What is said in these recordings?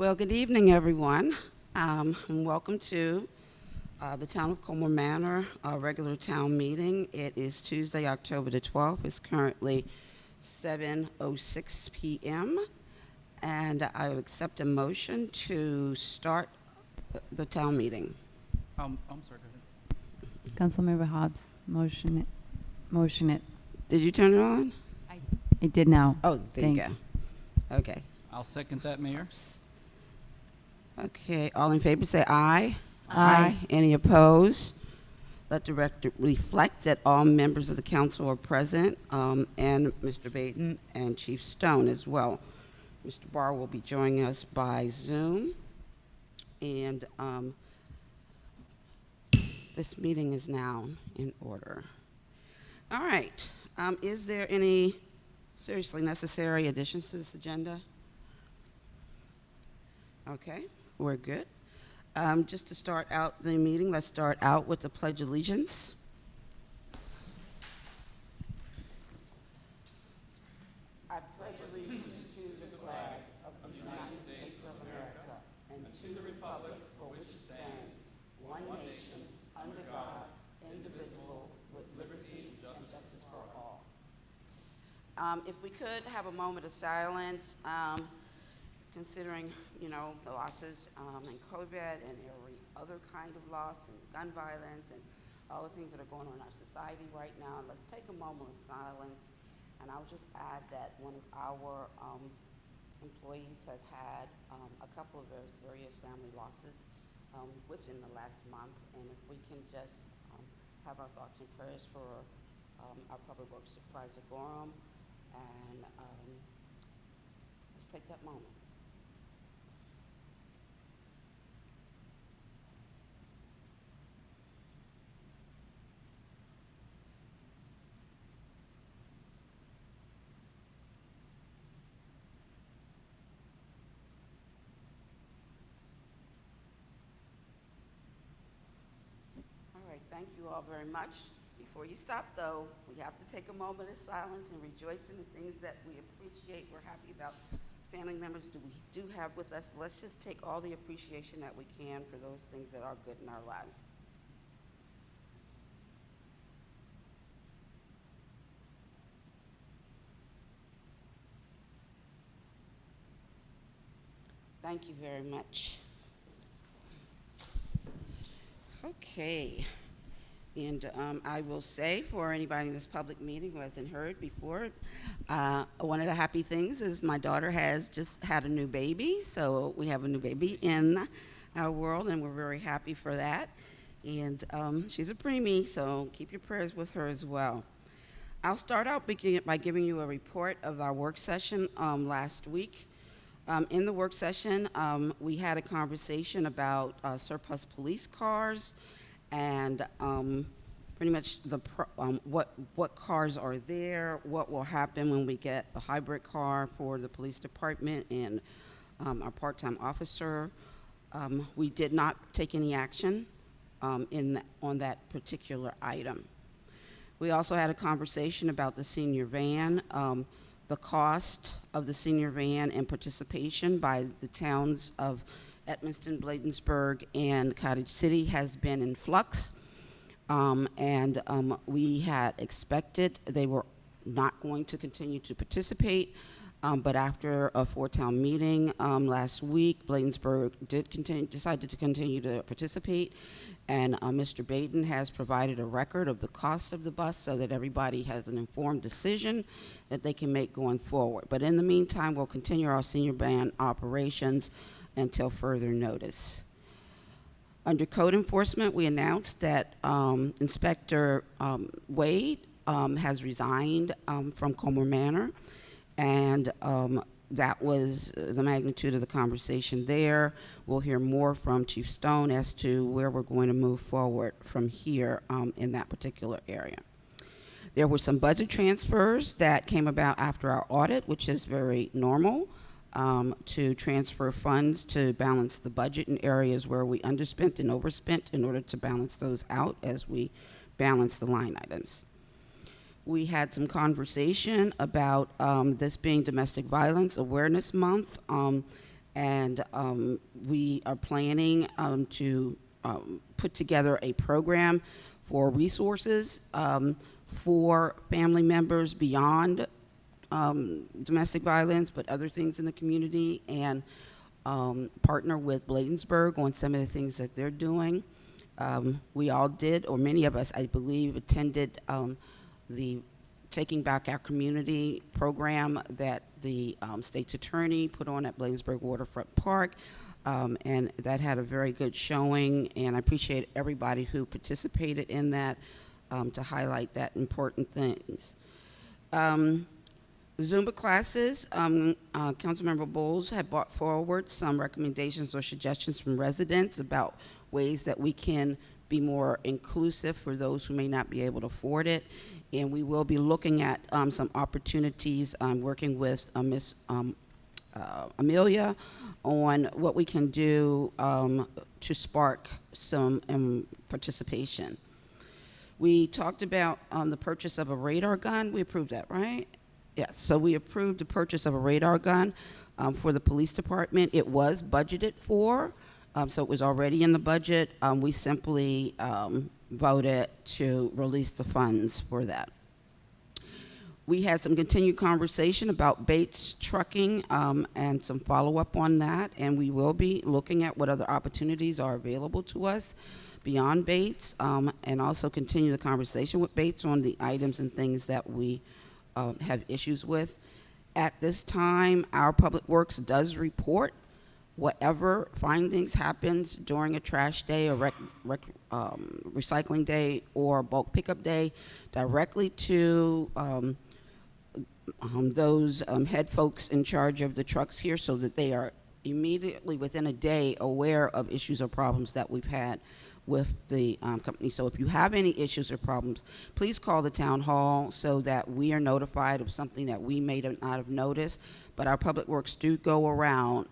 Well, good evening, everyone, and welcome to the Town of Colmar Manor regular town meeting. It is Tuesday, October the 12th. It's currently 7:06 p.m., and I would accept a motion to start the town meeting. I'm sorry, go ahead. Councilmember Hobbs, motion it. Did you turn it on? It did now. Oh, there you Thank go. Okay. I'll second that, Mayor. Okay, all in favor say aye. Aye. Any opposed? Let the record reflect that all members of the council are present, and Mr. Baden and Chief Stone as well. Mr. Barr will be joining us by Zoom, and this meeting is now in order. All right, is there any seriously necessary additions to this agenda? Okay, we're good. Just to start out the meeting, let's start out with the Pledge of Allegiance. I pledge allegiance to the flag of the United States of America and to the republic for which it stands, one nation, under God, indivisible, with liberty and justice for all. If we could have a moment of silence, considering, the losses in COVID and every other kind of loss and gun violence and all the things that are going on in our society right now. Let's take a moment of silence. And I'll just add that one of our employees has had a couple of very serious family losses within the last month. And if we can just have our thoughts and prayers for our Public Works Supervisor Gorham, and let's take that moment. All right, thank you all very much. Before you stop, though, we have to take a moment of silence and rejoice in the things that we appreciate, we're happy about, family members we do have with us. Let's just take all the appreciation that we can for those things that are good in our lives. Thank you very much. Okay. And I will say, for anybody in this public meeting who hasn't heard before, one of the happy things is my daughter has just had a new baby. So we have a new baby in our world, and we're very happy for that. And she's a preemie, so keep your prayers with her as well. I'll start out by giving you a report of our work session last week. In the work session, we had a conversation about surplus police cars, and pretty much what cars are there, what will happen when we get the hybrid car for the police department and our part-time officer. We did not take any action on that particular item. We also had a conversation about the senior van, the cost of the senior van and participation by the towns of Edmiston, Bladensburg, and Cottage City has been in flux, and we had expected they were not going to continue to participate, but after a four-town meeting last week, Bladensburg decided to continue to participate, and Mr. Baden has provided a record of the cost of the bus so that everybody has an informed decision that they can make going forward. But in the meantime, we'll continue our senior van operations until further notice. Under code enforcement, we announced that Inspector Wade has resigned from Colmar Manor, and that was the magnitude of the conversation there. We'll hear more from Chief Stone as to where we're going to move forward from here in that particular area. There were some budget transfers that came about after our audit, which is very normal. To transfer funds to balance the budget in areas where we underspent and overspent in order to balance those out as we balance the line items. We had some conversation about this being Domestic Violence Awareness Month, And we are planning to put together a program for resources for family members beyond domestic violence, but other things in the community, and partner with Bladensburg on some of the things that they're doing. We all did, or many of us, I believe, attended the Taking Back Our Community program that the state's attorney put on at Bladensburg Waterfront Park, and that had a very good showing, and I appreciate everybody who participated in that to highlight that important things. Zumba classes, Councilmember Bowles had brought forward some recommendations or suggestions from residents about ways that we can be more inclusive for those who may not be able to afford it. And we will be looking at some opportunities, working with Ms. Amelia on what we can do to spark some participation. We talked about the purchase of a radar gun. We approved that, right? Yes, so we approved the purchase of a radar gun for the police department. It was budgeted for, so it was already in the budget. We simply voted to release the funds for that. We had some continued conversation about Bates Trucking and some follow-up on that, and we will be looking at what other opportunities are available to us beyond Bates, and also continue the conversation with Bates on the items and things that we have issues with. At this time, our Public Works does report whatever findings happens during a trash day or recycling day or bulk pickup day directly to those head folks in charge of the trucks here, so that they are immediately within a day aware of issues or problems that we've had with the company. So if you have any issues or problems, please call the town hall so that we are notified of something that we may not have noticed. But our Public Works do go around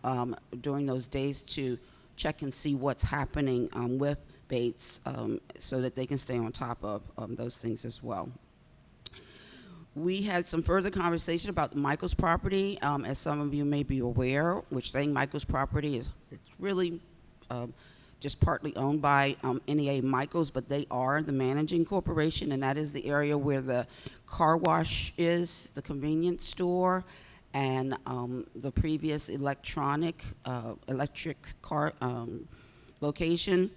during those days to check and see what's happening with Bates, so that they can stay on top of those things as well. We had some further conversation about the Michaels property. As some of you may be aware, which saying Michaels property is, it's really just partly owned by NEA Michaels, but they are the managing corporation, and that is the area where the car wash is, the convenience store, and the previous electric car location.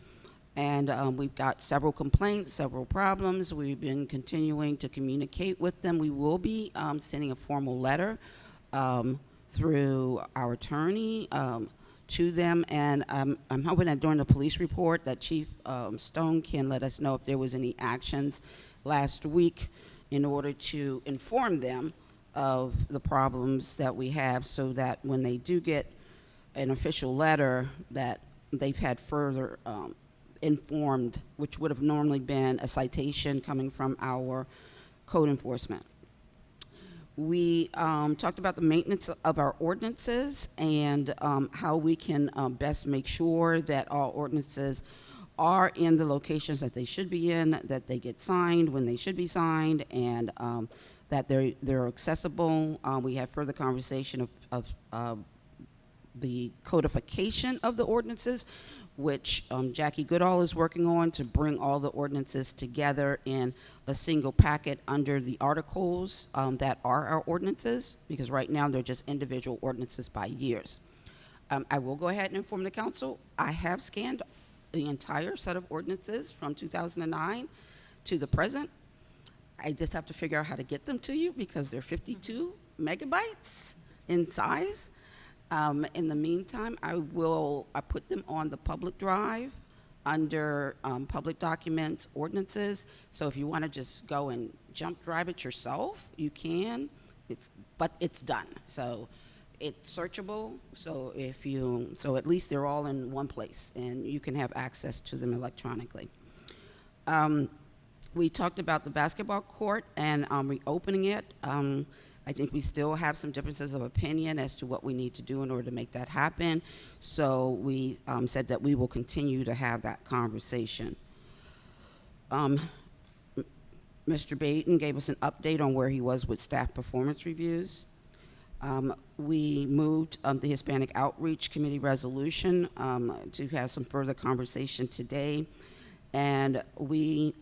And we've got several complaints, several problems. We've been continuing to communicate with them. We will be sending a formal letter through our attorney to them, and I'm hoping that during the police report that Chief Stone can let us know if there was any actions last week in order to inform them of the problems that we have, so that when they do get an official letter that they've had further informed, which would have normally been a citation coming from our code enforcement. We talked about the maintenance of our ordinances and how we can best make sure that all ordinances are in the locations that they should be in, that they get signed when they should be signed, and that they're accessible. We had further conversation of the codification of the ordinances, which Jackie Goodall is working on to bring all the ordinances together in a single packet under the articles that are our ordinances, because right now they're just individual ordinances by years. I will go ahead and inform the council. I have scanned the entire set of ordinances from 2009 to the present. I just have to figure out how to get them to you because they're 52 megabytes in size. In the meantime, I put them on the public drive under public documents, ordinances. So if you want to just go and jump drive it yourself, you can. But it's done. So it's searchable. So at least they're all in one place, and you can have access to them electronically. We talked about the basketball court and reopening it. I think we still have some differences of opinion as to what we need to do in order to make that happen. So we said that we will continue to have that conversation. Mr. Baton gave us an update on where he was with staff performance reviews. We moved the Hispanic Outreach Committee resolution to have some further conversation today, and we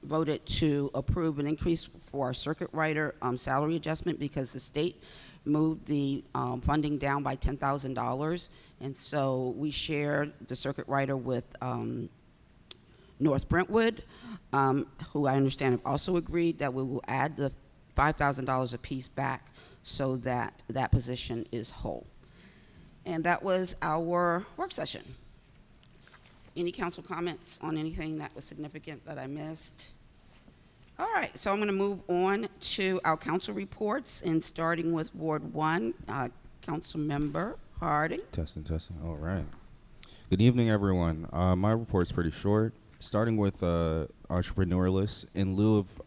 voted to approve an increase for our circuit rider salary adjustment because the state moved the funding down by $10,000, and so we shared the circuit rider with North Brentwood, who I understand have also agreed that we will add the $5,000 apiece back so that that position is whole. And that was our work session. Any council comments on anything that was significant that I missed? All right, so I'm going to move on to our council reports, and starting with Ward 1, Council Member Harding. Testing. All right. Good evening, everyone. My report's pretty short. Starting with entrepreneurialists, in lieu of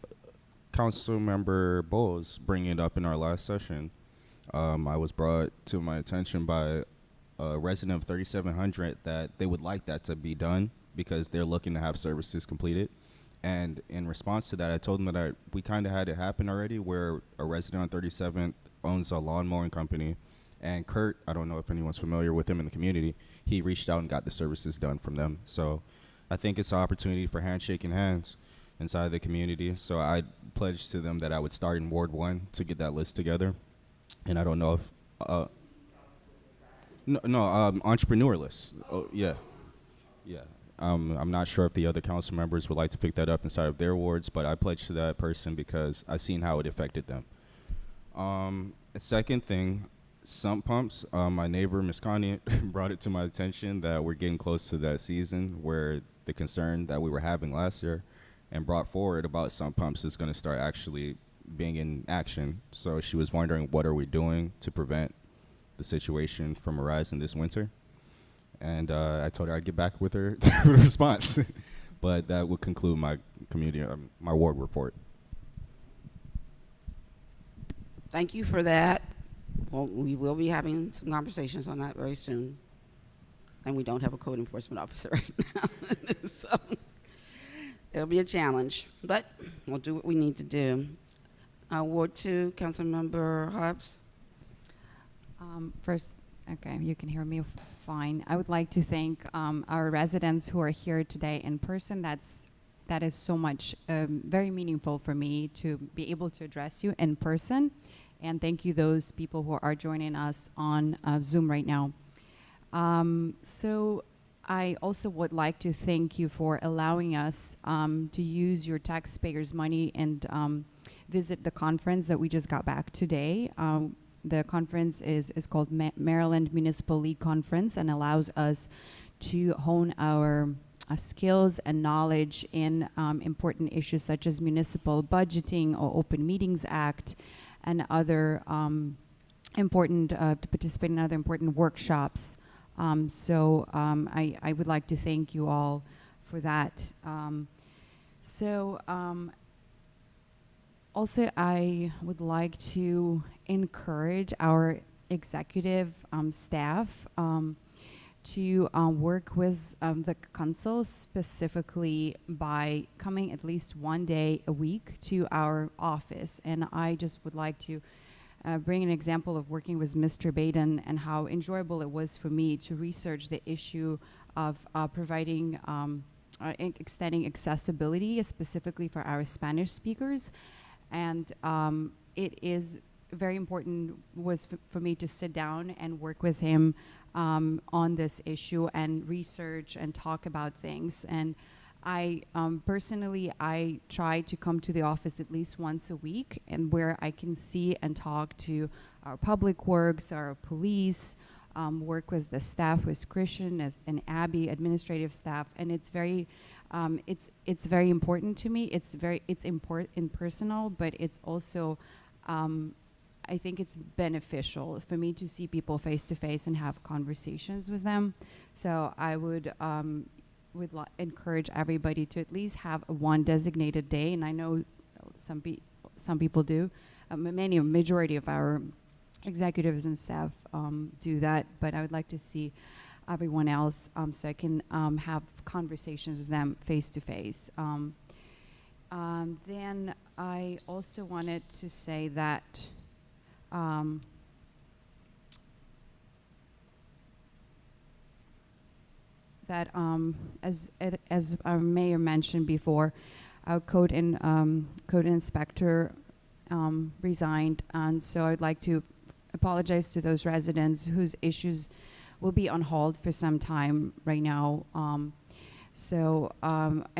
Councilmember Bowles bringing it up in our last session, I was brought to my attention by a resident of 3700 that they would like that to be done because they're looking to have services completed. And in response to that, I told them that we kind of had it happen already, where a resident on 37th owns a lawn mowing company, and Kurt, I don't know if anyone's familiar with him in the community, he reached out and got the services done from them. So I think it's an opportunity for handshaking hands inside the community. So I pledged to them that I would start in Ward 1 to get that list together. And I don't know if entrepreneurialists. Oh, yeah. I'm not sure if the other council members would like to pick that up inside of their wards, but I pledged to that person because I've seen how it affected them. A second thing, sump pumps. My neighbor, Ms. Connie, brought it to my attention that we're getting close to that season where the concern that we were having last year and brought forward about sump pumps is going to start actually being in action. So she was wondering, what are we doing to prevent the situation from arising this winter? And I told her I'd get back with her with a response. But that would conclude my community, my ward report. Thank you for that. Well, we will be having some conversations on that very soon. And we don't have a code enforcement officer right now. So it'll be a challenge, but we'll do what we need to do. Ward 2, Councilmember Hobbs. First, okay, you can hear me fine. I would like to thank our residents who are here today in person. That is so much very meaningful for me to be able to address you in person. And thank you those people who are joining us on Zoom right now. So I also would like to thank you for allowing us to use your taxpayers' money and visit the conference that we just got back today. The conference is called Maryland Municipal League Conference and allows us to hone our skills and knowledge in important issues such as municipal budgeting or Open Meetings Act and other important, to participate in other important workshops. So I would like to thank you all for that. Also, I would like to encourage our executive staff to work with the council specifically by coming at least one day a week to our office. And I just would like to bring an example of working with Mr. Baden and how enjoyable it was for me to research the issue of providing extending accessibility specifically for our Spanish speakers. And it is very important for me to sit down and work with him on this issue and research and talk about things. And I personally, I try to come to the office at least once a week, and where I can see and talk to our public works, our police, work with the staff, with Christian and Abby, administrative staff, and it's very important to me. It's important personal, but it's also I think it's beneficial for me to see people face to face and have conversations with them. So I would encourage everybody to at least have one designated day, and I know some people do. Majority of our executives and staff do that, but I would like to see everyone else so I can have conversations with them face to face. Then I also wanted to say that that as our mayor mentioned before, our code inspector resigned, and so I'd like to apologize to those residents whose issues will be on hold for some time right now. I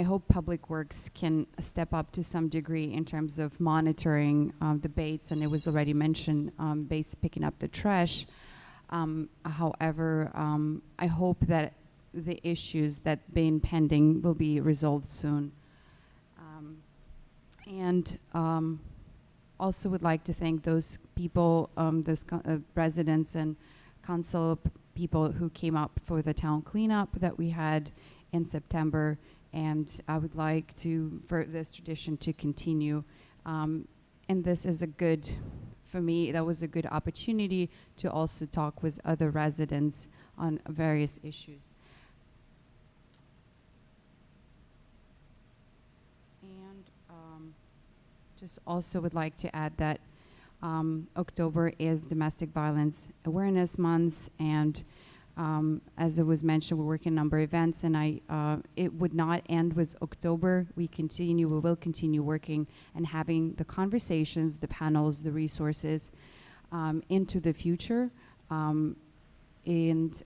hope Public Works can step up to some degree in terms of monitoring the Bates, and it was already mentioned, Bates picking up the trash. However, I hope that the issues that been pending will be resolved soon. Also would like to thank those people, residents and council people who came up for the town cleanup that we had in September, and I would like for this tradition to continue. And this is for me, that was a good opportunity to also talk with other residents on various issues. And just also would like to add that October is Domestic Violence Awareness Month, and as it was mentioned, we're working a number of events, and it would not end with October. We will continue working and having the conversations, the panels, the resources into the future. It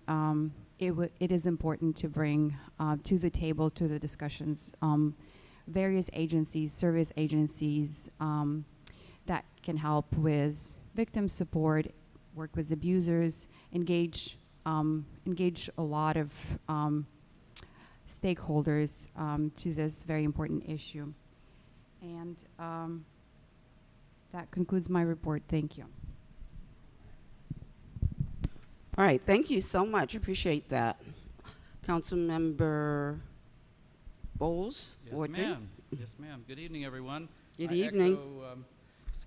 is important to bring to the table, to the discussions, various agencies, service agencies that can help with victim support, work with abusers, engage a lot of stakeholders to this very important issue. And that concludes my report. Thank you. All right, thank you so much. Appreciate that. Councilmember Bowles? Yes, Audrey? ma'am. Yes, ma'am. Good evening, everyone. Good I evening. Echo,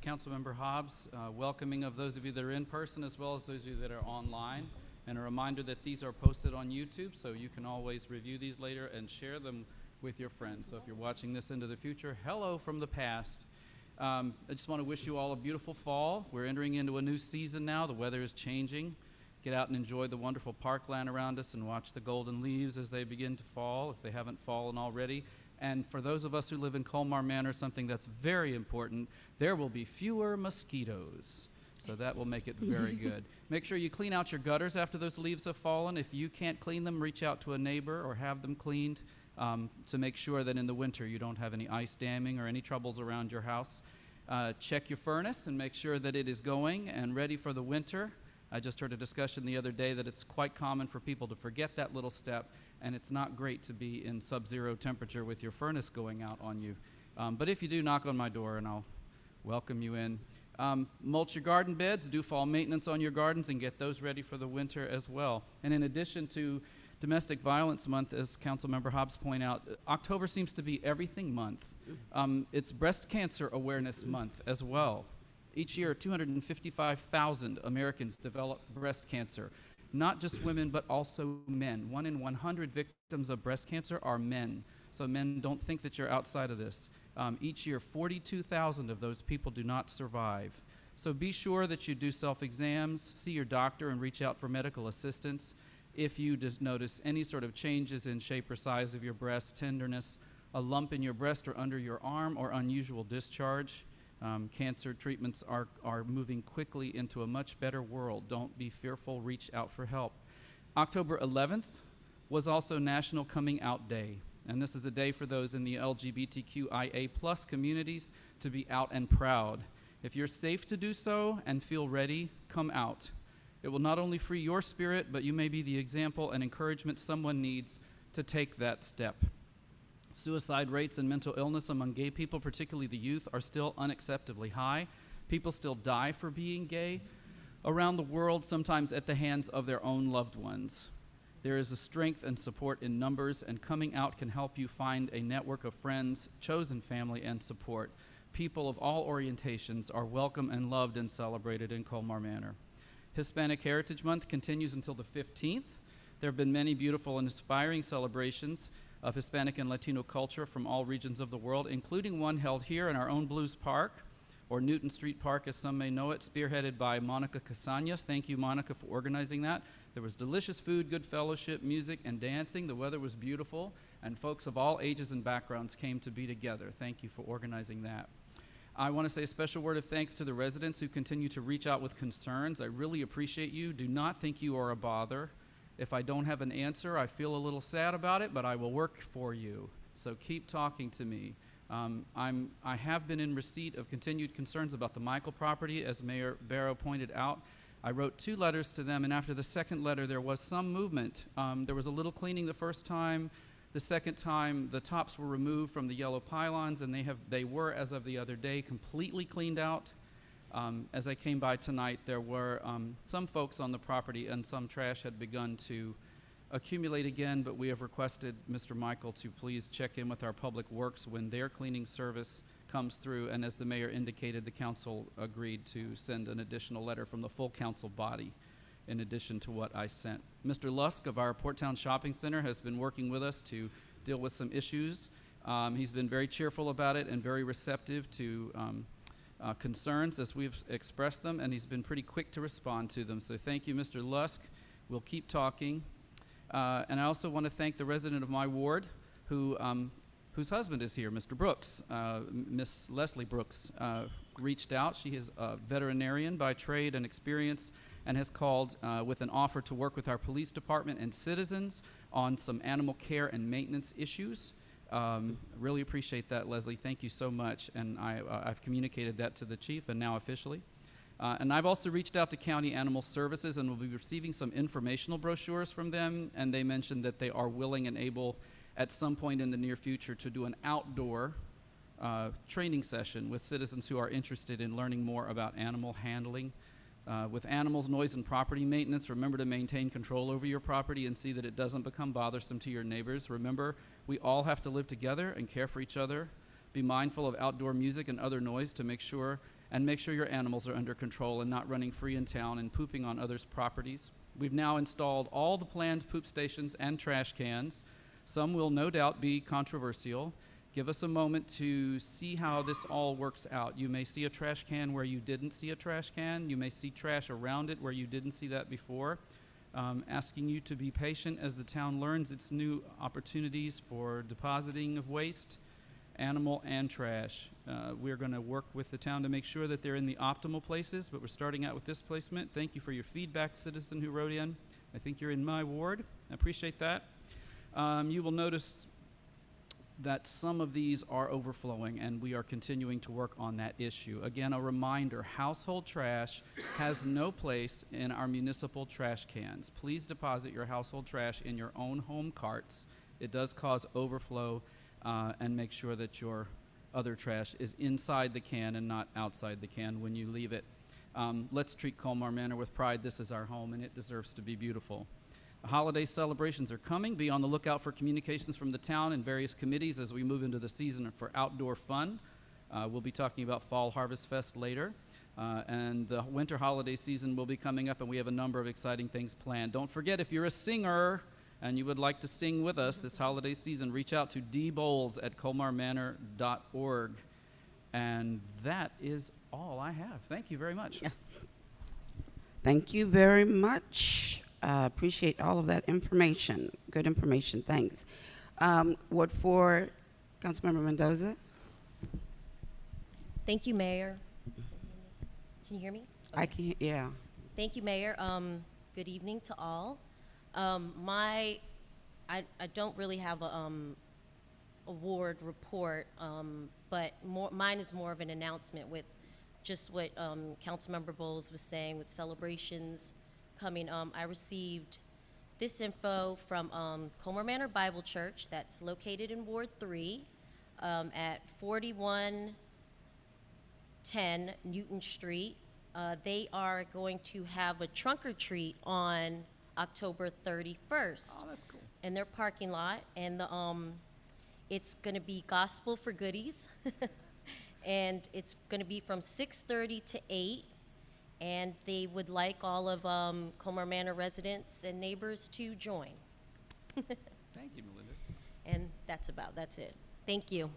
Councilmember Hobbs, welcoming of those of you that are in person as well as those of you that are online. And a reminder that these are posted on YouTube, so you can always review these later and share them with your friends. So if you're watching this into the future, hello from the past. I just want to wish you all a beautiful fall. We're entering into a new season now. The weather is changing. Get out and enjoy the wonderful parkland around us and watch the golden leaves as they begin to fall, if they haven't fallen already. And for those of us who live in Colmar Manor, something that's very important, there will be fewer mosquitoes. So that will make it very good. Make sure you clean out your gutters after those leaves have fallen. If you can't clean them, reach out to a neighbor or have them cleaned to make sure that in the winter you don't have any ice damming or any troubles around your house. Check your furnace and make sure that it is going and ready for the winter. I just heard a discussion the other day that it's quite common for people to forget that little step, and it's not great to be in sub-zero temperature with your furnace going out on you. But if you do, knock on my door and I'll welcome you in. Mulch your garden beds, do fall maintenance on your gardens, and get those ready for the winter as well. And in addition to Domestic Violence Month, as Councilmember Hobbs pointed out, October seems to be Everything Month. It's Breast Cancer Awareness Month as well. Each year, 255,000 Americans develop breast cancer. Not just women, but also men. 1 in 100 victims of breast cancer are men. So men, don't think that you're outside of this. Each year, 42,000 of those people do not survive. So be sure that you do self-exams, see your doctor, and reach out for medical assistance. If you just notice any sort of changes in shape or size of your breast, tenderness, a lump in your breast or under your arm, or unusual discharge, cancer treatments are moving quickly into a much better world. Don't be fearful. Reach out for help. October 11th was also National Coming Out Day. And this is a day for those in the LGBTQIA+ communities to be out and proud. If you're safe to do so and feel ready, come out. It will not only free your spirit, but you may be the example and encouragement someone needs to take that step. Suicide rates and mental illness among gay people, particularly the youth, are still unacceptably high. People still die for being gay around the world, sometimes at the hands of their own loved ones. There is a strength and support in numbers, and coming out can help you find a network of friends, chosen family, and support. People of all orientations are welcome and loved and celebrated in Colmar Manor. Hispanic Heritage Month continues until the 15th. There have been many beautiful and inspiring celebrations of Hispanic and Latino culture from all regions of the world, including one held here in our own Blues Park, or Newton Street Park as some may know it, spearheaded by Monica Casañas. Thank you, Monica, for organizing that. There was delicious food, good fellowship, music, and dancing. The weather was beautiful, and folks of all ages and backgrounds came to be together. Thank you for organizing that. I want to say a special word of thanks to the residents who continue to reach out with concerns. I really appreciate you. Do not think you are a bother. If I don't have an answer, I feel a little sad about it, but I will work for you. So keep talking to me. I have been in receipt of continued concerns about the Michael property, as Mayor Barrow pointed out. I wrote 2 letters to them, and after the second letter, there was some movement. There was a little cleaning the first time. The second time, the tops were removed from the yellow pylons, and they were, as of the other day, completely cleaned out. As I came by tonight, there were some folks on the property, and some trash had begun to accumulate again, but we have requested Mr. Michael to please check in with our Public Works when their cleaning service comes through, and as the mayor indicated, the council agreed to send an additional letter from the full council body in addition to what I sent. Mr. Lusk of our Port Town Shopping Center has been working with us to deal with some issues. He's been very cheerful about it and very receptive to concerns as we've expressed them, and he's been pretty quick to respond to them. So thank you, Mr. Lusk. We'll keep talking. And I also want to thank the resident of my ward whose husband is here, Mr. Brooks. Miss Leslie Brooks reached out. She is a veterinarian by trade and experience, and has called with an offer to work with our police department and citizens on some animal care and maintenance issues. Really appreciate that, Leslie. Thank you so much. And I've communicated that to the chief and now officially. And I've also reached out to County Animal Services and will be receiving some informational brochures from them. And they mentioned that they are willing and able at some point in the near future to do an outdoor training session with citizens who are interested in learning more about animal handling. With animals, noise, and property maintenance, remember to maintain control over your property and see that it doesn't become bothersome to your neighbors. Remember, we all have to live together and care for each other. Be mindful of outdoor music and other noise to make sure your animals are under control and not running free in town and pooping on others' properties. We've now installed all the planned poop stations and trash cans. Some will no doubt be controversial. Give us a moment to see how this all works out. You may see a trash can where you didn't see a trash can. You may see trash around it where you didn't see that before. Asking you to be patient as the town learns its new opportunities for depositing of waste, animal and trash. We're going to work with the town to make sure that they're in the optimal places, but we're starting out with this placement. Thank you for your feedback, citizen who wrote in. I think you're in my ward. I appreciate that. You will notice that some of these are overflowing, and we are continuing to work on that issue. Again, a reminder, household trash has no place in our municipal trash cans. Please deposit your household trash in your own home carts. It does cause overflow, and make sure that your other trash is inside the can and not outside the can when you leave it. Let's treat Colmar Manor with pride. This is our home, and it deserves to be beautiful. The holiday celebrations are coming. Be on the lookout for communications from the town and various committees as we move into the season for outdoor fun. We'll be talking about Fall Harvest Fest later. And the winter holiday season will be coming up, and we have a number of exciting things planned. Don't forget, if you're a singer and you would like to sing with us this holiday season, reach out to dbowles@colmarmanor.org. And that is all I have. Thank you very much. Yeah. Thank you very much. Appreciate all of that information. Good information. Thanks. Ward 4, Councilmember Mendoza. Thank you, Mayor. Can you hear me? I can, yeah. Thank you, Mayor. Good evening to all. I don't really have a award report, but mine is more of an announcement with just what Councilmember Bowles was saying with celebrations coming. I received this info from Colmar Manor Bible Church that's located in Ward 3 at 4110 Newton Street. They are going to have a trunk or treat on October 31st. Oh, that's cool. In their parking lot, and it's going to be gospel for goodies, and it's going to be from 6:30 to 8. And they would like all of Colmar Manor residents and neighbors to join. Thank you, Melinda. And that's it. Thank you.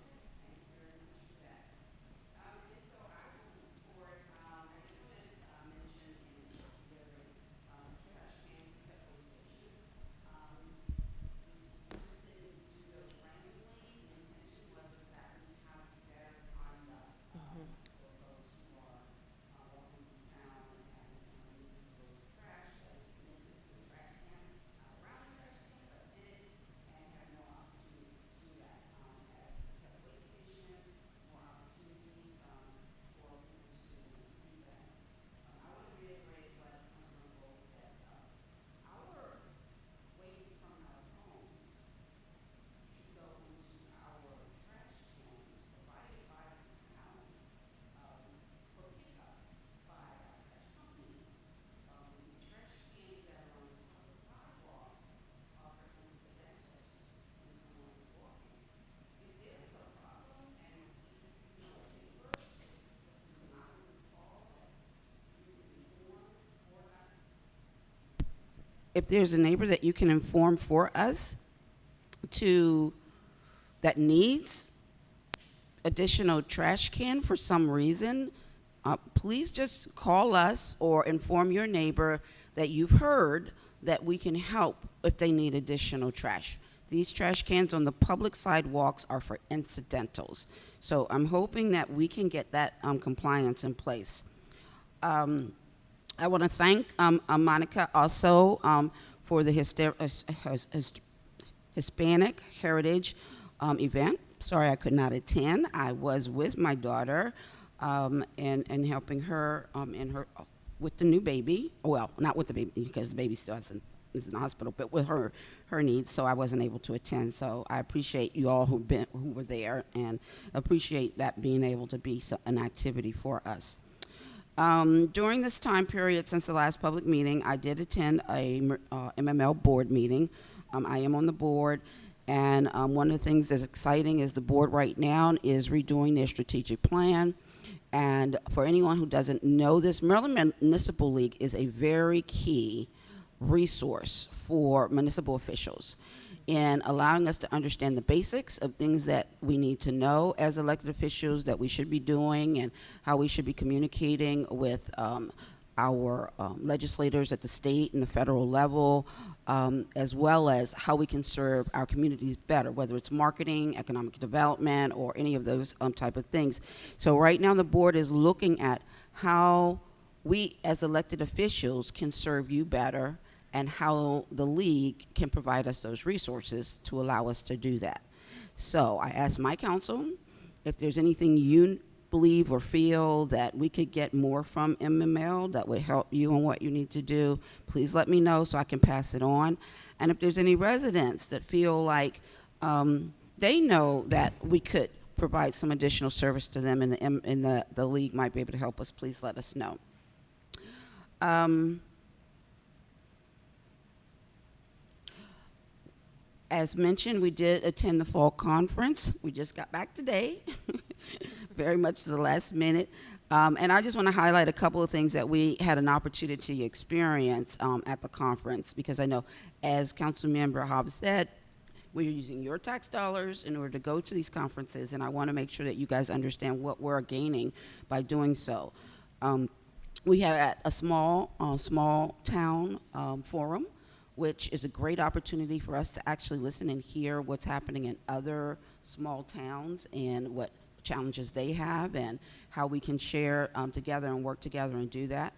if there's a neighbor that you can inform for us that needs additional trash can for some reason, please just call us or inform your neighbor that you've heard that we can help if they need additional trash. These trash cans on the public sidewalks are for incidentals. So I'm hoping that we can get that compliance in place. I want to thank Monica also for the Hispanic Heritage event. Sorry I could not attend. I was with my daughter and helping her with the new baby. Well, not with the baby because the baby still is in the hospital, but with her needs, so I wasn't able to attend. So I appreciate you all who were there, and appreciate that being able to be an activity for us. During this time period since the last public meeting, I did attend a MML board meeting. I am on the board, and one of the things that's exciting is the board right now is redoing their strategic plan. And for anyone who doesn't know this, Maryland Municipal League is a very key resource for municipal officials in allowing us to understand the basics of things that we need to know as elected officials, that we should be doing, and how we should be communicating with our legislators at the state and the federal level, as well as how we can serve our communities better, whether it's marketing, economic development, or any of those type of things. So right now the board is looking at how we as elected officials can serve you better, and how the league can provide us those resources to allow us to do that. So I asked my council if there's anything you believe or feel that we could get more from MML that would help you in what you need to do, please let me know so I can pass it on. And if there's any residents that feel like they know that we could provide some additional service to them and the league might be able to help us, please let us know. As mentioned, we did attend the fall conference. We just got back today, very much to the last minute. And I just want to highlight a couple of things that we had an opportunity to experience at the conference, because I know, as Councilmember Hobbs said, we're using your tax dollars in order to go to these conferences, and I want to make sure that you guys understand what we're gaining by doing so. We had a small town forum, which is a great opportunity for us to actually listen and hear what's happening in other small towns and what challenges they have and how we can share together and work together and do that.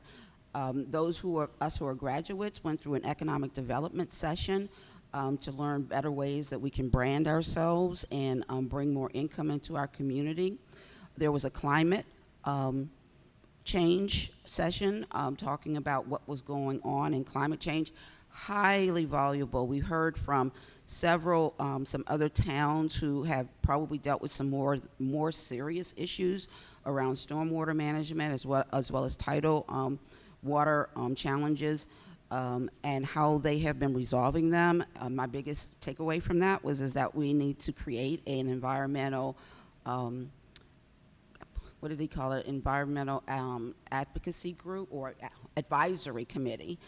Those who are graduates went through an economic development session to learn better ways that we can brand ourselves and bring more income into our community. There was a climate change session talking about what was going on in climate change. Highly valuable. We heard from several, some other towns who have probably dealt with some more serious issues around stormwater management, as well as tidal water challenges, and how they have been resolving them. My biggest takeaway from that is that we need to create an environmental, what did he call it? Environmental advocacy group or advisory committee.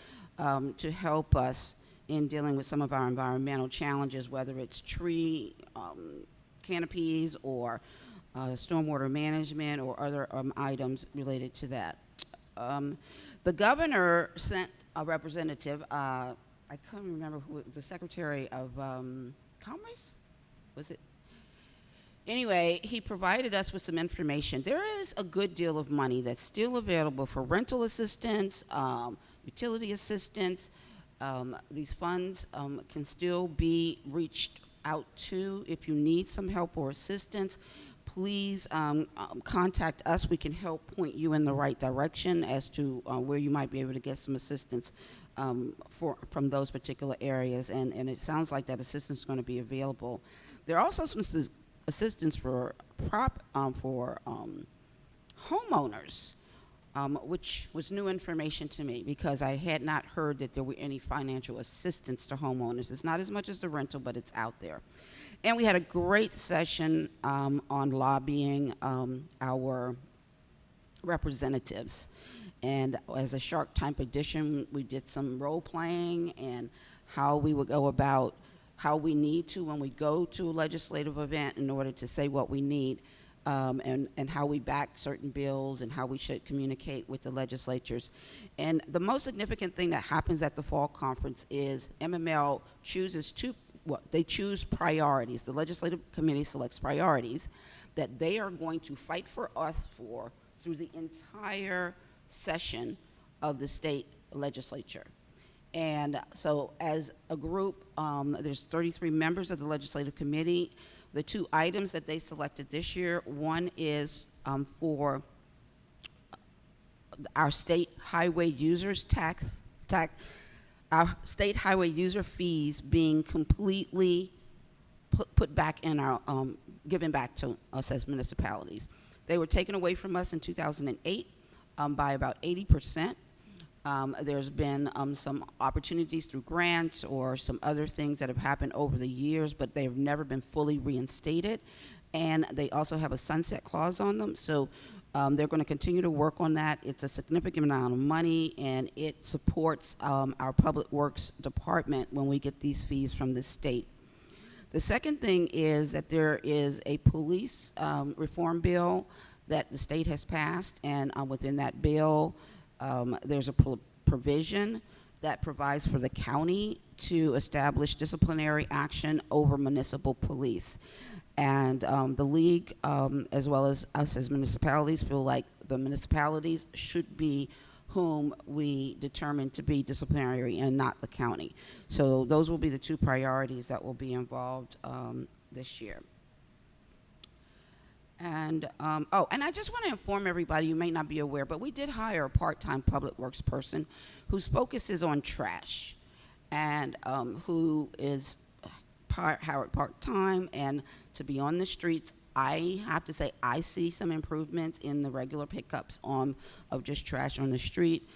To help us in dealing with some of our environmental challenges, whether it's tree canopies or stormwater management or other items related to that. The governor sent a representative, I can't remember who it was, the Secretary of Commerce, was it? Anyway, he provided us with some information. There is a good deal of money that's still available for rental assistance, utility assistance. These funds can still be reached out to. If you need some help or assistance, please contact us. We can help point you in the right direction as to where you might be able to get some assistance from those particular areas. And it sounds like that assistance is going to be available. There are also some assistance for homeowners. Which was new information to me because I had not heard that there were any financial assistance to homeowners. It's not as much as the rental, but it's out there. And we had a great session on lobbying our representatives. And as a Shark Tank edition, we did some role playing and how we would go about how we need to when we go to a legislative event in order to say what we need, and how we back certain bills and how we should communicate with the legislatures. And the most significant thing that happens at the fall conference is MML chooses they choose priorities. The legislative committee selects priorities that they are going to fight for us for through the entire session of the state legislature. And so as a group, there's 33 members of the legislative committee. The two items that they selected this year, one is for our state highway users our state highway user fees being completely put back in our, given back to us as municipalities. They were taken away from us in 2008 by about 80%. There's been some opportunities through grants or some other things that have happened over the years, but they've never been fully reinstated. And they also have a sunset clause on them. So they're going to continue to work on that. It's a significant amount of money, and it supports our public works department when we get these fees from the state. The second thing is that there is a police reform bill that the state has passed, and within that bill, there's a provision that provides for the county to establish disciplinary action over municipal police. And the league, as well as us as municipalities, feel like the municipalities should be whom we determine to be disciplinary and not the county. So those will be the two priorities that will be involved this year. And, and I just want to inform everybody, you may not be aware, but we did hire a part-time public works person whose focus is on trash, and who is hired part-time and to be on the streets. I have to say I see some improvements in the regular pickups of just trash on the street.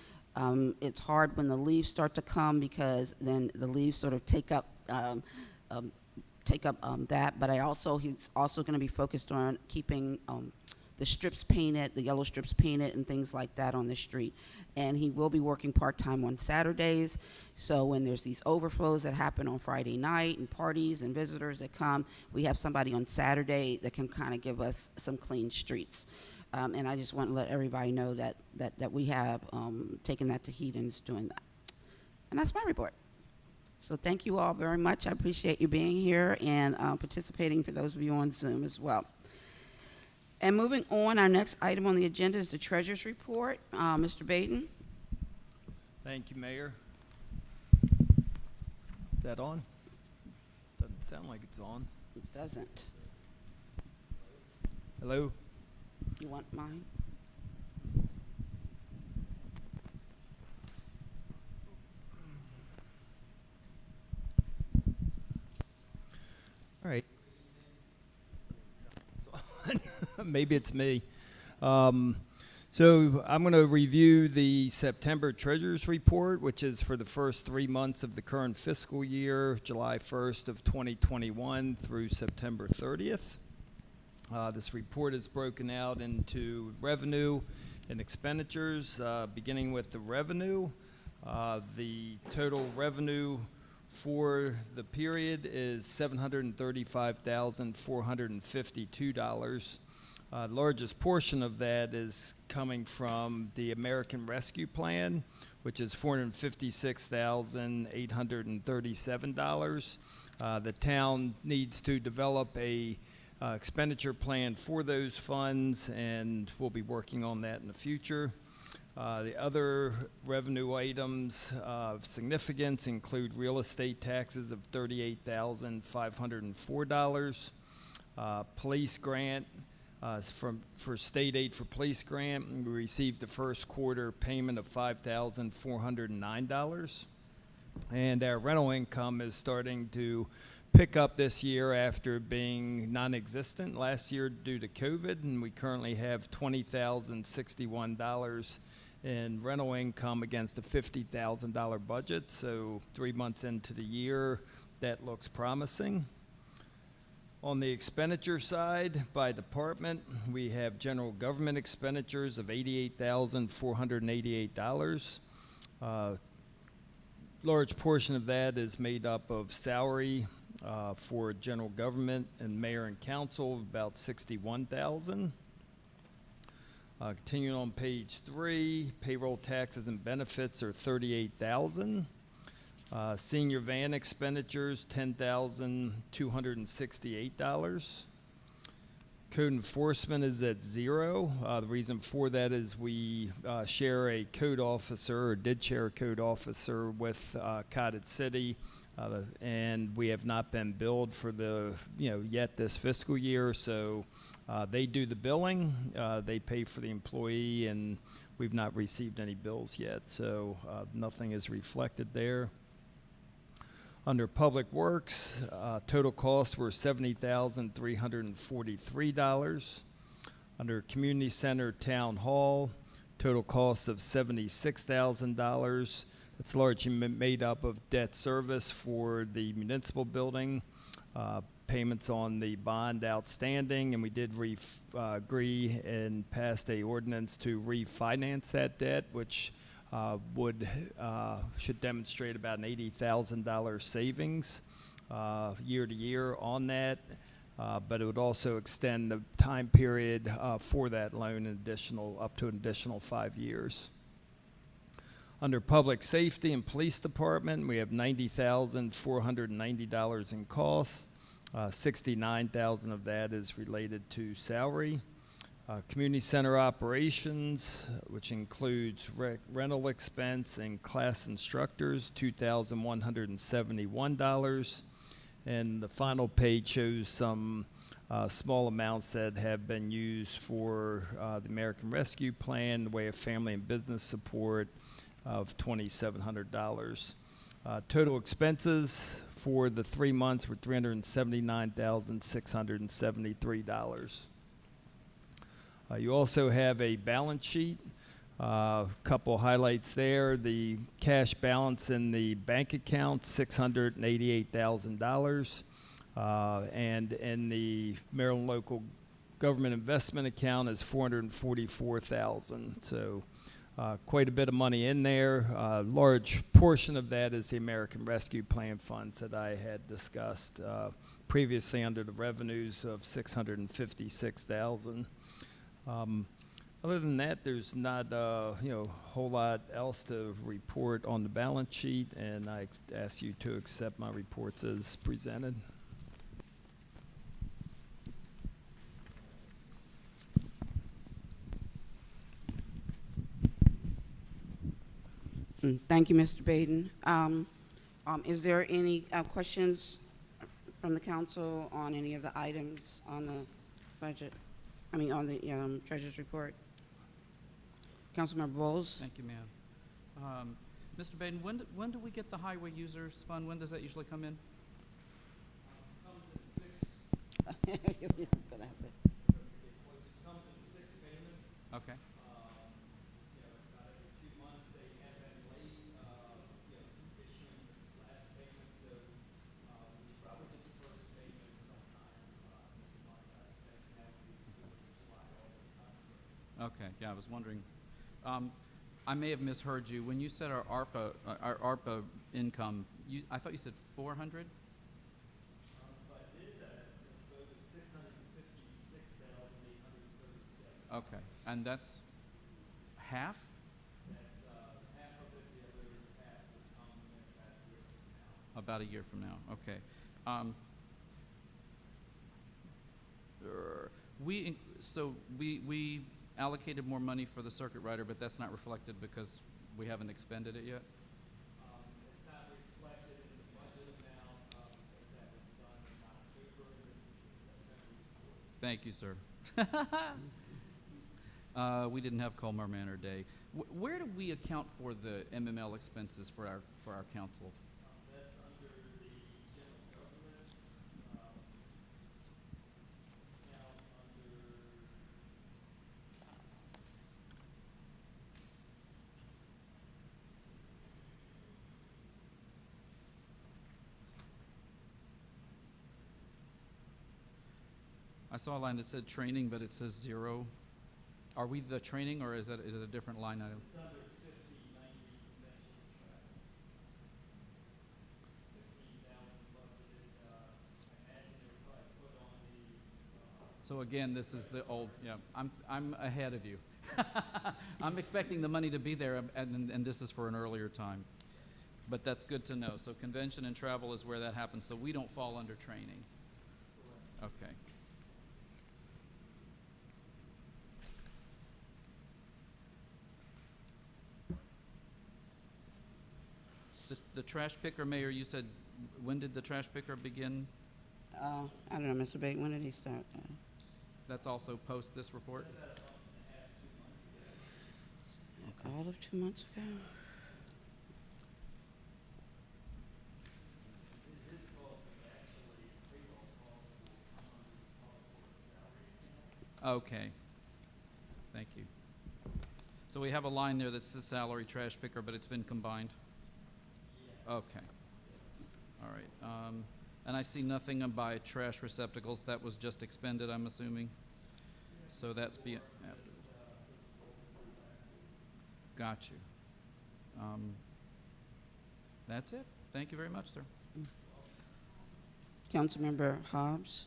It's hard when the leaves start to come, because then the leaves sort of take up that, but he's also going to be focused on keeping the strips painted, the yellow strips painted and things like that on the street. And he will be working part-time on Saturdays, so when there's these overflows that happen on Friday night and parties and visitors that come, we have somebody on Saturday that can kind of give us some clean streets. And I just want to let everybody know that we have taken that to heed and is doing that. And that's my report. So thank you all very much. I appreciate you being here and participating, for those of you on Zoom as well. And moving on, our next item on the agenda is the Treasurer's Report. Mr. Baden. Thank you, Mayor. Is that on? Doesn't sound like it's on. It doesn't. Hello? You want mine? All right. Maybe it's me. So I'm going to review the September Treasurer's Report, which is for the first 3 months of the current fiscal year, July 1st of 2021 through September 30th. This report is broken out into revenue and expenditures, beginning with the revenue. The total revenue for the period is $735,452. The largest portion of that is coming from the American Rescue Plan, which is $456,837. The town needs to develop a expenditure plan for those funds, and we'll be working on that in the future. The other revenue items of significance include real estate taxes of $38,504, police grant, for state aid for police grant. We received the first quarter payment of $5,409. And our rental income is starting to pick up this year after being non-existent last year due to COVID, and we currently have $20,061 in rental income against a $50,000 budget. So 3 months into the year, that looks promising. On the expenditure side, by department, we have general government expenditures of $88,488. Large portion of that is made up of salary for general government and mayor and council of about $61,000. Continuing on page 3, payroll taxes and benefits are $38,000. Senior van expenditures, $10,268. Code enforcement is at 0. The reason for that is we share a code officer, or did share a code officer with Cottage City, and we have not been billed for yet this fiscal year. So they do the billing, they pay for the employee, and we've not received any bills yet. So nothing is reflected there. Under Public Works, total costs were $70,343. Under Community Center Town Hall, total costs of $76,000. It's largely made up of debt service for the municipal building, payments on the bond outstanding, and we did agree and passed a ordinance to refinance that debt, which should demonstrate about an $80,000 savings year to year on that, but it would also extend the time period for that loan up to an additional 5 years. Under Public Safety and Police Department, we have $90,490 in costs. $69,000 of that is related to salary. Community center operations, which includes rental expense and class instructors, $2,171. And the final page shows some small amounts that have been used for the American Rescue Plan in the way of family and business support of $2,700. Total expenses for the 3 months were $379,673. You also have a balance sheet. Couple highlights there. The cash balance in the bank account, $688,000. And in the Maryland Local Government Investment Account is $444,000. So quite a bit of money in there. Large portion of that is the American Rescue Plan funds that I had discussed previously under the revenues of $656,000. Other than that, there's not a whole lot else to report on the balance sheet, and I ask you to accept my reports as presented. Thank you, Mr. Baden. Is there any questions from the council on any of the items on the budget? On the treasurer's report? Councilmember Bowles? Thank you, ma'am. Mr. Baden, when do we get the Highway Users Fund? When does that usually come in? Comes in 6. You're just gonna have to. Comes in 6 payments. Okay. About every 2 months. They have been late, issuing the last payment, so we should probably get the first payment sometime this month. I think that would be sort of July, August time. Okay. Yeah, I was wondering. I may have misheard you. When you said our ARPA income, I thought you said 400? So I did misspoke. It's $656,837. Okay. And that's half? That's half of it. The other half would come in about a year from now. About a year from now. Okay. We allocated more money for the circuit rider, but that's not reflected because we haven't expended it yet? It's not reflected in the budget amount because that was done in October. This is the September report. We didn't have Colmar Manor Day. Where do we account for the MML expenses for our council? That's under the general government account under. I saw a line that said training, but it says 0. Are we the training, or is it a different line item? It's under 5090 convention and travel. 15,000 budgeted, I imagine they were probably put on the, So again, this is the old, yeah, I'm ahead of you. I'm expecting the money to be there, and this is for an earlier time. But that's good to know. So convention and travel is where that happens, so we don't fall under training. Okay. The trash picker, Mayor, you said, when did the trash picker begin? I don't know, Mr. Bates, when did he start? That's also post this report? All of 2 months ago? Okay. Thank you. So we have a line there that says salary trash picker, but it's been combined? Okay. All right. And I see nothing by trash receptacles. That was just expended, I'm assuming? So that's got you. That's it. Thank you very much, sir. Councilmember Hobbs?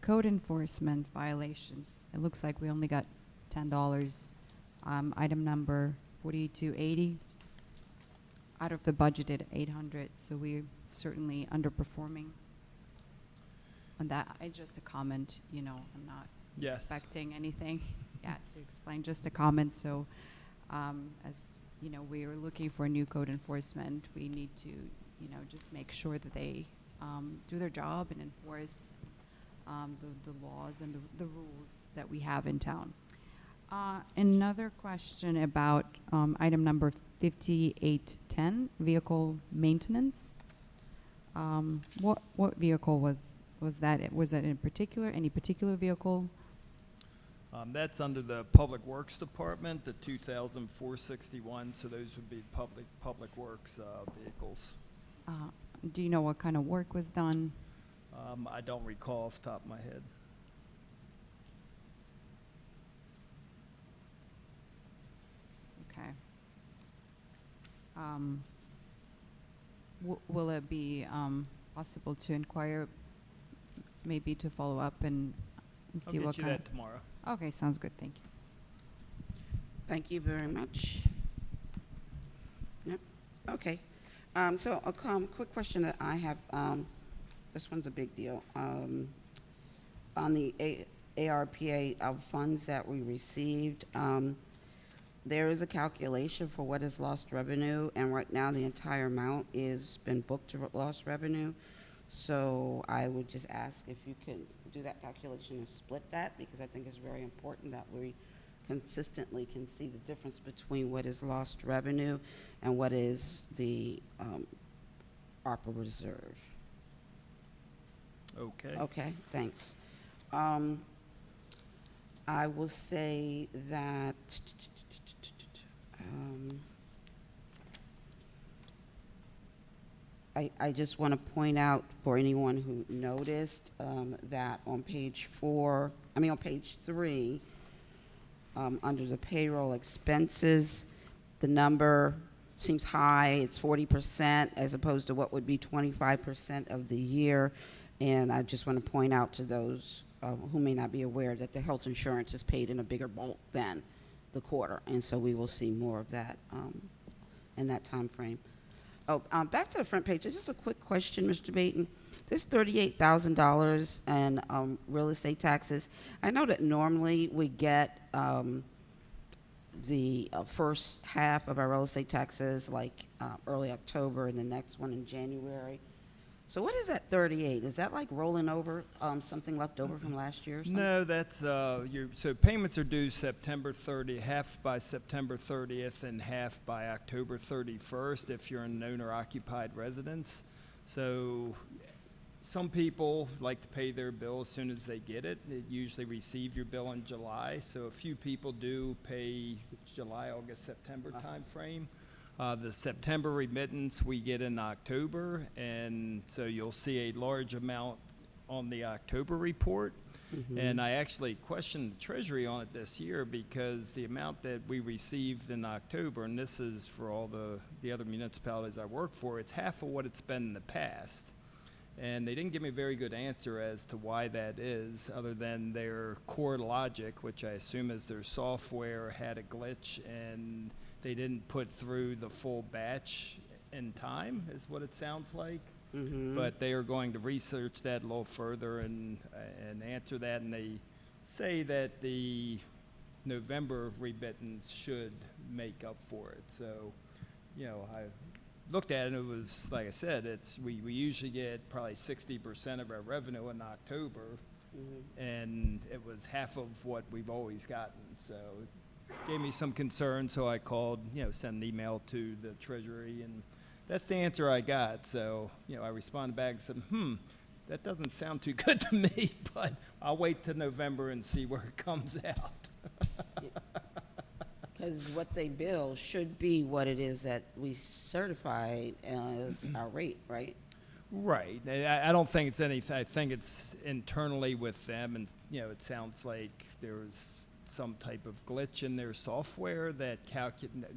Code enforcement violations. It looks like we only got $10. Item number 4280. Out of the budgeted 800, so we're certainly underperforming on that. Just a comment, I'm not Yes. expecting anything. Yeah, to explain, just a comment. So, as we are looking for new code enforcement, we need to, just make sure that they do their job and enforce the laws and the rules that we have in town. Another question about item number 5810, vehicle maintenance. What vehicle was that? Was that in particular, any particular vehicle? That's under the Public Works Department, the 2,461, so those would be public works vehicles. Do you know what kind of work was done? I don't recall off the top of my head. Okay. Will it be possible to inquire, maybe to follow up and I'll see get what you kind that tomorrow. Okay, sounds good. Thank you. Thank you very much. Yep, okay. So a quick question that I have, this one's a big deal. On the ARPA funds that we received, there is a calculation for what is lost revenue, and right now the entire amount is been booked to lost revenue. So I would just ask if you can do that calculation and split that, because I think it's very important that we consistently can see the difference between what is lost revenue and what is the ARPA reserve. Okay. Okay, thanks. I will say that I just want to point out for anyone who noticed that on page 3, under the payroll expenses, the number seems high. It's 40% as opposed to what would be 25% of the year. And I just want to point out to those who may not be aware that the health insurance is paid in a bigger bulk than the quarter. And so we will see more of that in that time frame. Oh, back to the front page. Just a quick question, Mr. Baton. This $38,000 in real estate taxes, I know that normally we get the first half of our real estate taxes like early October and the next one in January. So what is that 38? Is that like rolling over something left over from last year or something? No, that's so payments are due September 30, half by September 30th and half by October 31st if you're an owner-occupied residence. So some people like to pay their bill as soon as they get it. They usually receive your bill in July. So a few people do pay July, August, September time frame. The September remittance we get in October, and so you'll see a large amount on the October report. And I actually questioned the Treasury on it this year because the amount that we received in October, and this is for all the other municipalities I work for, it's half of what it's been in the past. And they didn't give me a very good answer as to why that is, other than their core logic, which I assume is their software had a glitch and they didn't put through the full batch in time, is what it sounds like. But they are going to research that a little further and answer that, and they say that the November remittance should make up for it. So, you know, I looked at it, and it was, like I said, we usually get probably 60% of our revenue in October, and it was half of what we've always gotten. So it gave me some concern, so I called, sent an email to the Treasury, and that's the answer I got. So, I responded back and said, that doesn't sound too good to me, but I'll wait till November and see where it comes out. Because what they bill should be what it is that we certified as our rate, right? Right. I don't think it's anything. I think it's internally with them, and it sounds like there was some type of glitch in their software that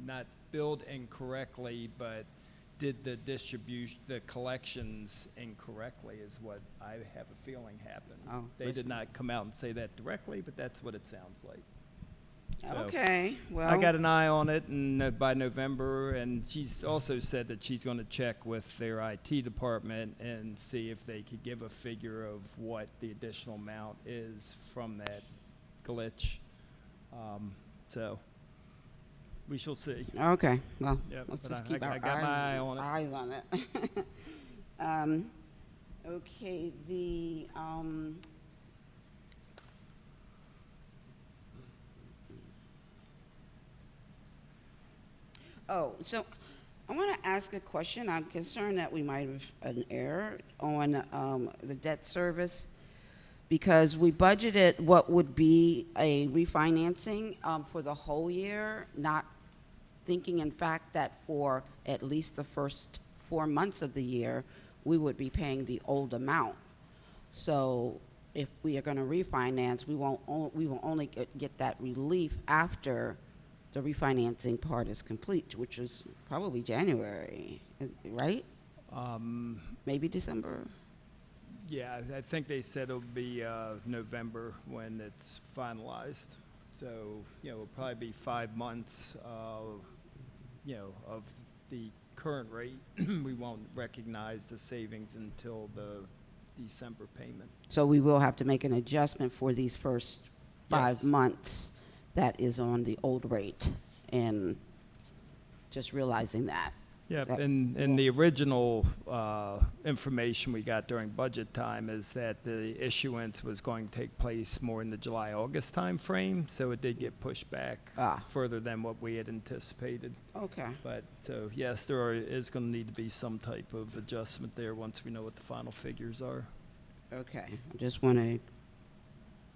not billed incorrectly, but did the distribution, the collections incorrectly, is what I have a feeling happened. Oh, they did not come out and say that directly, but that's what it sounds like. So Okay, well. I got an eye on it, and by November, and she's also said that she's going to check with their IT department and see if they could give a figure of what the additional amount is from that glitch. So we shall see. Okay, well, Yep, let's but just I keep our got my eye on it. eyes on it. Okay, so I want to ask a question. I'm concerned that we might have an error on the debt service, because we budgeted what would be a refinancing for the whole year, not thinking in fact that for at least the first 4 months of the year, we would be paying the old amount. So if we are going to refinance, we will only get that relief after the refinancing part is complete, which is probably January, right? Maybe December. Yeah, I think they said it'll be November when it's finalized. So, it'll probably be 5 months of the current rate. We won't recognize the savings until the December payment. So we will have to make an adjustment for these first 5 Yes. months that is on the old rate, and just realizing that. Yeah, That- and the original information we got during budget time is that the issuance was going to take place more in the July-August timeframe, so it did get pushed back further than what we had anticipated. Okay. But, so, yes, there is going to need to be some type of adjustment there once we know what the final figures are. Okay, I just want to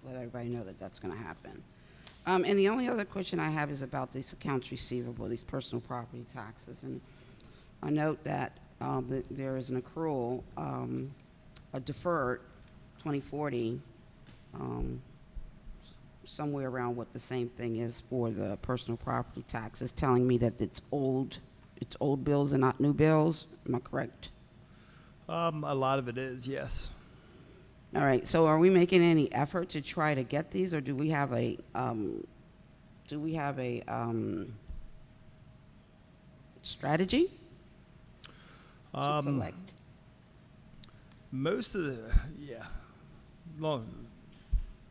let everybody know that that's going to happen. And the only other question I have is about these accounts receivable, these personal property taxes. And I note that there is an accrual, a deferred 2040, somewhere around what the same thing is for the personal property taxes, telling me that it's old bills and not new bills. Am I correct? A lot of it is, yes. All right, so are we making any effort to try to get these, or do we have a strategy to collect? Most of the,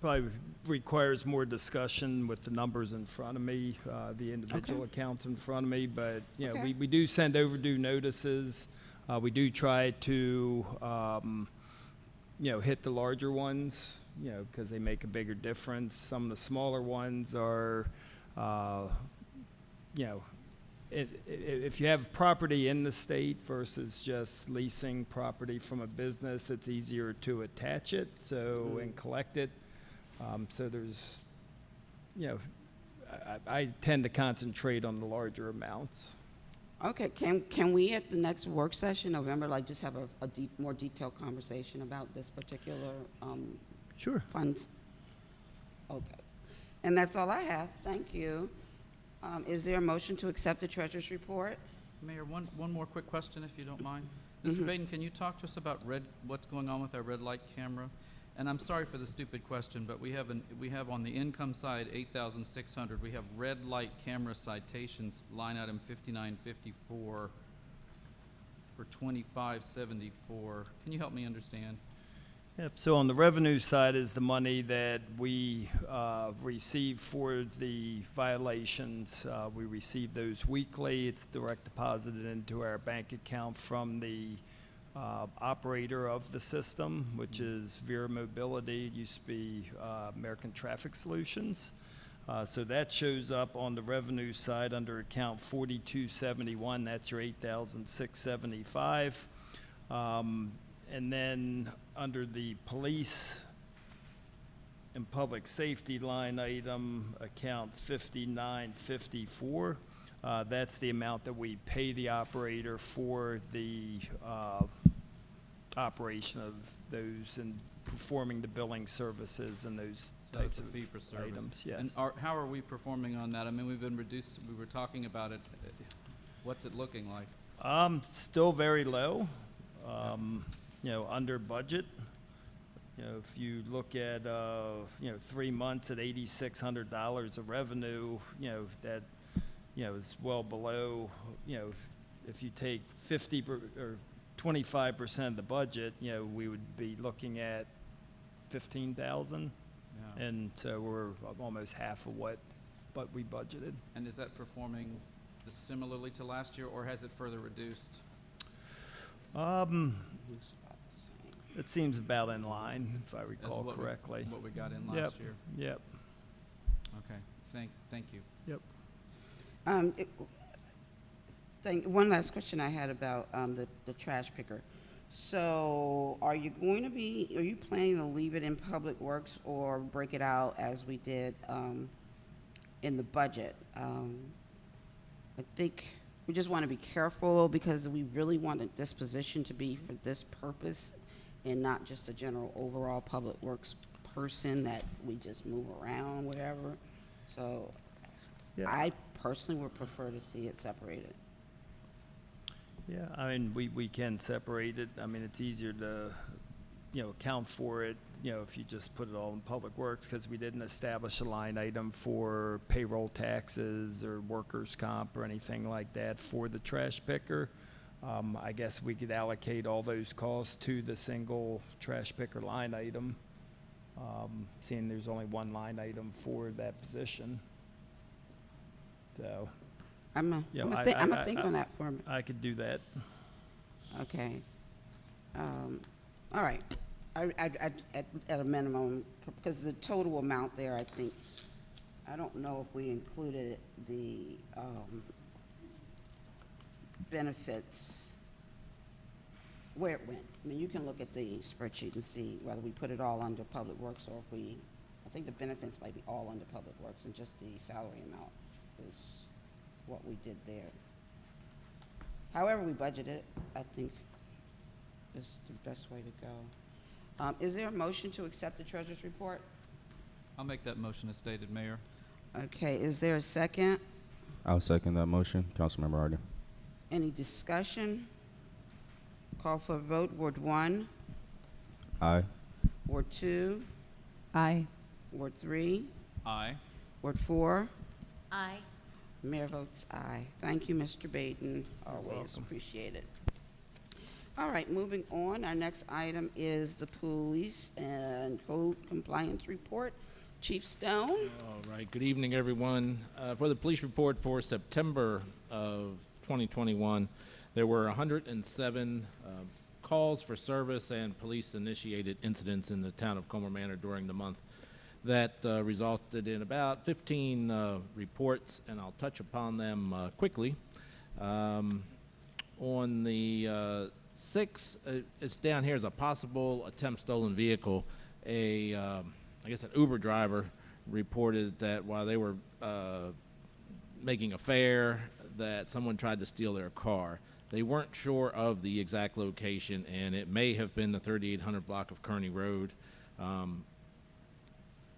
probably requires more discussion with the numbers in front of me, the individual accounts in front of me, but, Okay. we do send overdue notices. We do try to, hit the larger ones, because they make a bigger difference. Some of the smaller ones are, if you have property in the state versus just leasing property from a business, it's easier to attach it and collect it. So there's, I tend to concentrate on the larger amounts. Okay, can we at the next work session, November, like just have a more detailed conversation about this particular Sure. funds? Okay. And that's all I have. Thank you. Is there a motion to accept the treasurer's report? Mayor, one more quick question, if you don't mind. Mr. Baden, can you talk to us about what's going on with our red light camera? And I'm sorry for the stupid question, but we have on the income side 8,600. We have red light camera citations, line item 5954 for 2574. Can you help me understand? Yep, so on the revenue side is the money that we receive for the violations. We receive those weekly. It's direct deposited into our bank account from the operator of the system, which is Vera Mobility. It used to be American Traffic Solutions. So that shows up on the revenue side under account 4271. That's your 8,675. And then under the police and public safety line item, account 5954, that's the amount that we pay the operator for the operation of those and performing the billing services and those So types it's a of fee for service. items. Yes. And how are we performing on that? I mean, we've been reduced, we were talking about it. What's it looking like? Still very low, under budget. If you look at, 3 months at $8,600 of revenue, that, is well below, if you take 25% of the budget, we would be looking at 15,000. Yeah. And so we're almost half of what we budgeted. And is that performing similarly to last year, or has it further reduced? It seems about in line, if I as recall correctly. What we got in Yep. last year? Yep. Okay, thank you. Yep. One last question I had about the trash picker. So are you planning to leave it in Public Works or break it out as we did in the budget? I think we just want to be careful because we really wanted this position to be for this purpose and not just a general overall Public Works person that we just move around, whatever. So Yeah. I personally would prefer to see it separated. Yeah, I mean, we can separate it. I mean, it's easier to, account for it, if you just put it all in Public Works, because we didn't establish a line item for payroll taxes or workers' comp or anything like that for the trash picker. I guess we could allocate all those costs to the single trash picker line item, seeing there's only one line item for that position. So. I'm Yeah, gonna think on that for a minute. I could do that. Okay. All right. At a minimum, because the total amount there, I think, I don't know if we included the benefits, where it went. I mean, you can look at the spreadsheet and see whether we put it all under Public Works or if I think the benefits might be all under Public Works and just the salary amount is what we did there. However we budget it, I think is the best way to go. Is there a motion to accept the treasurer's report? I'll make that motion as stated, Mayor. Okay, is there a second? I'll second that motion. Councilmember Arden. Any discussion? Call for a vote. Ward 1, Aye. Ward 2, Aye. Ward 3, Aye. Ward 4. Aye. Mayor votes aye. Thank you, Mr. Baden. Always welcome. appreciate it. All right, moving on. Our next item is the police and code compliance report. Chief Stone. All right, good evening, everyone. For the police report for September of 2021, there were 107 calls for service and police-initiated incidents in the town of Colmar Manor during the month. That resulted in about 15 reports, and I'll touch upon them quickly. On the 6, it's down here as a possible attempt stolen vehicle. I guess an Uber driver reported that while they were making a fare, that someone tried to steal their car. They weren't sure of the exact location, and it may have been the 3800 block of Kearney Road.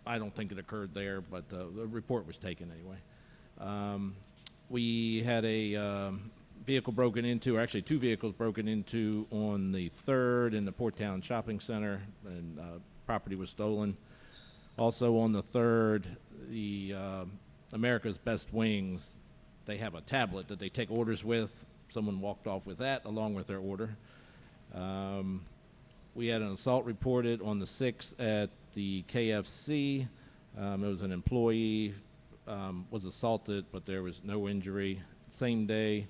I don't think it occurred there, but the report was taken anyway. We had a vehicle broken into, or actually 2 vehicles broken into on the 3rd in the Port Town Shopping Center, and property was stolen. Also on the 3rd, the America's Best Wings, they have a tablet that they take orders with. Someone walked off with that along with their order. We had an assault reported on the 6th at the KFC. It was an employee was assaulted, but there was no injury. Same day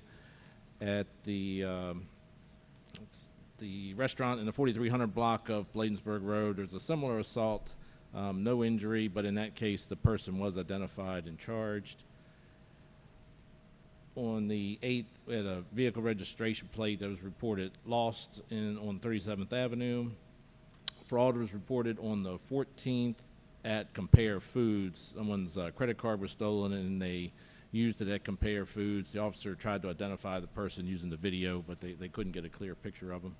at the restaurant in the 4300 block of Bladensburg Road, there's a similar assault. No injury, but in that case, the person was identified and charged. On the 8th, we had a vehicle registration plate that was reported lost on 37th Avenue. Fraud was reported on the 14th at Compare Foods. Someone's credit card was stolen, and they used it at Compare Foods. The officer tried to identify the person using the video, but they couldn't get a clear picture of him.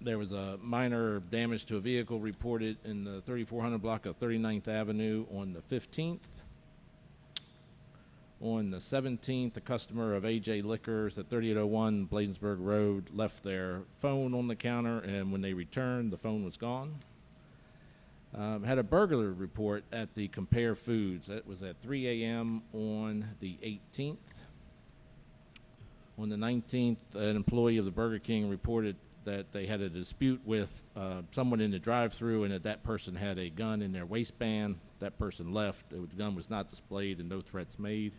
There was a minor damage to a vehicle reported in the 3400 block of 39th Avenue on the 15th. On the 17th, a customer of AJ Liquors at 3801 Bladensburg Road left their phone on the counter, and when they returned, the phone was gone. Had a burglar report at the Compare Foods. That was at 3 a.m. on the 18th. On the 19th, an employee of the Burger King reported that they had a dispute with someone in the drive-thru, and that person had a gun in their waistband. That person left. The gun was not displayed and no threats made.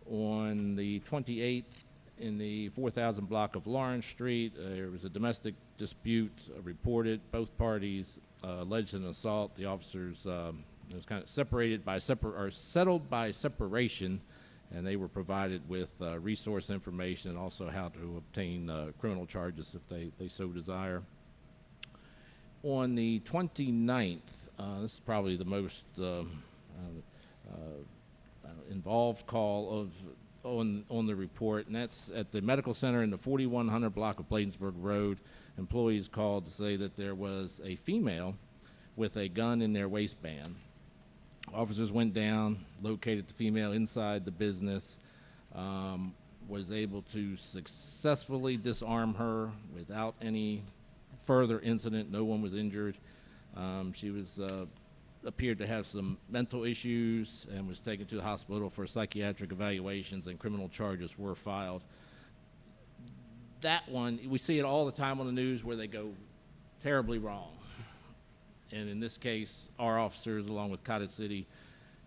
On the 28th, in the 4000 block of Lawrence Street, there was a domestic dispute reported. Both parties alleged an assault. The officers it was kind of separated by settled by separation, and they were provided with resource information and also how to obtain criminal charges if they so desire. On the 29th, this is probably the most involved call on the report, and that's at the medical center in the 4100 block of Bladensburg Road. Employees called to say that there was a female with a gun in their waistband. Officers went down, located the female inside the business, was able to successfully disarm her without any further incident. No one was injured. She was appeared to have some mental issues and was taken to the hospital for psychiatric evaluations, and criminal charges were filed. That one, we see it all the time on the news where they go terribly wrong. And in this case, our officers, along with Cottage City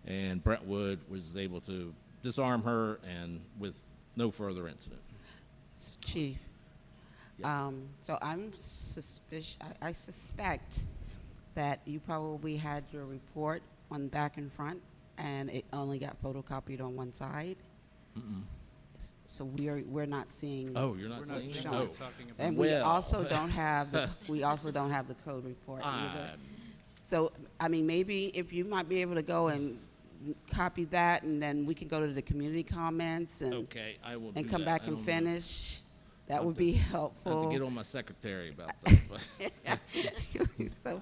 and Brentwood, was able to disarm her and with no further incident. Chief, Yes. so I suspect that you probably had your report on back and front, and it only got photocopied on one side. Mm-mm. So we're not seeing. Oh, you're not We're not seeing seeing it? it. No. talking about. And we Well. also don't have the code report either. So I mean, maybe if you might be able to go and copy that, and then we can go to the community comments and Okay, I will and do come that. back I and don't know. finish. That I'll would have be I have helpful. to get on my secretary about that. But So,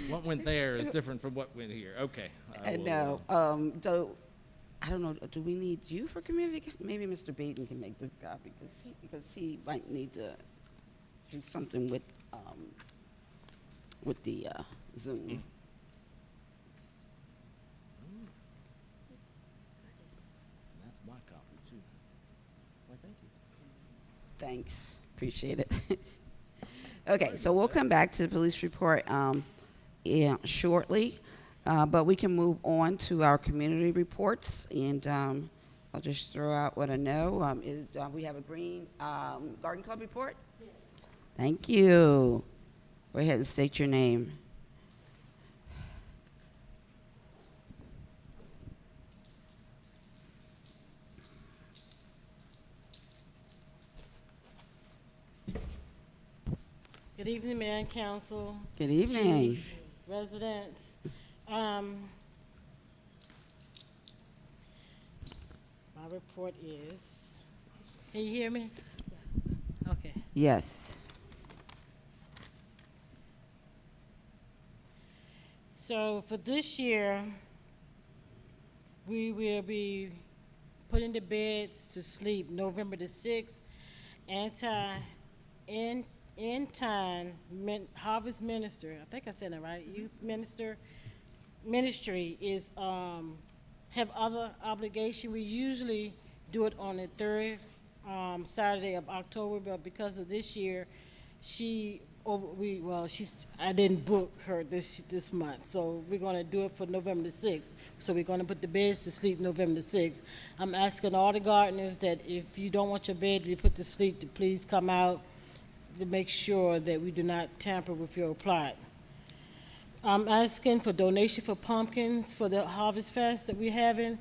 what went there is different from what went here. Okay. I will, no. So I don't know. Do we need you for community? Maybe Mr. Beaton can make this copy because he might need to do something with the Zoom. That's my copy too. Why, thank you. Thanks. Appreciate it. Okay, so we'll come back to the police report shortly, but we can move on to our community reports, and I'll just throw out what I know. We have a Green Garden Club report? Yes. Thank you. Go ahead and state your name. Good evening, Mayor and Council, Good evening. Chief, residents. My report is, can you hear me? Okay. Yes. So for this year, we will be putting the beds to sleep November the 6th. In time Harvest Minister, I think I said that right, Youth Minister Ministry is have other obligation. We usually do it on the third Saturday of October, but because of this year, I didn't book her this month, so we're going to do it for November the 6th. So we're going to put the beds to sleep November the 6th. I'm asking all the gardeners that if you don't want your bed to be put to sleep, to please come out to make sure that we do not tamper with your plot. I'm asking for donation for pumpkins for the Harvest Fest that we're having.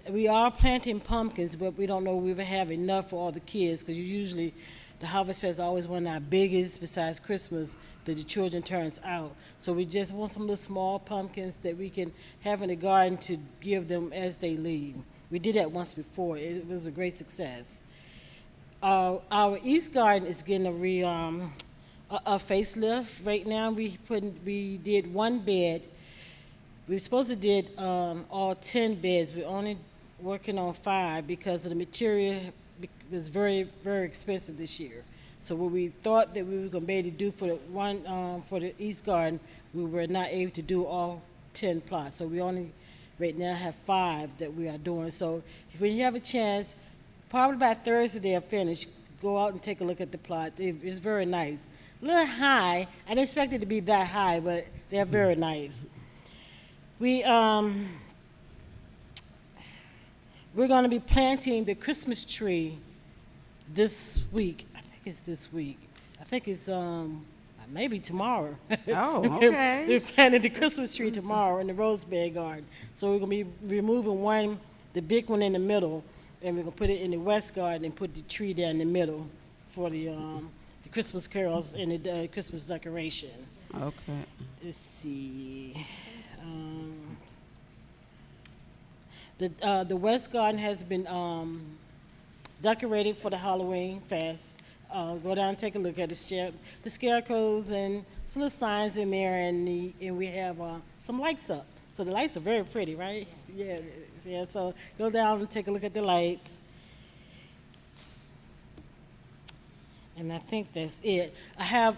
We are planting pumpkins, but we don't know if we have enough for all the kids, because usually the Harvest Fest is always one of our biggest, besides Christmas, that the children turns out. So we just want some little small pumpkins that we can have in the garden to give them as they leave. We did that once before. It was a great success. Our East Garden is getting a facelift right now. We did one bed. We were supposed to did all 10 beds. We're only working on 5 because of the material was very, very expensive this year. So what we thought that we were going to be able to do for the one for the East Garden, we were not able to do all 10 plots. So we only right now have 5 that we are doing. So if when you have a chance, probably by Thursday they'll finish. Go out and take a look at the plots. It's very nice. A little high. I didn't expect it to be that high, but they're very nice. We're going to be planting the Christmas tree this week. I think it's this week. I think it's maybe tomorrow. Oh, okay. We're planting the Christmas tree tomorrow in the Rosebud Garden. So we're going to be removing one, the big one in the middle, and we're going to put it in the West Garden and put the tree down in the middle for the Christmas carols and the Christmas decoration. Okay. Let's see. The West Garden has been decorated for the Halloween fest. Go down and take a look at the scarecrows and some little signs in there, and we have some lights up. So the lights are very pretty, right? Yeah, yeah. So go down and take a look at the lights. And I think that's it. I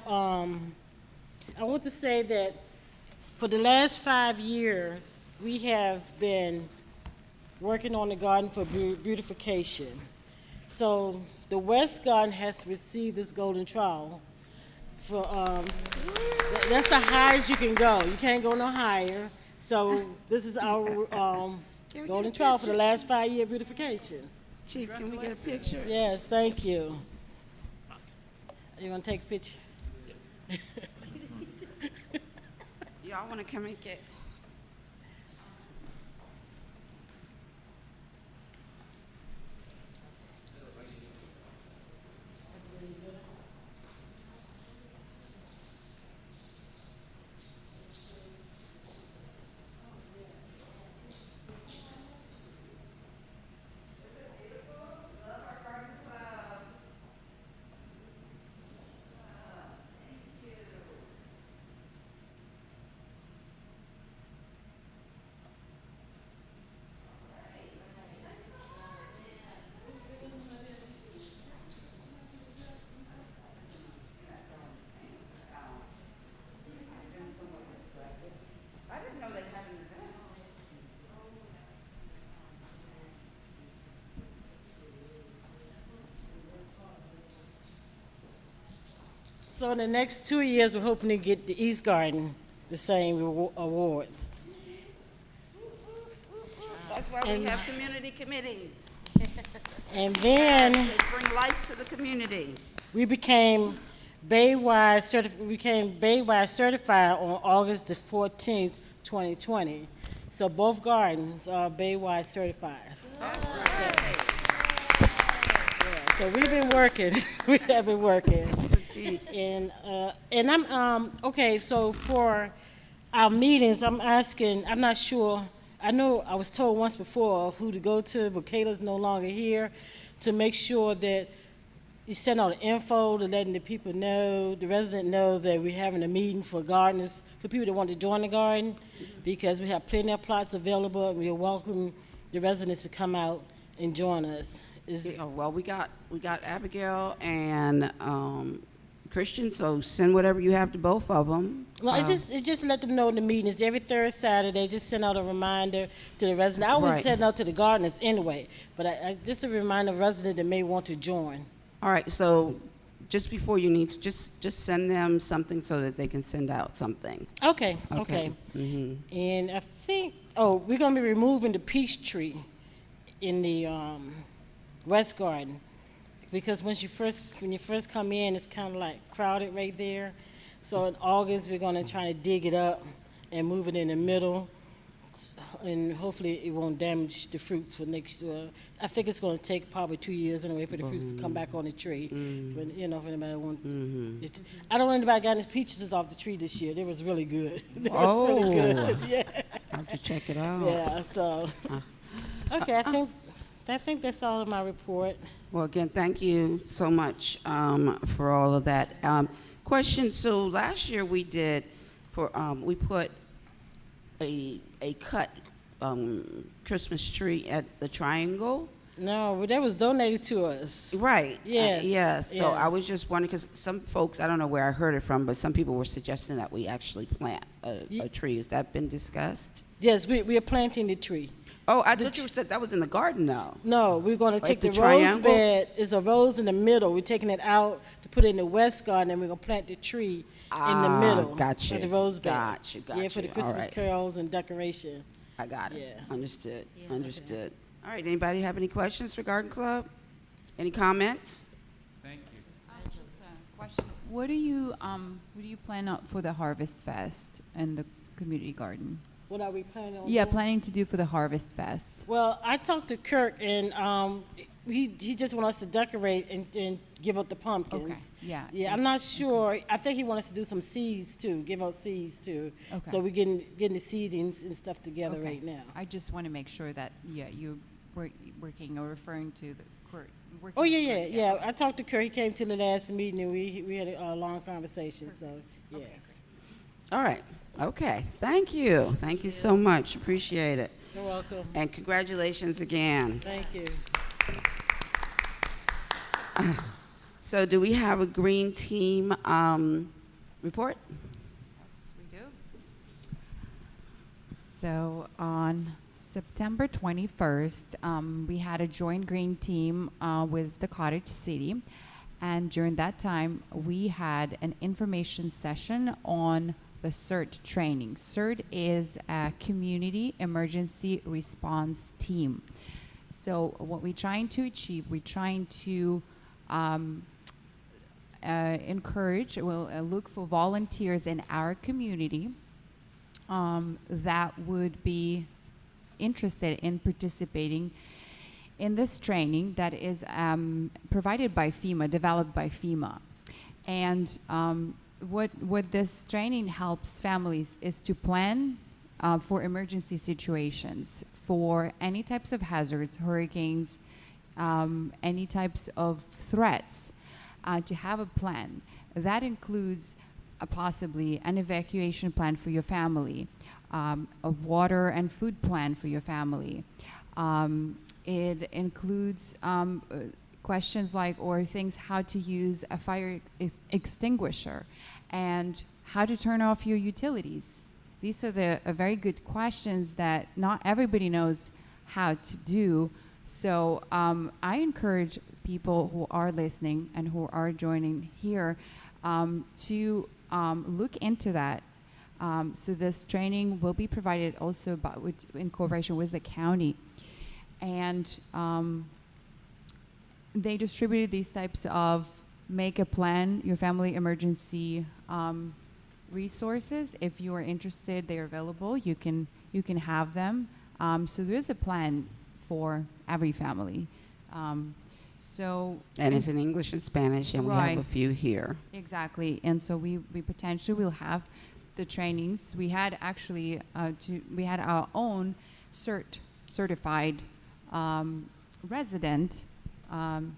want to say that for the last 5 years, we have been working on the garden for beautification. So the West Garden has received this golden trowel. For that's the highest you can go. You can't go no higher. So this is our golden trowel for the last 5-year beautification. Chief, can we get a picture? Yes, thank you. You want to take a picture? Y'all want to come and get? So in the next 2 years, we're hoping to get the East Garden the same awards. That's why we have community committees. And then They bring life to the community. we became Baywise certified on August the 14th, 2020. So both gardens are Baywise certified. Yeah, so we've been working. We have been working. And I'm okay. So for our meetings, I'm not sure I know I was told once before who to go to, but Kayla's no longer here, to make sure that you send out info to letting the people know, the resident know that we're having a meeting for gardeners, for people that want to join the garden, because we have plenty of plots available, and we welcome the residents to come out and join us. Yeah, well, we got Abigail and Christian, so send whatever you have to both of them. Well, it just let them know the meeting is every third Saturday. Just send out a reminder to the resident. I always Right. send out to the gardeners anyway, but I just a reminder of resident that may want to join. All right, so just before you need to, just send them something so that they can send out something. Okay, okay. And I think, we're gonna be removing the peach tree in the West Garden, because when you first come in, it's kind of like crowded right there. So in August, we're gonna try to dig it up and move it in the middle, and hopefully it won't damage the fruits for next year. I think it's gonna take probably 2 years anyway for the fruits to come back on the tree. But if anybody want, I don't know anybody got any peaches off the tree this year. They was really good. They was really good. Yeah. I have to check it out. Yeah. So, okay, I think that's all of my report. Well, again, thank you so much for all of that. Question, so last year we did, we put a cut Christmas tree at the Triangle. No, but that was donated to us. Right. Yes. Yeah, so Yeah. I was just wondering, because some folks, I don't know where I heard it from, but some people were suggesting that we actually plant a tree. Has that been discussed? Yes, we are planting the tree. Oh, I thought you said that was in the garden now. No, we're going to take the the rose triangle? bed. It's a rose in the middle. We're taking it out to put it in the west garden, and we're going to plant the tree in the middle. Gotcha. Of the rose bed. Gotcha. Yeah, for the All Christmas right. carols and decoration. I got it. Yeah. Understood. Understood. All right, anybody have any questions for Garden Club? Any comments? Thank you. Just a question. What do you plan out for the Harvest Fest and the community garden? What are we planning on Yeah, doing? planning to do for the Harvest Fest. Well, I talked to Kirk, and he just wants us to decorate and give out the pumpkins. Okay, yeah. Yeah, I'm not sure. I think he wants us to do some seeds too, give out seeds too. Okay. So we're getting the seedings and stuff together Okay. right now. I just want to make sure that you're working or referring to the court. Oh yeah. I talked to Kirk. He came to the last meeting, and we had a long conversation. So yes. All right. Okay. Thank you. Thank you so much. Appreciate it. You're welcome. And congratulations again. Thank you. So do we have a green team report? Yes, we do. So on September 21st, we had a joint green team with the Cottage City. And during that time, we had an information session on the CERT training. CERT is a community emergency response team. So what we're trying to achieve, we're trying to encourage, look for volunteers in our community that would be interested in participating in this training that is provided by FEMA, developed by FEMA. And what this training helps families is to plan for emergency situations, for any types of hazards, hurricanes, any types of threats, to have a plan. That includes possibly an evacuation plan for your family, a water and food plan for your family. It includes questions like, or things, how to use a fire extinguisher and how to turn off your utilities. These are the very good questions that not everybody knows how to do. So I encourage people who are listening and who are joining here to look into that. So this training will be provided also in cooperation with the county. And they distributed these types of make a plan, your family emergency resources. If you are interested, they're available. You can have them. So there is a plan for every family. And it's in English and Spanish, and we Right. have a few here. Exactly, and so we potentially will have the trainings. We had actually we had our own certified resident, um,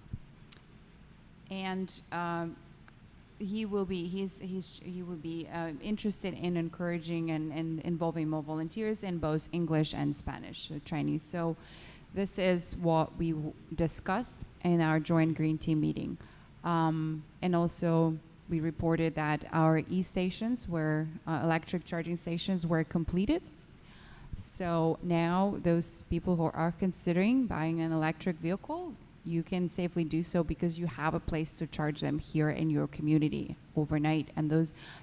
and he will be interested in encouraging and involving more volunteers in both English and Spanish training. So this is what we discussed in our joint green team meeting. And also we reported that our e-stations were, electric charging stations were completed. So now those people who are considering buying an electric vehicle, you can safely do so because you have a place to charge them here in your community overnight. And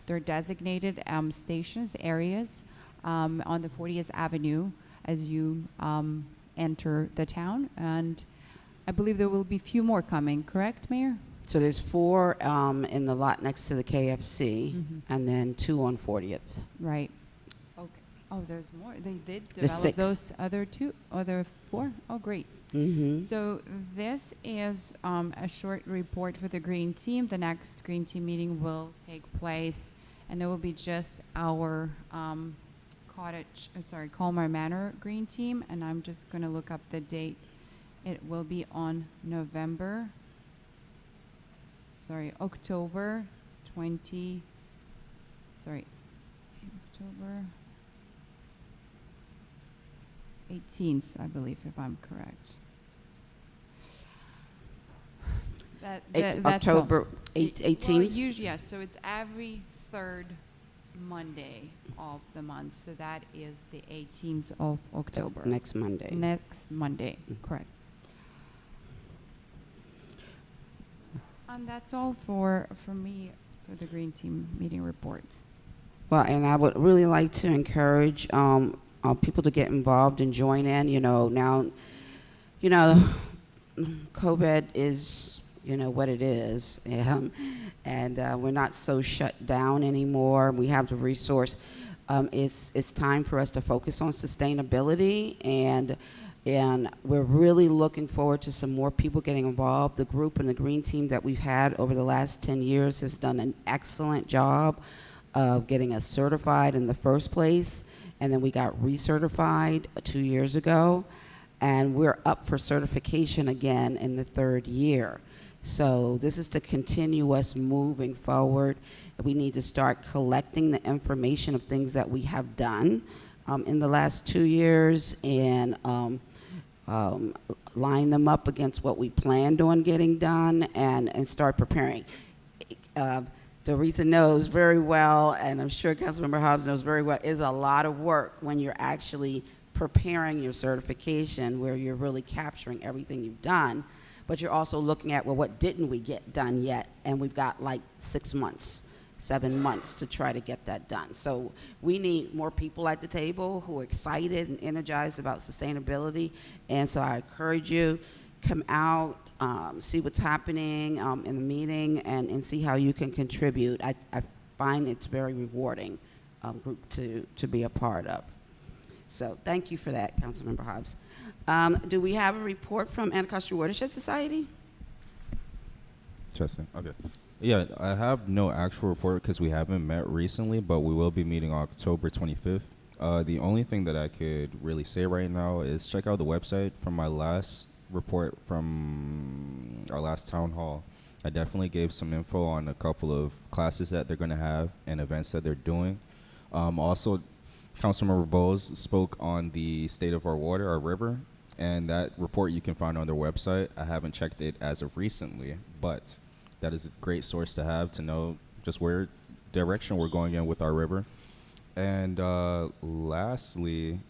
they're designated stations, areas on the 40th Avenue as you enter the town. And I believe there will be few more coming, correct, Mayor? So there's 4 in the lot next to the KFC, and then 2 on 40th. Right. Okay. Oh, there's more. They did The develop 6. those other 4? Oh, great. Mm-hmm. So this is a short report for the Green Team. The next Green Team meeting will take place, and it will be just our Colmar Manor Green Team, and I'm just going to look up the date. It will be on October 18th, I believe, if I'm correct. That's all. October Well, 18th? usually, yes. So it's every third Monday of the month. So that is the 18th of October. Next Monday. Next Monday, correct. And that's all for me for the Green Team meeting report. Well, and I would really like to encourage people to get involved and join in. Now, COVID is, what it is. And we're not so shut down anymore. We have the resource. It's time for us to focus on sustainability, and we're really looking forward to some more people getting involved. The group and the Green Team that we've had over the last 10 years has done an excellent job of getting us certified in the first place, and then we got recertified 2 years ago, and we're up for certification again in the 3rd year. So this is to continue us moving forward. We need to start collecting the information of things that we have done in the last 2 years, and line them up against what we planned on getting done, and start preparing. Teresa knows very well, and I'm sure Councilmember Hobbs knows very well, is a lot of work when you're actually preparing your certification, where you're really capturing everything you've done, but you're also looking at, well, what didn't we get done yet? And we've got like 6 months, 7 months to try to get that done. So we need more people at the table who are excited and energized about sustainability. And so I encourage you, come out, see what's happening in the meeting, and see how you can contribute. I find it's very rewarding group to be a part of. So thank you for that, Councilmember Hobbs. Do we have a report from Anacostia Watershed Society? Interesting. Okay. Yeah, I have no actual report because we haven't met recently, but we will be meeting on October 25th. The only thing that I could really say right now is check out the website from my last report from our last town hall. I definitely gave some info on a couple of classes that they're going to have and events that they're doing. Also, Councilmember Bowles spoke on the state of our water, our river, and that report you can find on their website. I haven't checked it as of recently, but that is a great source to have to know just where direction we're going in with our river. And lastly,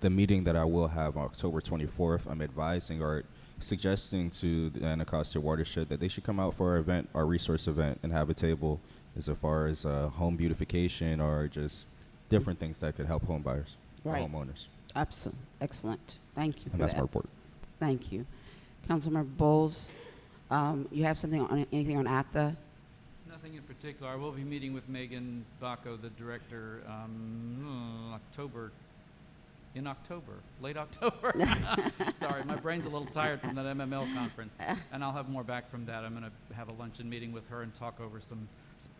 the meeting that I will have on October 24th, I'm advising or suggesting to the Anacostia Watershed that they should come out for our event, our resource event, and have a table as far as home beautification or just different things that could help home buyers or Right. homeowners. Absolutely. Excellent. Thank you for And that's that. my report. Thank you. Councilmember Bowles, you have anything on ATHA? Nothing in particular. I will be meeting with Megan Bacco, the director, in October, late October. Sorry, my brain's a little tired from that MML conference, and I'll have more back from that. I'm going to have a luncheon meeting with her and talk over some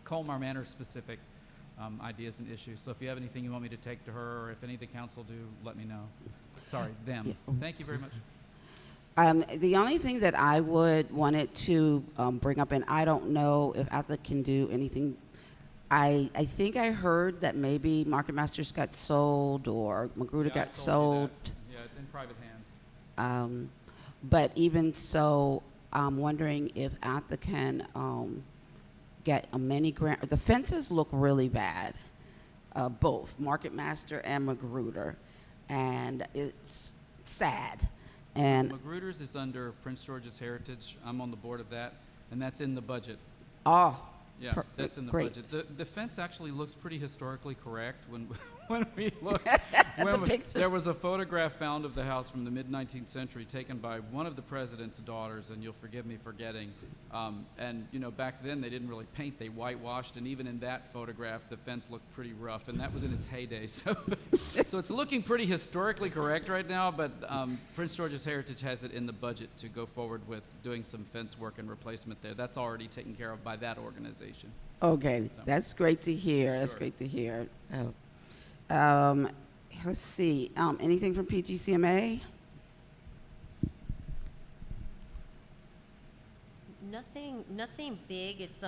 Colmar Manor specific ideas and issues. So if you have anything you want me to take to her, or if any of the council do, let me know. Sorry, them. Yeah. Thank you very much. The only thing that I would wanted to bring up, and I don't know if Atlas can do anything. I think I heard that maybe Market Masters got sold or Magruder Yeah, I got told you sold. that. Yeah, it's in private hands. But even so, I'm wondering if Atlas can get a mini grant. The fences look really bad, both Market Master and Magruder, and it's sad. And Magruder's is under Prince George's Heritage. I'm on the board of that, and that's in the budget. oh, Yeah, that's in the great. budget. The fence actually looks pretty historically correct when when we look. The pictures. There was a photograph found of the house from the mid-19th century taken by one of the president's daughters, and you'll forgive me for getting. And you know, back then they didn't really paint; they whitewashed, and even in that photograph, the fence looked pretty rough, and that was in its heyday. So, so it's looking pretty historically correct right now. But Prince George's Heritage has it in the budget to go forward with doing some fence work and replacement there. That's already taken care of by that organization. Okay, So. that's great to hear. That's Sure. great to hear. Let's see. Anything from PGCMA? Nothing big. It's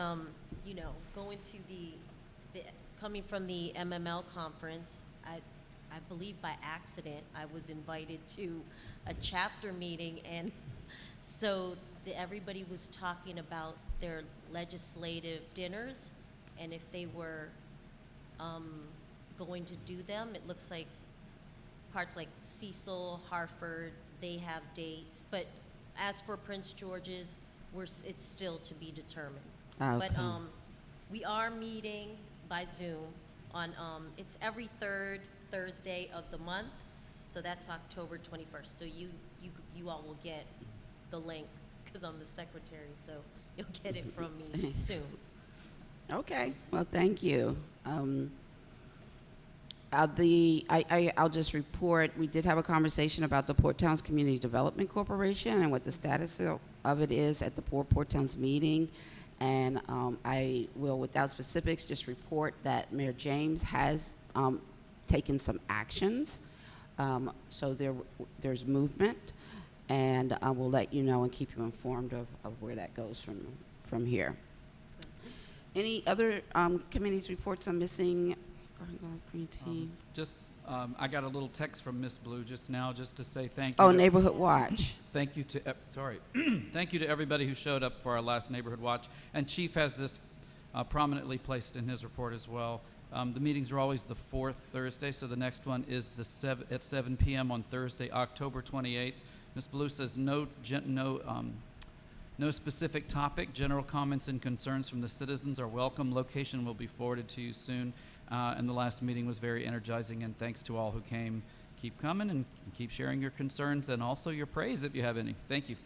you know, going to the coming from the MML conference. I believe by accident I was invited to a chapter meeting, and so everybody was talking about their legislative dinners, and if they were going to do them. It looks like parts like Cecil, Hartford, they have dates, but as for Prince George's, it's still to be determined. But Okay. we are meeting by Zoom on, it's every third Thursday of the month, so that's October 21st. So you all will get the link, because I'm the secretary, so you'll get it from me soon. Okay. Well, thank you. I'll just report, we did have a conversation about the Port Towns Community Development Corporation and what the status of it is at the Port Towns meeting. And I will, without specifics, just report that Mayor James has taken some actions. So there's movement, and I will let you know and keep you informed of where that goes from here. Any other committees reports I'm missing? Green Team. I got a little text from Miss Blue just now, just to say thank you. Oh, to- Neighborhood Watch. Thank you to thank you to everybody who showed up for our last neighborhood watch. And Chief has this prominently placed in his report as well. The meetings are always the fourth Thursday, so the next one is at 7 p.m. on Thursday, October 28th. Ms. Blue says no specific topic. General comments and concerns from the citizens are welcome. Location will be forwarded to you soon. And the last meeting was very energizing, and thanks to all who came. Keep coming and keep sharing your concerns and also your praise if you have any. Thank you.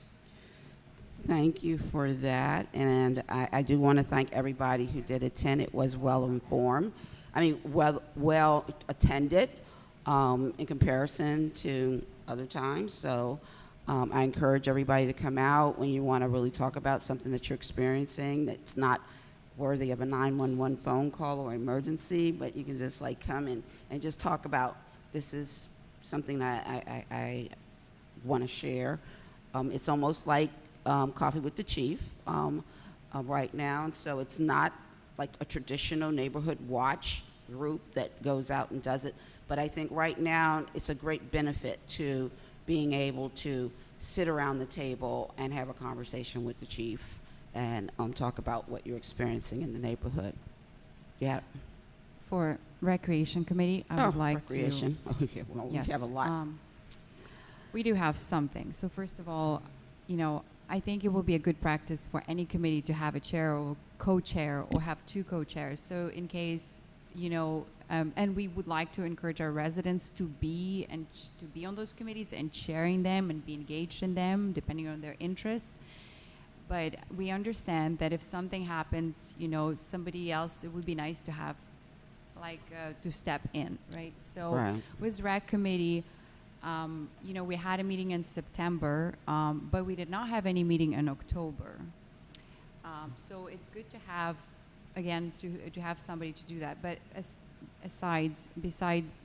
Thank you for that. And I do want to thank everybody who did attend. It was well informed. I mean, well attended in comparison to other times. So I encourage everybody to come out when you want to really talk about something that you're experiencing that's not worthy of a 911 phone call or emergency, but you can just like come in and just talk about this is something that I want to share. It's almost like Coffee with the Chief right now, and so it's not like a traditional neighborhood watch group that goes out and does it, but I think right now it's a great benefit to being able to sit around the table and have a conversation with the chief and talk about what you're experiencing in the neighborhood. Yeah. For Recreation Committee, I would like recreation. Oh, yeah, well, to. we have a lot. We do have something. So first of all, you know, I think it will be a good practice for any committee to have a chair or co-chair or have two co-chairs. So in case, you know, and we would like to encourage our residents to be on those committees and chairing them and be engaged in them depending on their interests. But we understand that if something happens, you know, somebody else, it would be nice to have, like, to step in, right? So Right. with Rec Committee, you know, we had a meeting in September, but we did not have any meeting in October. So it's good to have again, to have somebody to do that. But besides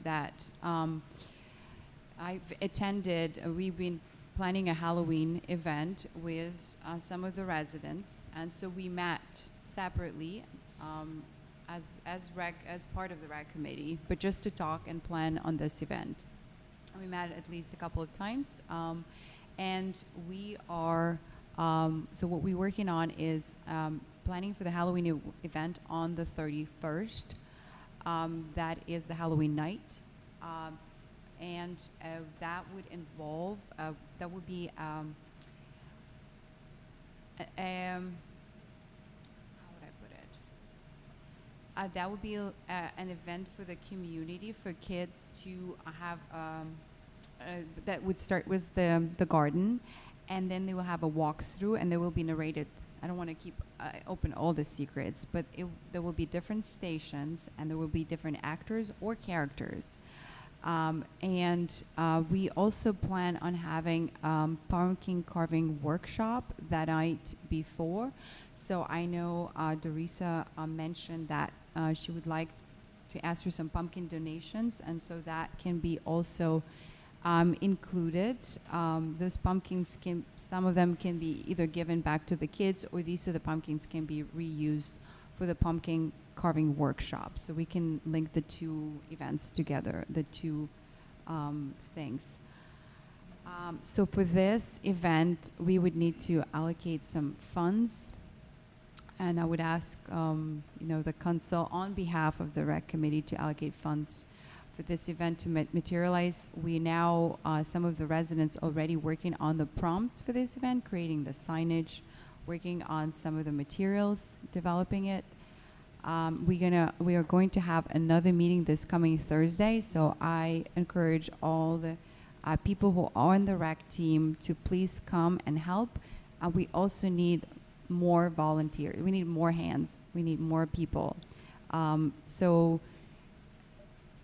that, I've attended, we've been planning a Halloween event with some of the residents, and so we met separately as part of the rec committee, but just to talk and plan on this event. We met at least a couple of times, and we are, so what we're working on is planning for the Halloween event on the 31st. That is the Halloween night. And that would involve, that would be, how would I put it? That would be an event for the community, for kids to have, that would start with the garden, and then they will have a walkthrough, and they will be narrated. I don't want to keep open all the secrets, but there will be different stations, and there will be different actors or characters. And we also plan on having pumpkin carving workshop that night before. So I know Dorisa mentioned that she would like to ask for some pumpkin donations, and so that can be also included. Those pumpkins some of them can be either given back to the kids, or these are the pumpkins can be reused for the pumpkin carving workshop. So we can link the two events together, the two things. So for this event, we would need to allocate some funds, and I would ask, the council on behalf of the rec committee to allocate funds for this event to materialize. We now, some of the residents already working on the prompts for this event, creating the signage, working on some of the materials, developing it. We are going to have another meeting this coming Thursday, so I encourage all the people who are on the rec team to please come and help. We also need more volunteers. We need more hands. We need more people. So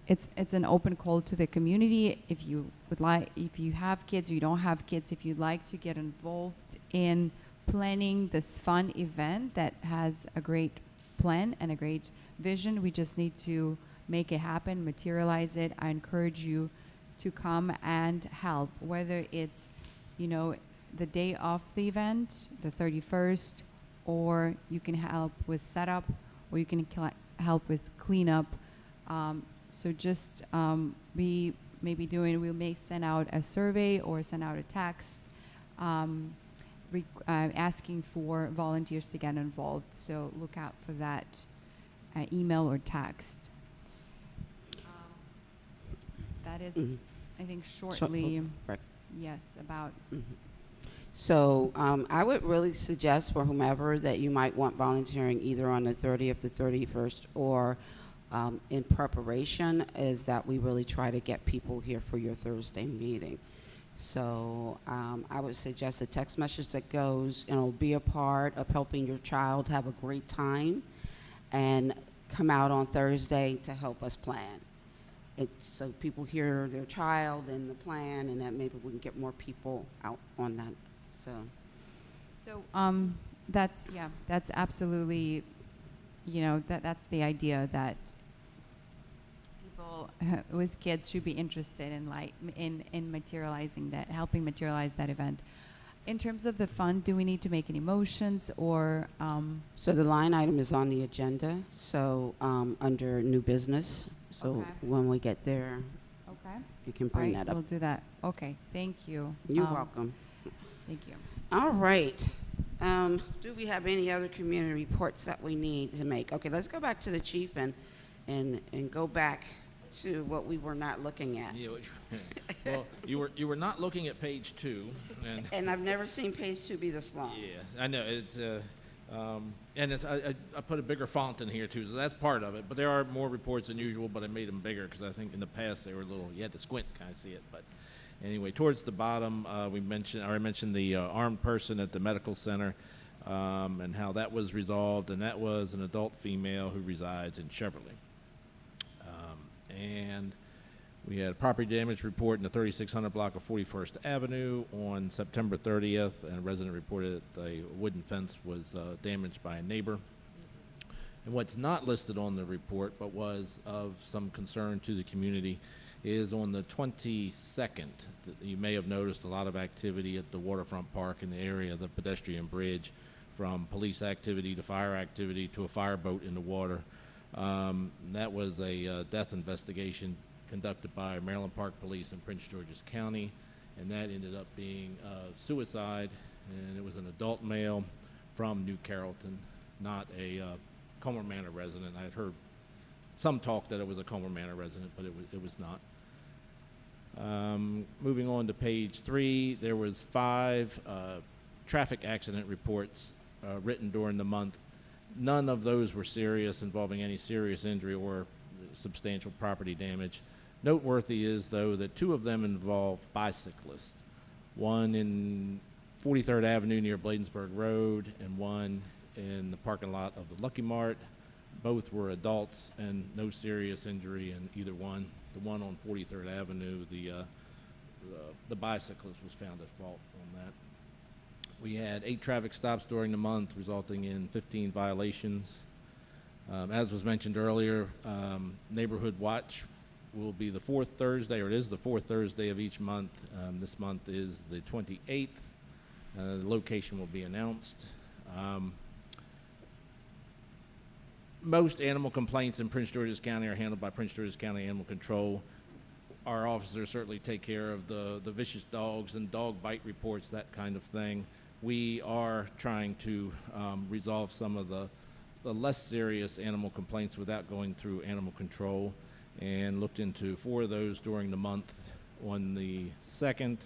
it's an open call to the community. If you would like, if you have kids or you don't have kids, if you'd like to get involved in planning this fun event that has a great plan and a great vision, we just need to make it happen, materialize it. I encourage you to come and help, whether it's, the day of the event, the 31st, or you can help with setup, or you can help with cleanup. So just we may send out a survey or send out a text asking for volunteers to get involved. So look out for that email or text. That is, I think, shortly, Right. yes, about. So I would really suggest for whomever that you might want volunteering either on the 30th, the 31st, or in preparation, is that we really try to get people here for your Thursday meeting. So I would suggest a text message that goes, be a part of helping your child have a great time, and come out on Thursday to help us plan. So people hear their child and the plan, and that maybe we can get more people out on that. So that's absolutely, that's the idea, that people with kids should be interested in materializing that, helping materialize that event. In terms of the fund, do we need to make any motions or? So the line item is on the agenda, so under new business. So Okay. when we get there, Okay. you can All bring right, that up. we'll do that. Okay, thank you. You're welcome. Thank you. All right. Do we have any other community reports that we need to make? Okay, let's go back to the chief and go back to what we were not looking at. Yeah, well, you were not looking at page 2, And I've never seen page 2 be this long. yeah, I know it's and it's I put a bigger font in here too, so that's part of it. But there are more reports than usual, but I made them bigger because I think in the past they were a little, you had to squint to kind of see it. But anyway, towards the bottom, I mentioned the armed person at the medical center, and how that was resolved, and that was an adult female who resides in Cheverly. And we had a property damage report in the 3600 block of 41st Avenue on September 30th, and a resident reported that the wooden fence was damaged by a neighbor. And what's not listed on the report, but was of some concern to the community, is on the 22nd. You may have noticed a lot of activity at the waterfront park in the area of the pedestrian bridge, from police activity to fire activity to a fireboat in the water. That was a death investigation conducted by Maryland Park Police in Prince George's County, and that ended up being suicide, and it was an adult male from New Carrollton, not a Colmar Manor resident. I had heard some talk that it was a Colmar Manor resident, but it was not. Moving on to page 3, there was 5 traffic accident reports written during the month. None of those were serious, involving any serious injury or substantial property damage. Noteworthy is, though, that 2 of them involve bicyclists, one in 43rd Avenue near Bladensburg Road and one in the parking lot of the Lucky Mart. Both were adults and no serious injury in either one. The one on 43rd Avenue, the bicyclist was found at fault on that. We had 8 traffic stops during the month, resulting in 15 violations. As was mentioned earlier, Neighborhood Watch will be the 4th Thursday, or it is the 4th Thursday of each month. This month is the 28th. The location will be announced. Most animal complaints in Prince George's County are handled by Prince George's County Animal Control. Our officers certainly take care of the vicious dogs and dog bite reports, that kind of thing. We are trying to resolve some of the less serious animal complaints without going through animal control, and looked into 4 of those during the month. On the 2nd,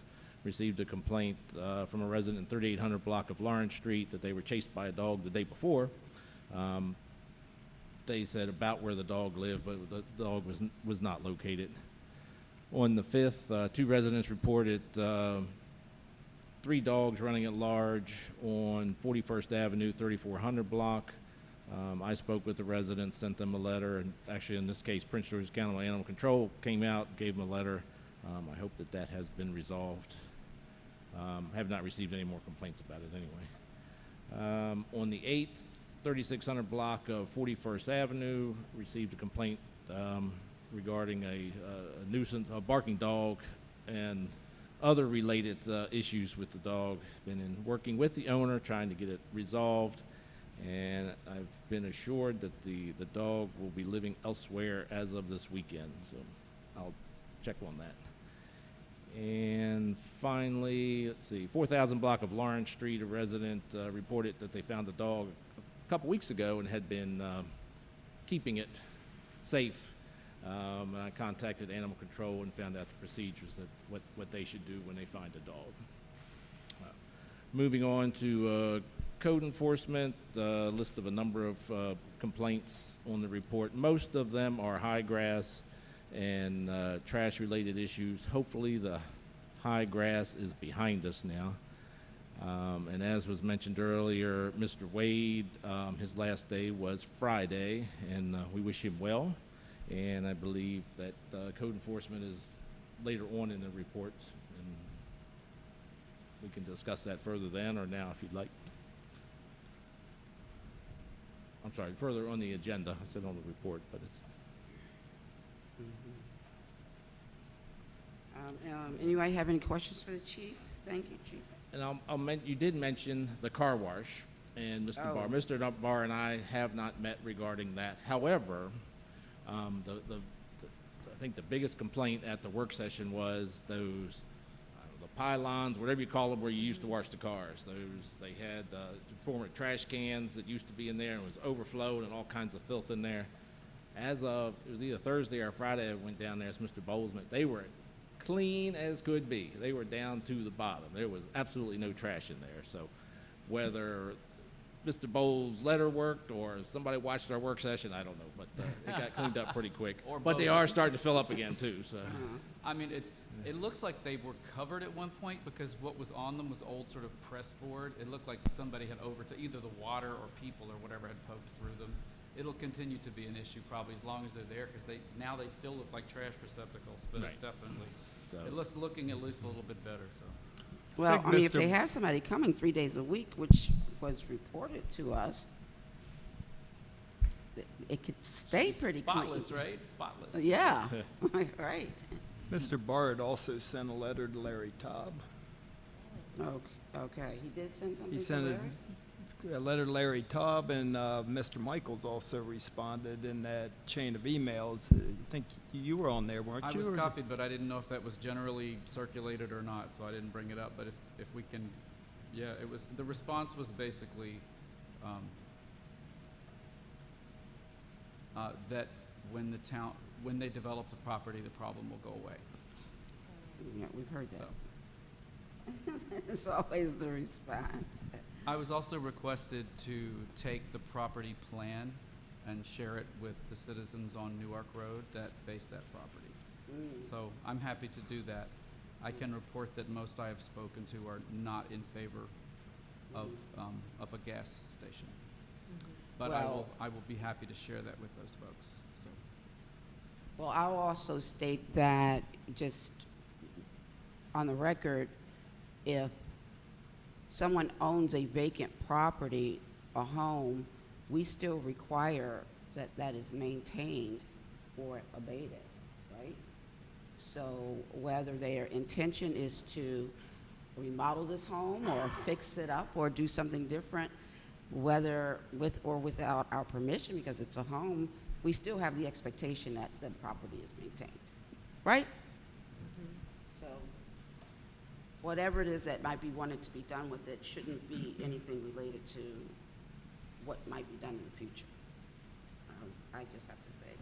received a complaint from a resident in 3800 block of Lawrence Street that they were chased by a dog the day before. They said about where the dog lived, but the dog was not located. On the 5th, 2 residents reported 3 dogs running at large on 41st Avenue, 3400 block. I spoke with the residents, sent them a letter, and actually in this case, Prince George's County Animal Control came out, gave them a letter. I hope that has been resolved. Have not received any more complaints about it anyway. On the 8th, 3600 block of 41st Avenue, received a complaint regarding a nuisance, a barking dog, and other related issues with the dog. Been working with the owner, trying to get it resolved, and I've been assured that the dog will be living elsewhere as of this weekend, so I'll check on that. And finally, let's see, 4000 block of Lawrence Street, a resident reported that they found the dog a couple weeks ago and had been keeping it safe. And I contacted Animal Control and found out the procedures, that what they should do when they find a dog. Moving on to code enforcement, list of a number of complaints on the report. Most of them are high grass and trash-related issues. Hopefully the high grass is behind us now. And as was mentioned earlier, Mr. Wade, his last day was Friday, and we wish him well. And I believe that code enforcement is later on in the report, and we can discuss that further then or now if you'd like. I'm sorry, further on the agenda. I said on the report, but it's... Anybody have any questions for the chief? Thank you, chief. And you did mention the car wash and Mr. Barr. Mr. Barr and I have not met regarding that. However, I think the biggest complaint at the work session was those the pylons, whatever you call them, where you used to wash the cars. They had former trash cans that used to be in there and was overflowed and all kinds of filth in there. As of, it was either Thursday or Friday, I went down there as Mr. Bowles meant. They were clean as could be. They were down to the bottom. There was absolutely no trash in there. So whether Mr. Bowles' letter worked or somebody watched our work session, I don't know, but it got cleaned up pretty quick. But they are starting to fill up again too. So, I mean, it looks like they were covered at one point because what was on them was old sort of press board. It looked like somebody had either the water or people or whatever had poked through them. It'll continue to be an issue probably as long as they're there, because they still look like trash receptacles, but Right. it's definitely So- it's looking at least a little bit better. So. Well, think I mean, if Mr. they have somebody coming 3 days a week, which was reported to us, it could stay pretty Spotless, clean. right? Spotless. Yeah, right. Mr. Bard also sent a letter to Larry Taub. Okay, he did send something He to sent Larry? a letter to Larry Taub, and Mr. Michaels also responded in that chain of emails. I think you were on there, weren't I you? was Or- copied, but I didn't know if that was generally circulated or not, so I didn't bring it up. But if we can, yeah, it was, the response was basically that when they develop the property, the problem will go away. Yeah, we've heard So that. It's always the response. I was also requested to take the property plan and share it with the citizens on Newark Road that face that property. So I'm happy to do that. I can report that most I have spoken to are not in favor of a gas station. But Well- I will be happy to share that with those folks. So Well, I'll also state that, just on the record, if someone owns a vacant property, a home, we still require that that is maintained or abated, right? So whether their intention is to remodel this home or fix it up or do something different, whether with or without our permission, because it's a home, we still have the expectation that the property is maintained, right? So whatever it is that might be wanted to be done with it shouldn't be anything related to what might be done in the future. I just have to say.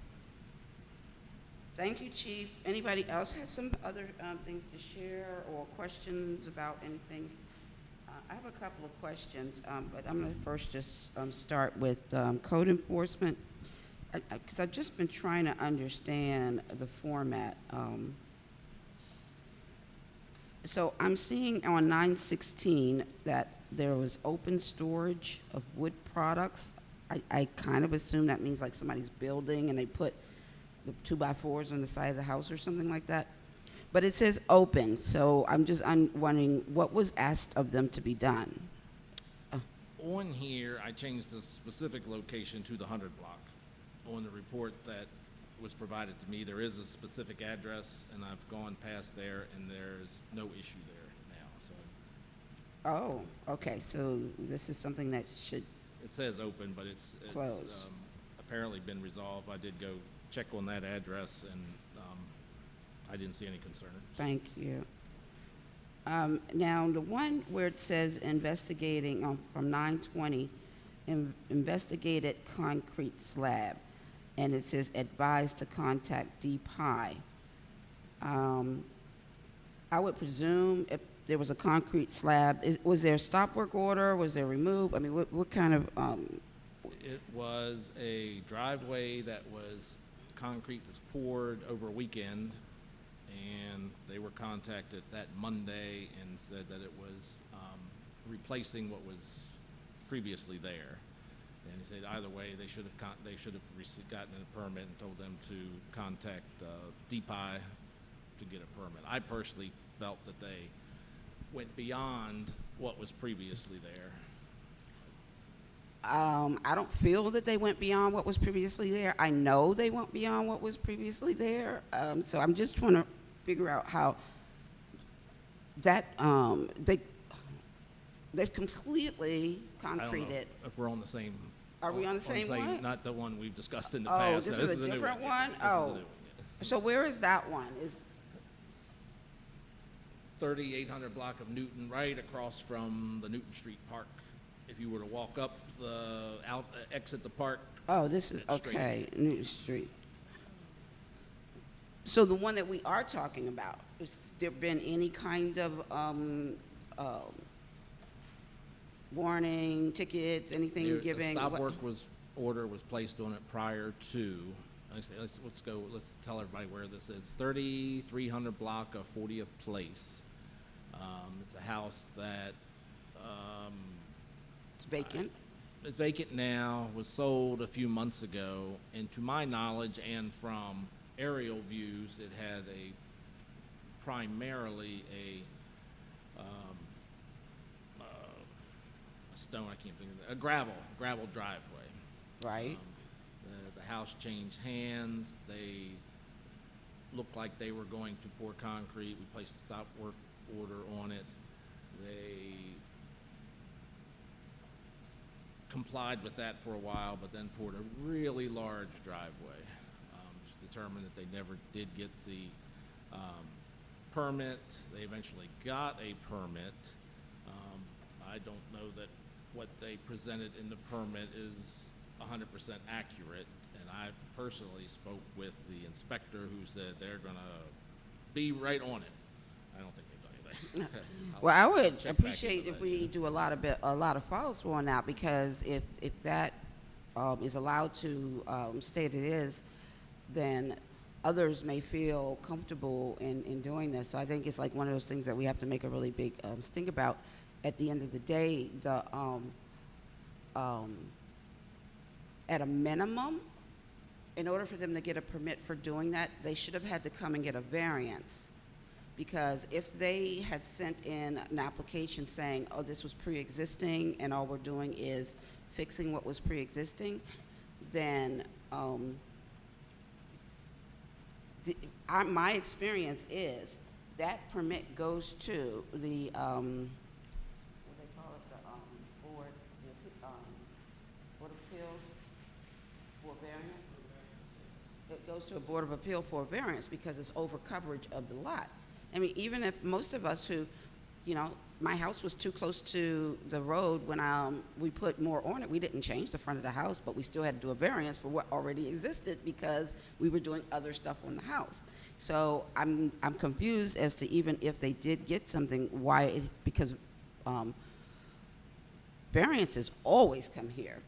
Thank you, Chief. Anybody else has some other things to share or questions about anything? I have a couple of questions, but I'm going to first just start with code enforcement, because I've just been trying to understand the format. So I'm seeing on 916 that there was open storage of wood products. I kind of assume that means like somebody's building and they put the 2x4s on the side of the house or something like that. But it says open, so I'm wondering what was asked of them to be done. On here, I changed the specific location to the 100 block. On the report that was provided to me, there is a specific address, and I've gone past there, and there's no issue there now. So Oh, okay, so this is something that should, it says open, but it's Close. Apparently been resolved. I did go check on that address, and I didn't see any concern. thank you. Now, the one where it says investigating from 920, investigated concrete slab, and it says advised to contact DPI. I would presume if there was a concrete slab, was there a stop work order? Was there remove? I mean, what kind of, It was a driveway that was, concrete was poured over a weekend, and they were contacted that Monday and said that it was replacing what was previously there. And he said either way, they should have gotten a permit and told them to contact DPI to get a permit. I personally felt that they went beyond what was previously there. I don't feel that they went beyond what was previously there. I know they went beyond what was previously there. So I'm just trying to figure out how that, they've completely I don't know concreted. if we're on the same. Are we on the same one? Not the one we've discussed in the Oh, past. this No, is a the new different Yeah, one? this is the Oh. new one, yeah. So where is that one? 3800 block of Newton, right across from the Newton Street Park. If you were to walk up exit the park, Oh, this is, It's straight. okay, Newton Street. So the one that we are talking about, has there been any kind of warning, tickets, anything a giving? stop what- work order was placed on it prior to, let's tell everybody where this is. 3300 block of 40th Place. It's a house that, It's vacant? it's vacant now, was sold a few months ago, and to my knowledge and from aerial views, it had primarily a stone, I can't think of it, a gravel driveway. Right. The house changed hands. They looked like they were going to pour concrete. We placed a stop work order on it. They complied with that for a while, but then poured a really large driveway. It's determined that they never did get the permit. They eventually got a permit. I don't know that what they presented in the permit is 100% accurate, and I personally spoke with the inspector who said they're gonna be right on it. I don't think they've done anything. Well, I would check back appreciate into if that, we yeah. do a lot of follow-ups on that, because if that is allowed to stay as it is, then others may feel comfortable in doing this. So I think it's like one of those things that we have to make a really big sting about. At the end of the day, at a minimum, in order for them to get a permit for doing that, they should have had to come and get a variance. Because if they had sent in an application saying, oh, this was pre-existing and all we're doing is fixing what was pre-existing, then my experience is that permit goes to the, what do they call it, the board, Board of Appeals for variance? It goes to a Board of Appeal for variance because it's over coverage of the lot. I mean, even if most of us who, you know, my house was too close to the road when we put more on it. We didn't change the front of the house, but we still had to do a variance for what already existed because we were doing other stuff on the house. So I'm confused as to even if they did get something, why, because variances always come here.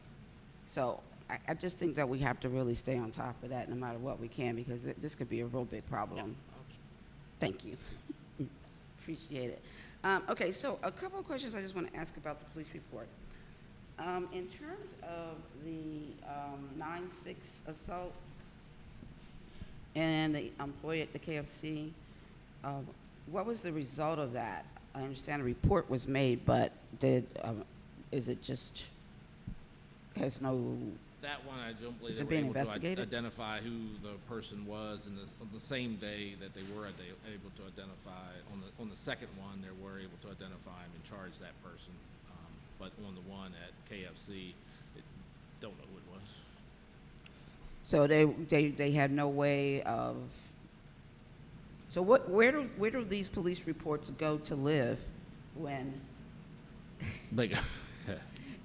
So I just think that we have to really stay on top of that no matter what we can, because this could be a real big problem. Thank you. Appreciate it. Okay, so a couple of questions I just want to ask about the police report. In terms of the 9/6 assault and the employee at the KFC, what was the result of that? I understand a report was made, but is it just has no? That one, I don't believe Is they it were being able to investigated? identify who the person was, and on the same day that they were able to identify, on the second one, they were able to identify him and charge that person. But on the one at KFC, don't know who it was. So they had no way of. So where do these police reports go to live when? Like,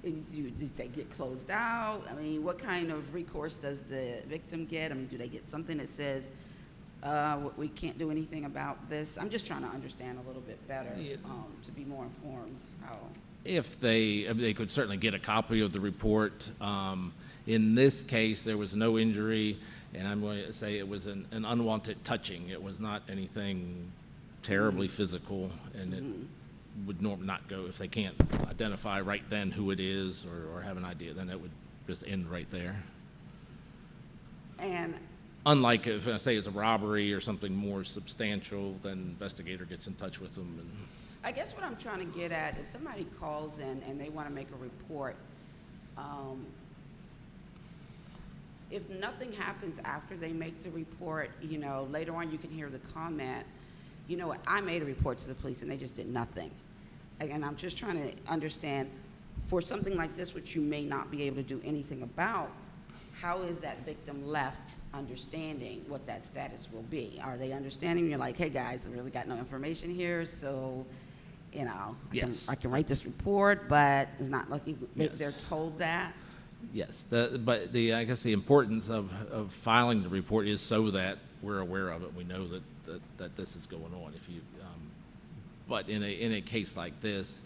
Do they get closed out? I mean, what kind of recourse does the victim get? I mean, do they get something that says, we can't do anything about this? I'm just trying to understand a little bit better, Yeah. to be more informed how. if they could certainly get a copy of the report. In this case, there was no injury, and I'm going to say it was an unwanted touching. It was not anything terribly physical, and it would not go, if they can't identify right then who it is or have an idea, then it would just end right there. And Unlike if I say it's a robbery or something more substantial, then investigator gets in touch with them. And I guess what I'm trying to get at, if somebody calls in and they want to make a report, if nothing happens after they make the report, you know, later on you can hear the comment, you know what, I made a report to the police and they just did nothing. And I'm just trying to understand, for something like this, which you may not be able to do anything about, how is that victim left understanding what that status will be? Are they understanding? You're like, hey guys, I really got no information here, so, you know, Yes. I can write this report, but it's not looking, Yes. they're told that. yes, but I guess the importance of filing the report is so that we're aware of it. We know that this is going on. If you, but in a case like this,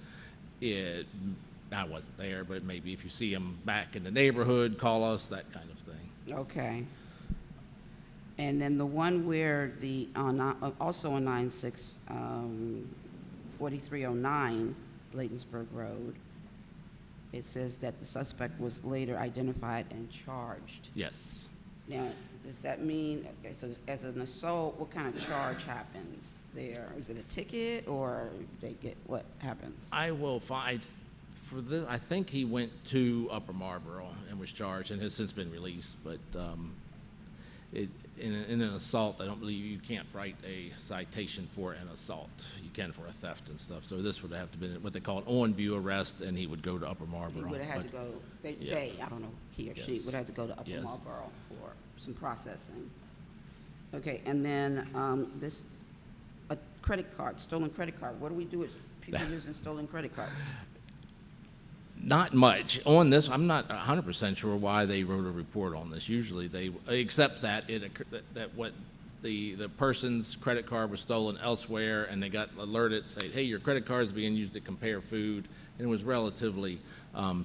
I wasn't there, but maybe if you see them back in the neighborhood, call us, that kind of thing. Okay. And then the one where the, also on 9/6, 4309 Bladensburg Road, it says that the suspect was later identified and charged. Yes. Now, does that mean, as an assault, what kind of charge happens there? Is it a ticket, or they get, what happens? I will find, For this, I think he went to Upper Marlboro and was charged and has since been released. But in an assault, I don't believe you can't write a citation for an assault. You can for a theft and stuff. So this would have to be what they call an on-view arrest, and he would go to Upper He Marlboro. would have had to But- go, Yeah. I don't know, he or she Yes. would have to go to Upper Yes. Marlboro for some processing. Okay, and then a credit card, stolen credit card. What do we do with people using stolen credit cards? Not much. On this, I'm not 100% sure why they wrote a report on this. Usually they, except that the person's credit card was stolen elsewhere and they got alerted saying, hey, your credit card is being used to compare food. And it was relatively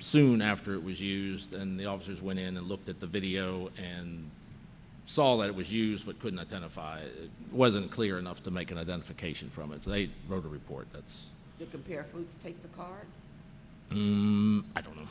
soon after it was used, and the officers went in and looked at the video and saw that it was used but couldn't identify it. It wasn't clear enough to make an identification from it. So they wrote a report. That's, Did Compare Foods take the card? I don't know.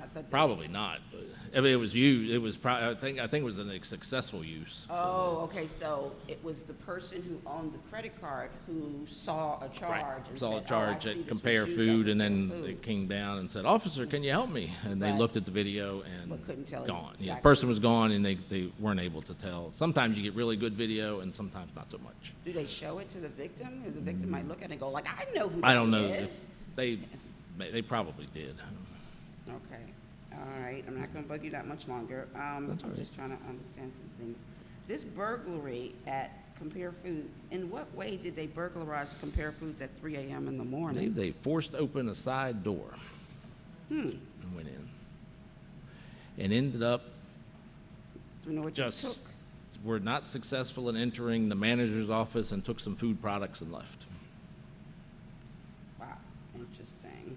I thought they- Probably not, but I mean, it was used. It was I think it was a successful use. Oh, okay, so it was the person who owned the credit card who saw a charge and Saw a said, "Oh, I charge see at this was Compare used at Food, and then Compare they Food." came down and said, "Officer, can you help me?" And they Right. looked at the video and But couldn't tell gone. Yeah, the exactly. person was gone, and they weren't able to tell. Sometimes you get really good video, and sometimes not so much. Do they show it to the victim? Because the victim might look at it and go like, I know who that is. I don't know if they probably did. Okay, all right, I'm not gonna bug you that much longer. I'm That's all right. just trying to understand some things. This burglary at Compare Foods, in what way did they burglarize Compare Foods at 3 a.m. in the I morning? believe they forced open a side door and went in, and ended up Do you know what you just took? were not successful in entering the manager's office and took some food products and left. Wow, interesting.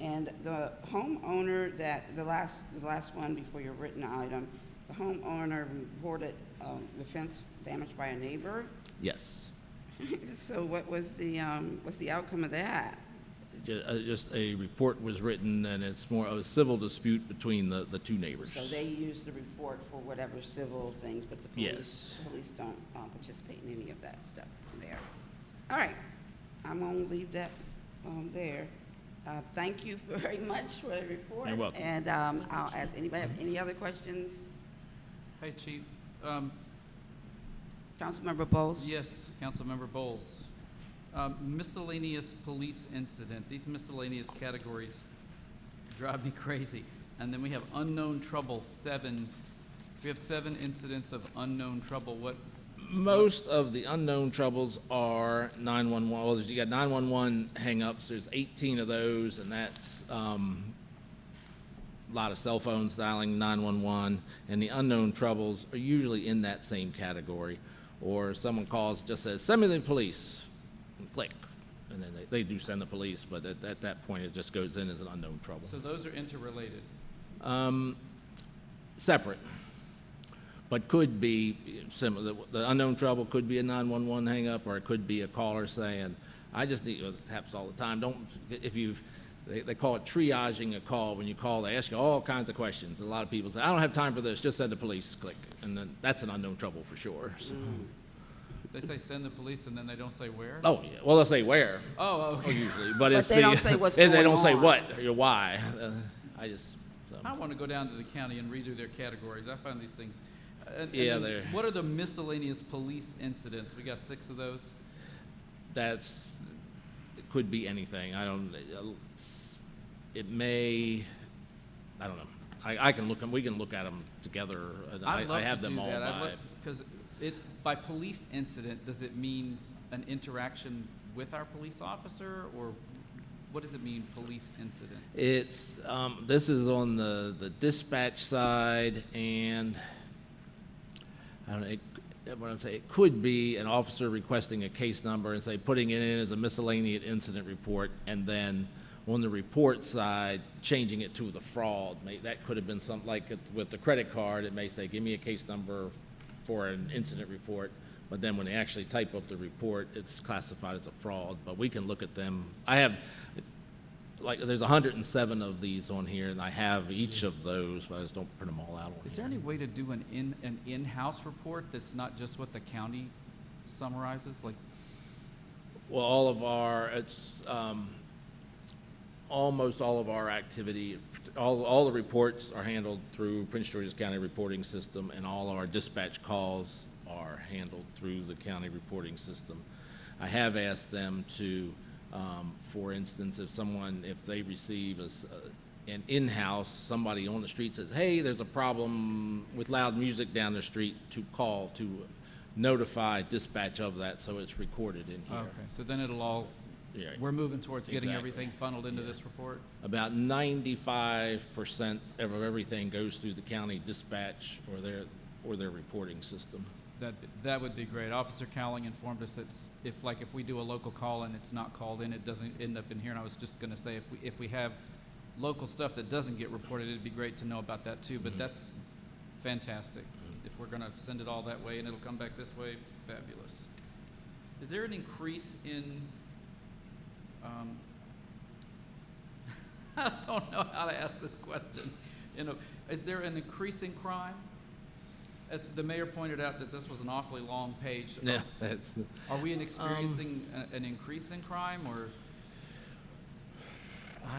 And the homeowner that, the last one before your written item, the homeowner reported the fence damaged by a neighbor. Yes. So what's the outcome of that? Just a report was written, and it's more of a civil dispute between the two neighbors. So they use the report for whatever civil things, but the Yes. police don't participate in any of that stuff there. All right, I'm gonna leave that there. Thank you very much for the report. You're welcome. And I'll ask anybody have any other questions? Hey, Chief. Councilmember Bowles? Yes, Councilmember Bowles. Miscellaneous police incident. These miscellaneous categories drive me crazy. And then we have unknown trouble, 7. We have 7 incidents of unknown trouble. What? Most of the unknown troubles are 911. Well, you got 911 hang-ups. There's 18 of those, and that's a lot of cell phones dialing 911. And the unknown troubles are usually in that same category. Or someone calls, just says, "Send me the police," and click. And then they do send the police, but at that point, it just goes in as an unknown trouble. So those are interrelated. Separate, but could be similar. The unknown trouble could be a 911 hang-up, or it could be a caller saying, "I just need," it happens all the time. They call it triaging a call. When you call, they ask you all kinds of questions. A lot of people say, "I don't have time for this, just send the police," click. And then that's an unknown trouble for sure. So. They say send the police, and then they don't say where? Oh, yeah, well, they'll say where. Oh, okay. Usually, but it's they don't say what's and they going don't say on. what or why. So. I want to go down to the county and redo their categories. I find these things. Yeah, then they're- What are the miscellaneous police incidents? We got 6 of those. It could be anything. It may, I don't know. I can look them, we can look at them together. And I'd love I have to them do all that. by. Because by police incident, does it mean an interaction with our police officer, or what does it mean, police incident? It's, this is on the dispatch side, and I don't know, what I'm saying, it could be an officer requesting a case number and say, putting it in as a miscellaneous incident report, and then on the report side, changing it to the fraud. That could have been something like with the credit card, it may say, give me a case number for an incident report, but then when they actually type up the report, it's classified as a fraud. But we can look at them. I have, there's 107 of these on here, and I have each of those, but I just don't print them all out on Is here. there any way to do an in-house report that's not just what the county summarizes? Like, Well, all of our, almost all of our activity, all the reports are handled through Prince George's County reporting system, and all of our dispatch calls are handled through the county reporting system. I have asked them to, for instance, if they receive an in-house, somebody on the street says, hey, there's a problem with loud music down the street, to call to notify dispatch of that, so it's recorded in here. Okay, so then it'll all, Yeah. we're moving towards getting Exactly. everything funneled into this report? About 95% of everything goes through the county dispatch or their reporting system. That would be great. Officer Cowling informed us that if we do a local call and it's not called in, it doesn't end up in here. And I was just going to say, if we have local stuff that doesn't get reported, it'd be great to know about that too. But that's fantastic. If we're going to send it all that way and it'll come back this way, fabulous. Is there an increase in I don't know how to ask this question. Is there an increase in crime? As the mayor pointed out, that this was an awfully long page. Yeah, that's. Are we experiencing an increase in crime, or?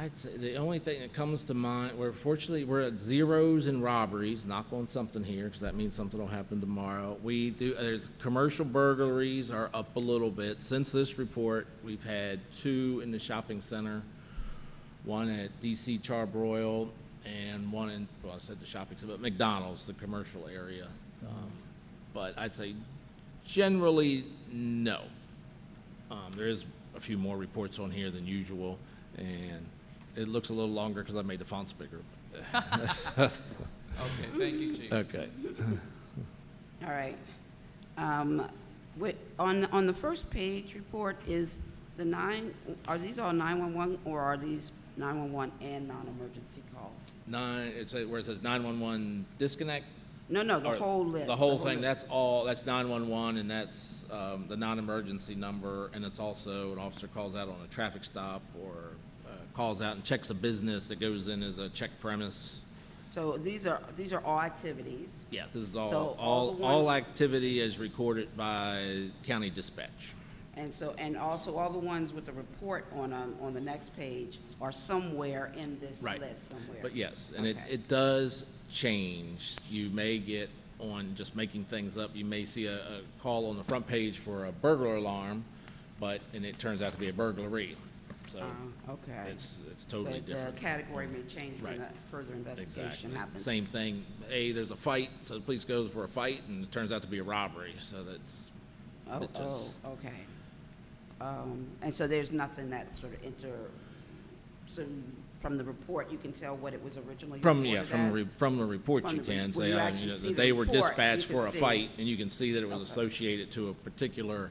I'd say the only thing that comes to mind, fortunately we're at zeros in robberies. Knock on something here, because that means something will happen tomorrow. There's commercial burglaries are up a little bit. Since this report, we've had 2 in the shopping center, one at DC Charbroil, and one in, I said the shopping center, but McDonald's, the commercial area. But I'd say generally, no. There is a few more reports on here than usual, and it looks a little longer because I made the fonts bigger. Okay, thank you, Chief. Okay. All right. On the first page report is are these all 911, or are these 911 and non-emergency calls? It's where it says 911 disconnect. No, the Or whole list. The whole thing, list. that's 911, and that's the non-emergency number, and it's also an officer calls out on a traffic stop, or calls out and checks a business that goes in as a check premise. So these are all activities. Yes, this is So all all the ones- activity as recorded by county dispatch. And also all the ones with a report on the next page are somewhere in this Right. list somewhere. But yes, and Okay. it does change. You may get, on just making things up, you may see a call on the front page for a burglar alarm, and it turns out to be a burglary. So Okay. it's totally The different. category may change when Right. the further investigation Exactly. happens. Same thing. There's a fight, so the police goes for a fight, and it turns out to be a robbery. So that's Okay. And so there's nothing that sort of so from the report, you can tell what it was originally reported as? From the report From you the can when say, you actually see that the they were report, dispatched you for can a see. fight, and you can see that it was Okay. associated to a particular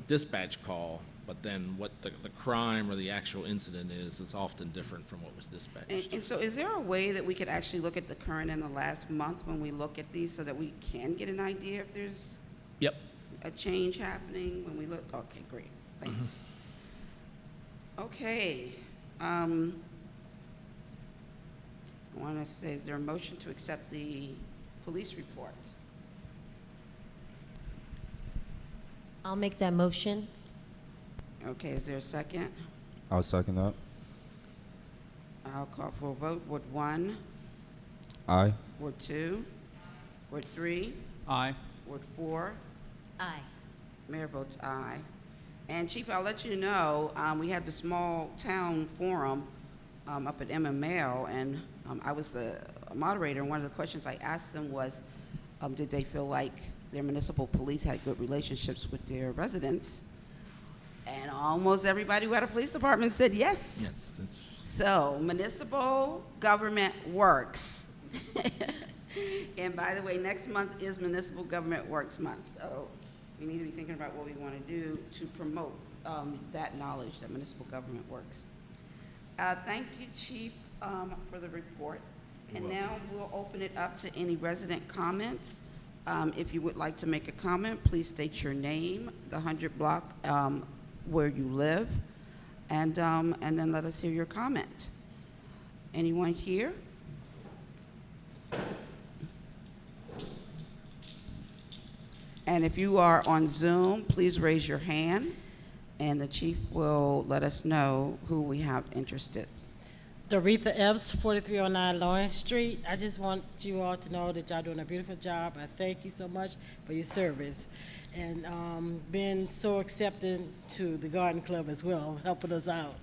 dispatch call. But then what the crime or the actual incident is, it's often different from what was dispatched. And so is there a way that we could actually look at the current and the last month when we look at these, so that we can get an idea if there's Yep. a change happening when we look? Okay, great, thanks. Okay, I want to say, is there a motion to accept the police report? I'll make that motion. Okay, is there a second? I'll second that. I'll call for a vote. Ward 1, Aye. Ward 2, Ward 3, Aye. Ward 4. Aye. Mayor votes aye. And Chief, I'll let you know, we had the small town forum up at MML, and I was the moderator, and one of the questions I asked them was, did they feel like their municipal police had good relationships with their residents? And almost everybody who had a police department said yes. Yes. So, municipal government works. And by the way, next month is Municipal Government Works Month. So we need to be thinking about what we want to do to promote that knowledge that municipal government works. Thank you, Chief, for the report. And now we'll open it up to any resident comments. If you would like to make a comment, please state your name, the 100 block where you live, and then let us hear your comment. Anyone here? And if you are on Zoom, please raise your hand, and the chief will let us know who we have interested. Doretha Epps, 4309 Lawrence Street. I just want you all to know that y'all doing a beautiful job. I thank you so much for your service and being so accepting to the Garden Club as well, helping us out.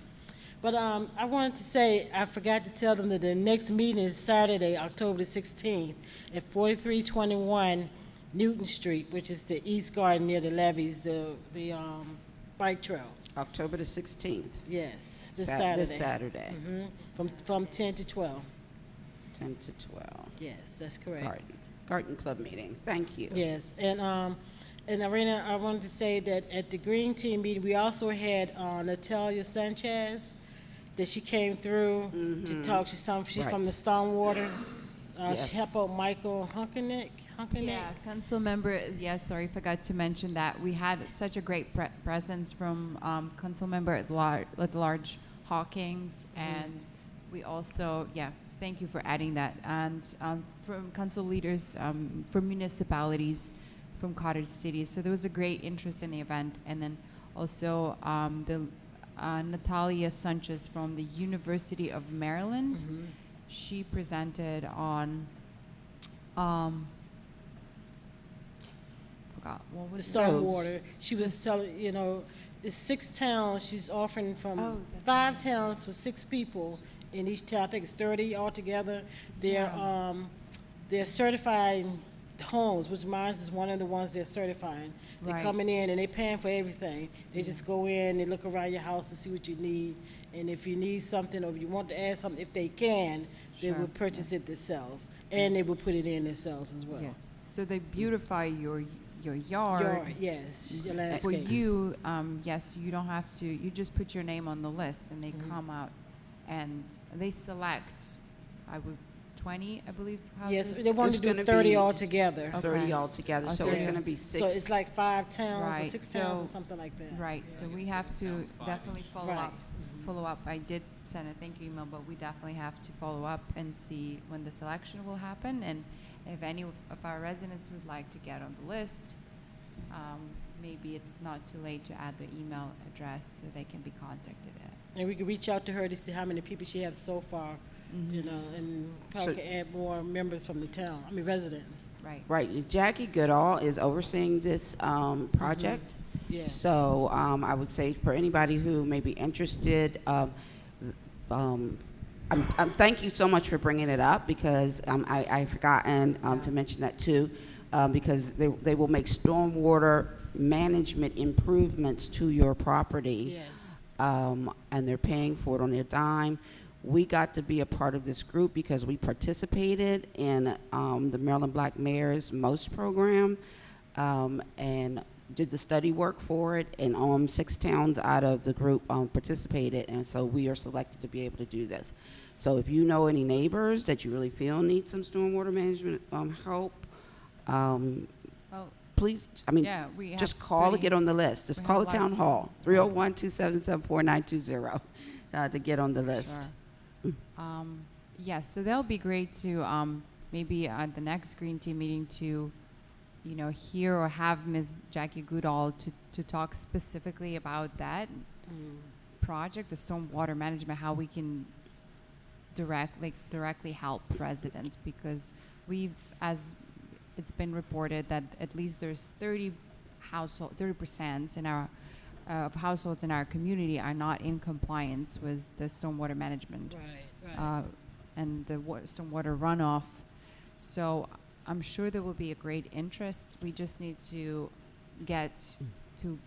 But I wanted to say, I forgot to tell them that the next meeting is Saturday, October the 16th at 4321 Newton Street, which is the East Garden near the levees, the bike trail. October the 16th. Yes, this Saturday. This Saturday, From 10 to 12. 10 to 12. Yes, that's correct. Garden Club meeting. Thank you. Yes, and Arena, I wanted to say that at the Green Team meeting, we also had Natalia Sanchez, that she came through to talk. She's Right. from the Stormwater. Yes. She helped out Michael Hunkeneck. Yeah, council member, yeah, sorry, forgot to mention that. We had such a great presence from council member at large Hawkins, and we also, yeah, thank you for adding that. And from council leaders from municipalities, from cottage cities. So there was a great interest in the event. And then also Natalia Sanchez from the University of Maryland. She presented on forgot what The was Stormwater. She was telling, it's 6 towns. She's offering from Oh, that's 5 towns for 6 people in each town. I think it's 30 altogether. They're certifying homes, which mine is one of the ones they're certifying. They're Right. coming in and they're paying for everything. They just go in, they look around your house to see what you need, and if you need something or if you want to add something, if they can, they Sure. will purchase it themselves, and they will put it in themselves as well. Yes. So they beautify your yard. Yes, your For landscape. you, yes, you don't have to, you just put your name on the list and they come out and they select, 20, I believe, houses. Yes, they want to There's do gonna 30 be altogether. 30 Okay. altogether, Oh, so it's 30. going to be 6. So it's like 5 towns or Right, 6 towns or so- something like that. Right, so we have to definitely follow Right. up. Follow up. I did send a thank you email, but we definitely have to follow up and see when the selection will happen. And if any of our residents would like to get on the list, maybe it's not too late to add the email address so they can be contacted at. And we can reach out to her to see how many people she has so far, and probably So- can add more members from the town, residents. Right. Right. Jackie Goodall is overseeing this project. Yes. So I would say for anybody who may be interested, thank you so much for bringing it up because I forgotten to mention that too, because they will make stormwater management improvements to your property. Yes. And they're paying for it on their dime. We got to be a part of this group because we participated in the Maryland Black Mayors MOST program and did the study work for it, and 6 towns out of the group participated, and so we are selected to be able to do this. So if you know any neighbors that you really feel need some stormwater management help, Well, please, yeah, we have just call to 30 get on the list. Just we call have the a lot town of- hall, 301-277-4920, to get on the list. Sure. Yes, so that'll be great to maybe at the next Green Team meeting to, hear or have Ms. Jackie Goodall to talk specifically about that project, the stormwater management, how we can directly help residents, because as it's been reported that at least there's 30% in our of households in our community are not in compliance with the stormwater management Right. and the stormwater runoff. So I'm sure there will be a great interest. We just need to get to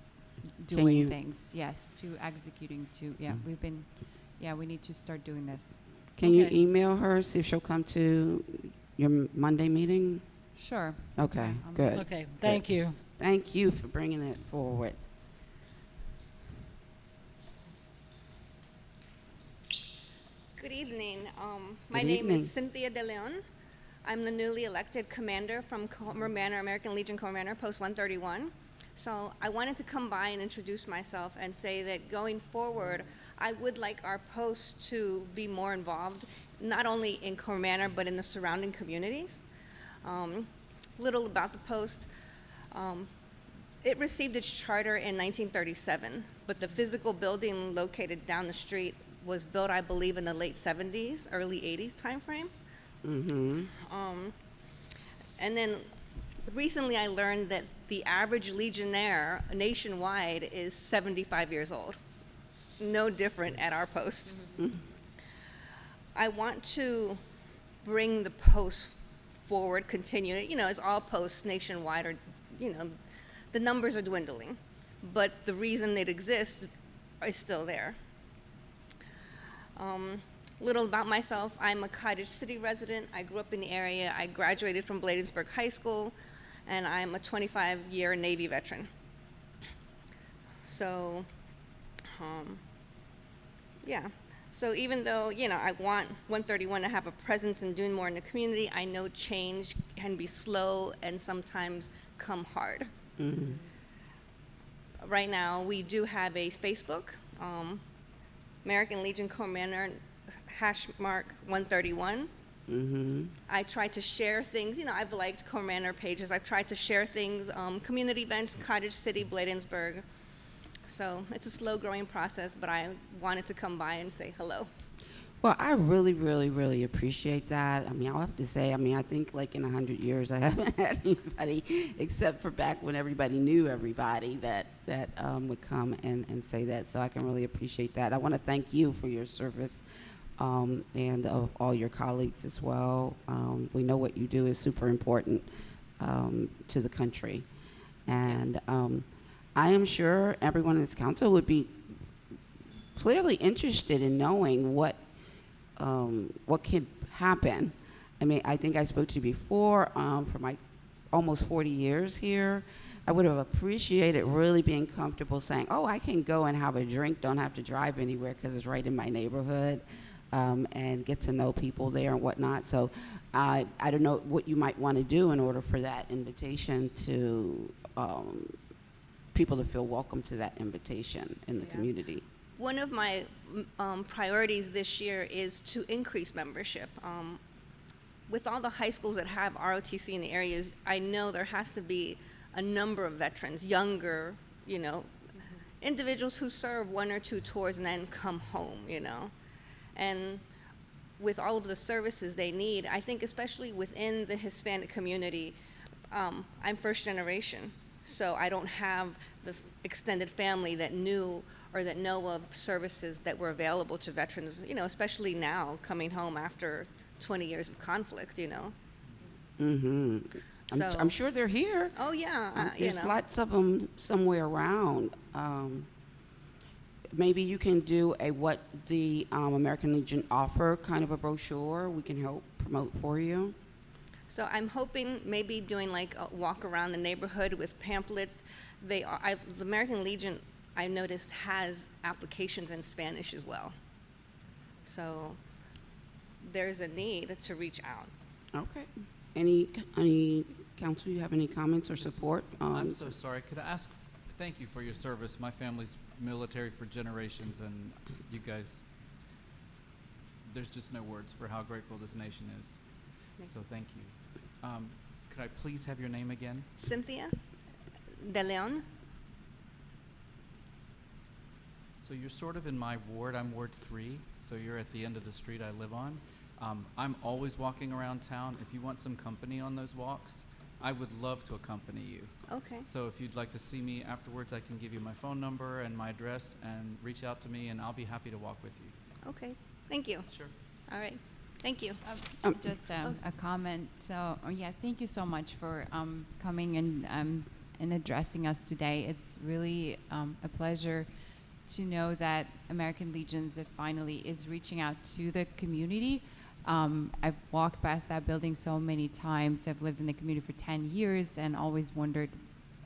doing you- things. Yes, to executing. We need to start doing this. Can you Okay. email her, see if she'll come to your Monday meeting? Sure. Okay, I'm- good. Okay, thank you. Thank you for bringing it forward. Good evening. My Good name evening. is Cynthia De Leon. I'm the newly elected commander from Colmar Manor, American Legion Colmar Manor, Post 131. So I wanted to come by and introduce myself and say that going forward, I would like our post to be more involved, not only in Colmar Manor, but in the surrounding communities. Little about the post. It received its charter in 1937, but the physical building located down the street was built, I believe, in the late 70s, early 80s timeframe. Mm-hmm. And then recently I learned that the average Legionnaire nationwide is 75 years old. It's no different at our post. I want to bring the post forward, continue it. You know, as all posts nationwide are, you know, the numbers are dwindling, but the reason it exists is still there. Little about myself, I'm a Cottage City resident. I grew up in the area. I graduated from Bladensburg High School, and I'm a 25-year Navy veteran. So, yeah. So even though, you know, I want 131 to have a presence and doing more in the community, I know change can be slow and sometimes come hard. Mm-hmm. Right now, we do have a Facebook, American Legion Colmar Manor, #131. Mm-hmm. I try to share things. You know, I've liked Colmar Manor pages. I've tried to share things, community events, Cottage City, Bladensburg. So it's a slow-growing process, but I wanted to come by and say hello. Well, I really, really, really appreciate that. I mean, I'll have to say, I mean, I think like in 100 years, I haven't had anybody, except for back when everybody knew everybody, that would come and say that. So I can really appreciate that. I want to thank you for your service and all your colleagues as well. We know what you do is super important to the country. And I am sure everyone in this council would be clearly interested in knowing what could happen. I mean, I think I spoke to you before, for my almost 40 years here. I would have appreciated really being comfortable saying, oh, I can go and have a drink, don't have to drive anywhere because it's right in my neighborhood, and get to know people there and whatnot. So I don't know what you might want to do in order for that invitation to people to feel welcome to that invitation in the community. One of my priorities this year is to increase membership. With all the high schools that have ROTC in the areas, I know there has to be a number of veterans, younger, you know, individuals who serve 1 or 2 tours and then come home, you know. And with all of the services they need, I think especially within the Hispanic community, I'm first generation, so I don't have the extended family that knew or that know of services that were available to veterans, you know, especially now coming home after 20 years of conflict, you know. Mm-hmm. So, I'm sure they're here. oh yeah, you There's know. lots of them somewhere around. Maybe you can do a what the American Legion offer kind of a brochure we can help promote for you. So I'm hoping maybe doing like a walk around the neighborhood with pamphlets. The American Legion, I noticed, has applications in Spanish as well. So there's a need to reach out. Okay. Any council, you have any comments or support? I'm so sorry. Could I ask, thank you for your service. My family's military for generations, and you guys, there's just no words for how grateful this nation is. So thank you. Could I please have your name again? Cynthia De Leon. So you're sort of in my ward. I'm Ward 3, so you're at the end of the street I live on. I'm always walking around town. If you want some company on those walks, I would love to accompany you. Okay. So if you'd like to see me afterwards, I can give you my phone number and my address and reach out to me, and I'll be happy to walk with you. Okay. Thank you. Sure. All right. Thank you. Just a comment. So, yeah, thank you so much for coming and addressing us today. It's really a pleasure to know that American Legions finally is reaching out to the community. I've walked past that building so many times. I've lived in the community for 10 years and always wondered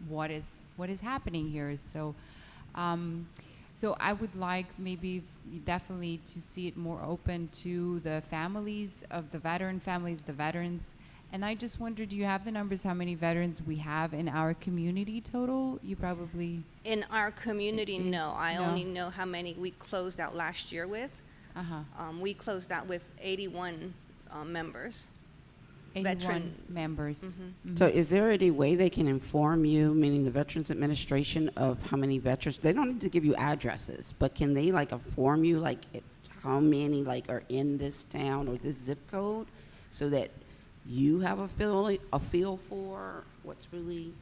what is happening here. So, so I would like maybe definitely to see it more open to the families of the veterans. And I just wondered, do you have the numbers, how many veterans we have in our community total? You probably... In our community, no. I No. only know how many we closed out last year with. Uh-huh. We closed out with 81 members. 81 veteran. members. Mhm. So is there any way they can inform you, meaning the Veterans Administration, of how many veterans? They don't need to give you addresses, but can they like inform you like how many like are in this town or this zip code, so that you have a feel for what's really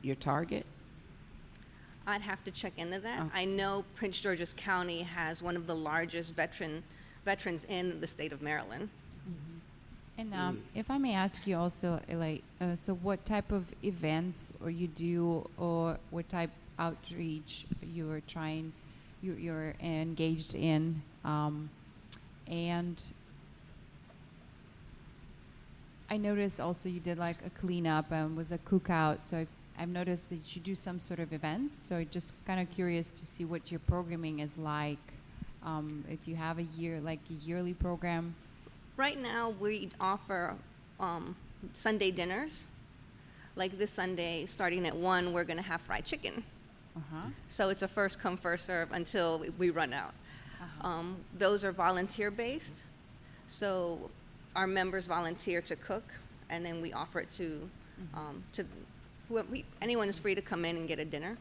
your target? I'd have to check into that. Oh. I know Prince George's County has one of the largest veterans in the state of Maryland. And if I may ask you also, so what type of events or you do, or what type outreach you're engaged in, and I noticed also you did like a cleanup and was a cookout. So I've noticed that you do some sort of events. So just kind of curious to see what your programming is like. If you have a yearly program. Right now, we offer Sunday dinners. Like this Sunday, starting at 1, we're going to have fried chicken. Uh-huh. So it's a first come, first serve until we run out. Those are volunteer based. So our members volunteer to cook, and then we offer it to anyone is free to come in and get a dinner.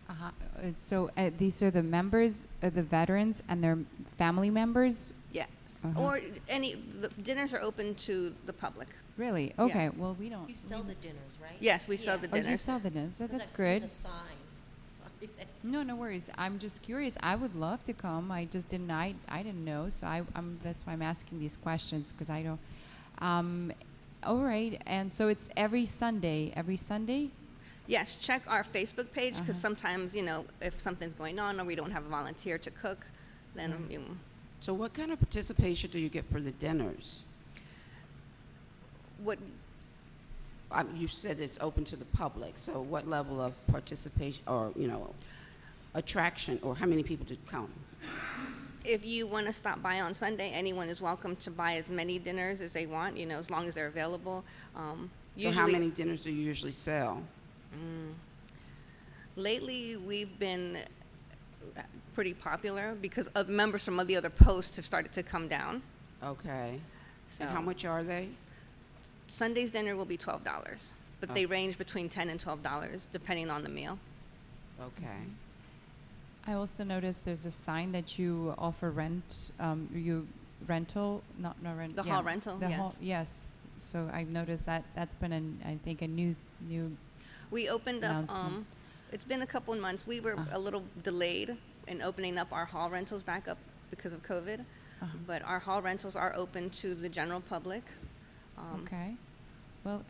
Uh-huh. So these are the members, the veterans, and their family members. Yes. Uh-huh. Or the dinners are open to the public. Really? Okay. Yes. Well, we don't. You sell the dinners, right? Yes, we sell the Oh, you dinners. sell the dinners. So 'Cause that's I've seen good. the sign. Sorry. No, no worries. I'm just curious. I would love to come. I just didn't. I didn't know. So I'm. That's why I'm asking these questions, because I don't. All right. And so it's every Sunday. Every Sunday. Yes, check our Facebook page, because Uh-huh. sometimes, if something's going on or we don't have a volunteer to cook, then So what kind of participation do you get for the dinners? what You said it's open to the public, so what level of participation or, attraction, or how many people to come? if you want to stop by on Sunday, anyone is welcome to buy as many dinners as they want, as long as they're available. So how many dinners do you usually sell? Lately, we've been pretty popular because members from the other posts have started to come down. Okay. So And how much are they? Sunday's dinner will be $12, but they range between $10 and $12 depending on the meal. Okay. I also noticed there's a sign that you offer rent. You rental, not rent. The hall rental, yes. Yes. So I noticed that that's been I think a new. We opened up, Announcement. it's been a couple of months. We were a little delayed in opening up our hall rentals back up because of COVID, but our hall rentals are open to the general public. Okay. Well,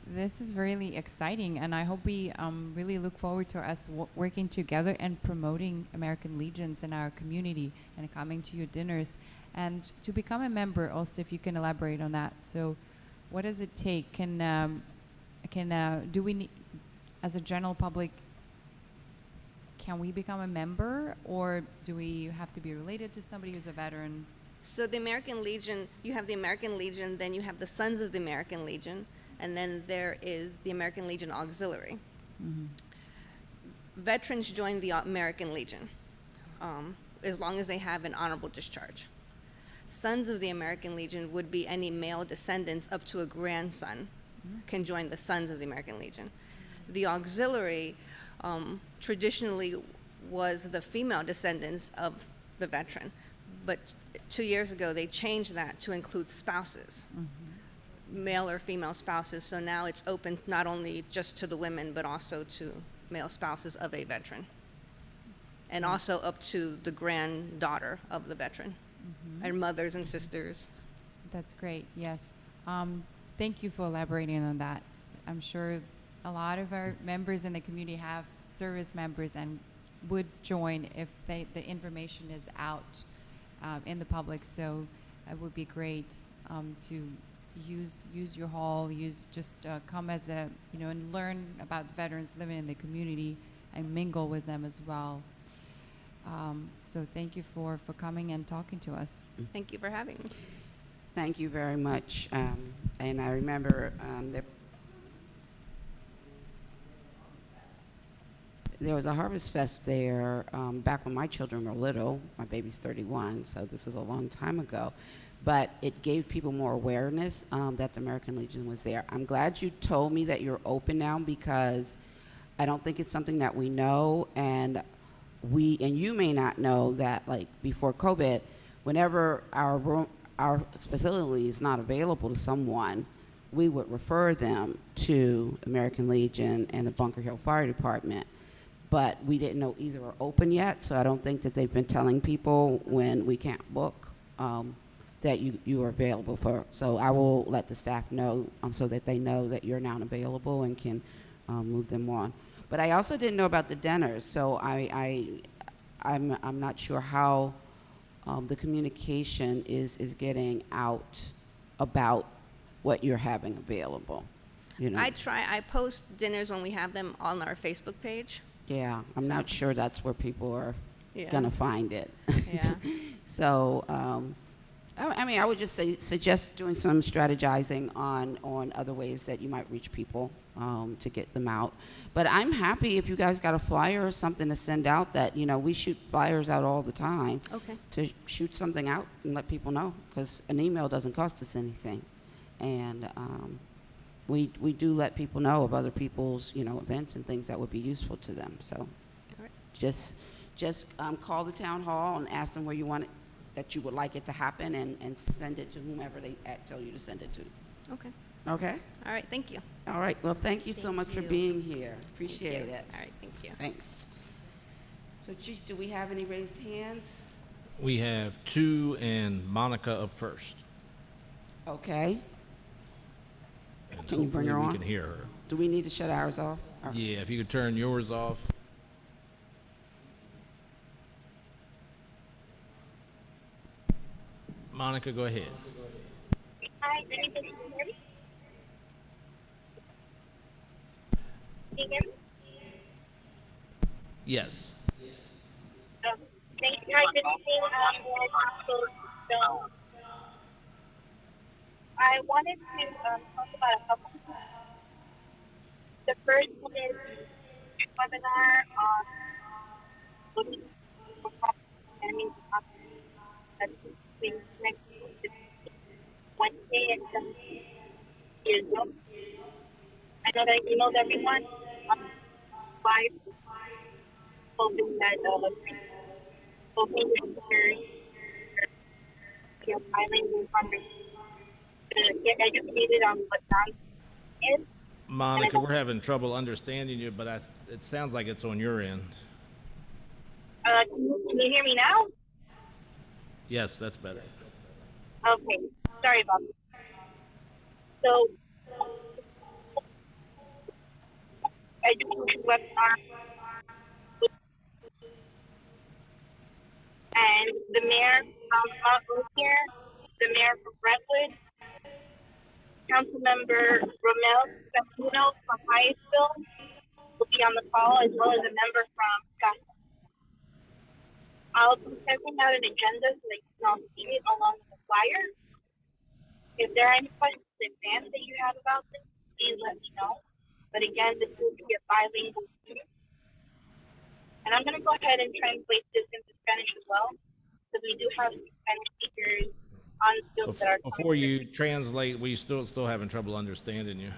this is really exciting, and I hope we really look forward to us working together and promoting American Legions in our community and coming to your dinners. And to become a member, also, if you can elaborate on that. So, what does it take? Do we need, as a general public, can we become a member, or do we have to be related to somebody who's a veteran? So the American Legion, you have the American Legion, then you have the Sons of the American Legion, and then there is the American Legion Auxiliary. Veterans join the American Legion as long as they have an honorable discharge. Sons of the American Legion would be any male descendants up to a grandson can join the Sons of the American Legion. The Auxiliary traditionally was the female descendants of the veteran, but 2 years ago they changed that to include spouses, male or female spouses. So now it's open not only just to the women, but also to male spouses of a veteran, and also up to the granddaughter of the veteran, and mothers and sisters. That's great. Yes. Thank you for elaborating on that. I'm sure a lot of our members in the community have service members and would join if the information is out in the public. So it would be great to use your hall, come as and learn about veterans living in the community and mingle with them as well. So thank you for coming and talking to us. Thank you for having me. Thank you very much. And I remember there was a Harvest Fest there back when my children were little. My baby's 31, so this is a long time ago. but it gave people more awareness that the American Legion was there. I'm glad you told me that you're open now, because I don't think it's something that we know, and you may not know that, like, before COVID, whenever our facility is not available to someone, we would refer them to American Legion and the Bunker Hill Fire Department. But we didn't know either are open yet, so I don't think that they've been telling people when we can't book that you are available for. So I will let the staff know so that they know that you're now available and can move them on. But I also didn't know about the dinners, so I'm not sure how the communication is getting out about what you're having available. You know. I post dinners when we have them on our Facebook page. Yeah, I'm not sure that's where people are Yeah. gonna find it. Yeah. So, I mean, I would just suggest doing some strategizing on other ways that you might reach people to get them out. But I'm happy if you guys got a flyer or something to send out. That, you know, we shoot flyers out all the time. Okay. To shoot something out and let people know, because an email doesn't cost us anything, and we do let people know of other people's, you know, events and things that would be useful to them. So, All right. just call the town hall and ask them where you want it, that you would like it to happen, and send it to whomever they tell you to send it to. Okay. Okay? All right. Thank you. All right. Well, thank you so Thank much for you. being here. Thank Appreciate you. it. All right. Thank you. Thanks. So, Chief, do we have any raised hands? We have two, and Monica up first. Okay. And Can you bring her hopefully on? we can hear her. Do we need to shut ours off? Or- Yeah, if you could turn yours off. Monica, go ahead. Hi, anybody can hear me? Can you hear me? Yes. Thank you. Hi, good evening. So, I wanted to talk about a couple of things. The first one is the webinar on looking for enemies that's next Wednesday at 7 years old. I know that you emailed everyone on 5, hoping that hoping that your bilingual conversation to get educated on what science is. And I Monica, don't, we're having trouble understanding you, but it sounds like it's on your end. can you hear me now? Yes, that's better. Okay, sorry about that. So, education webinar, and the mayor from here, the mayor from Brentwood, Councilmember Romel Capuno from Hyattsville will be on the call, as well as a member from Scott. I'll be sending out an agenda so that you can all see it along with the flyer. If there are any questions in advance that you have about this, please let me know. But again, this will be a bilingual meeting. And I'm going to go ahead and translate this into Spanish as well, because we do have some Spanish speakers on Zoom that are coming Before through. you translate, we still having trouble understanding you.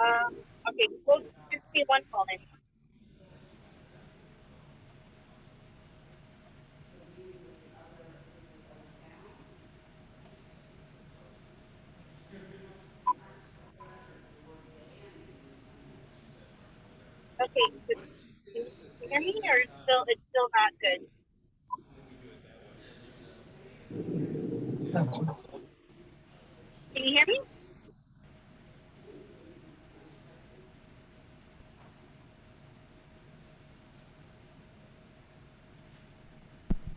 Okay, well, just be one moment. Okay, can you hear me, or it's still not good? Can you hear me?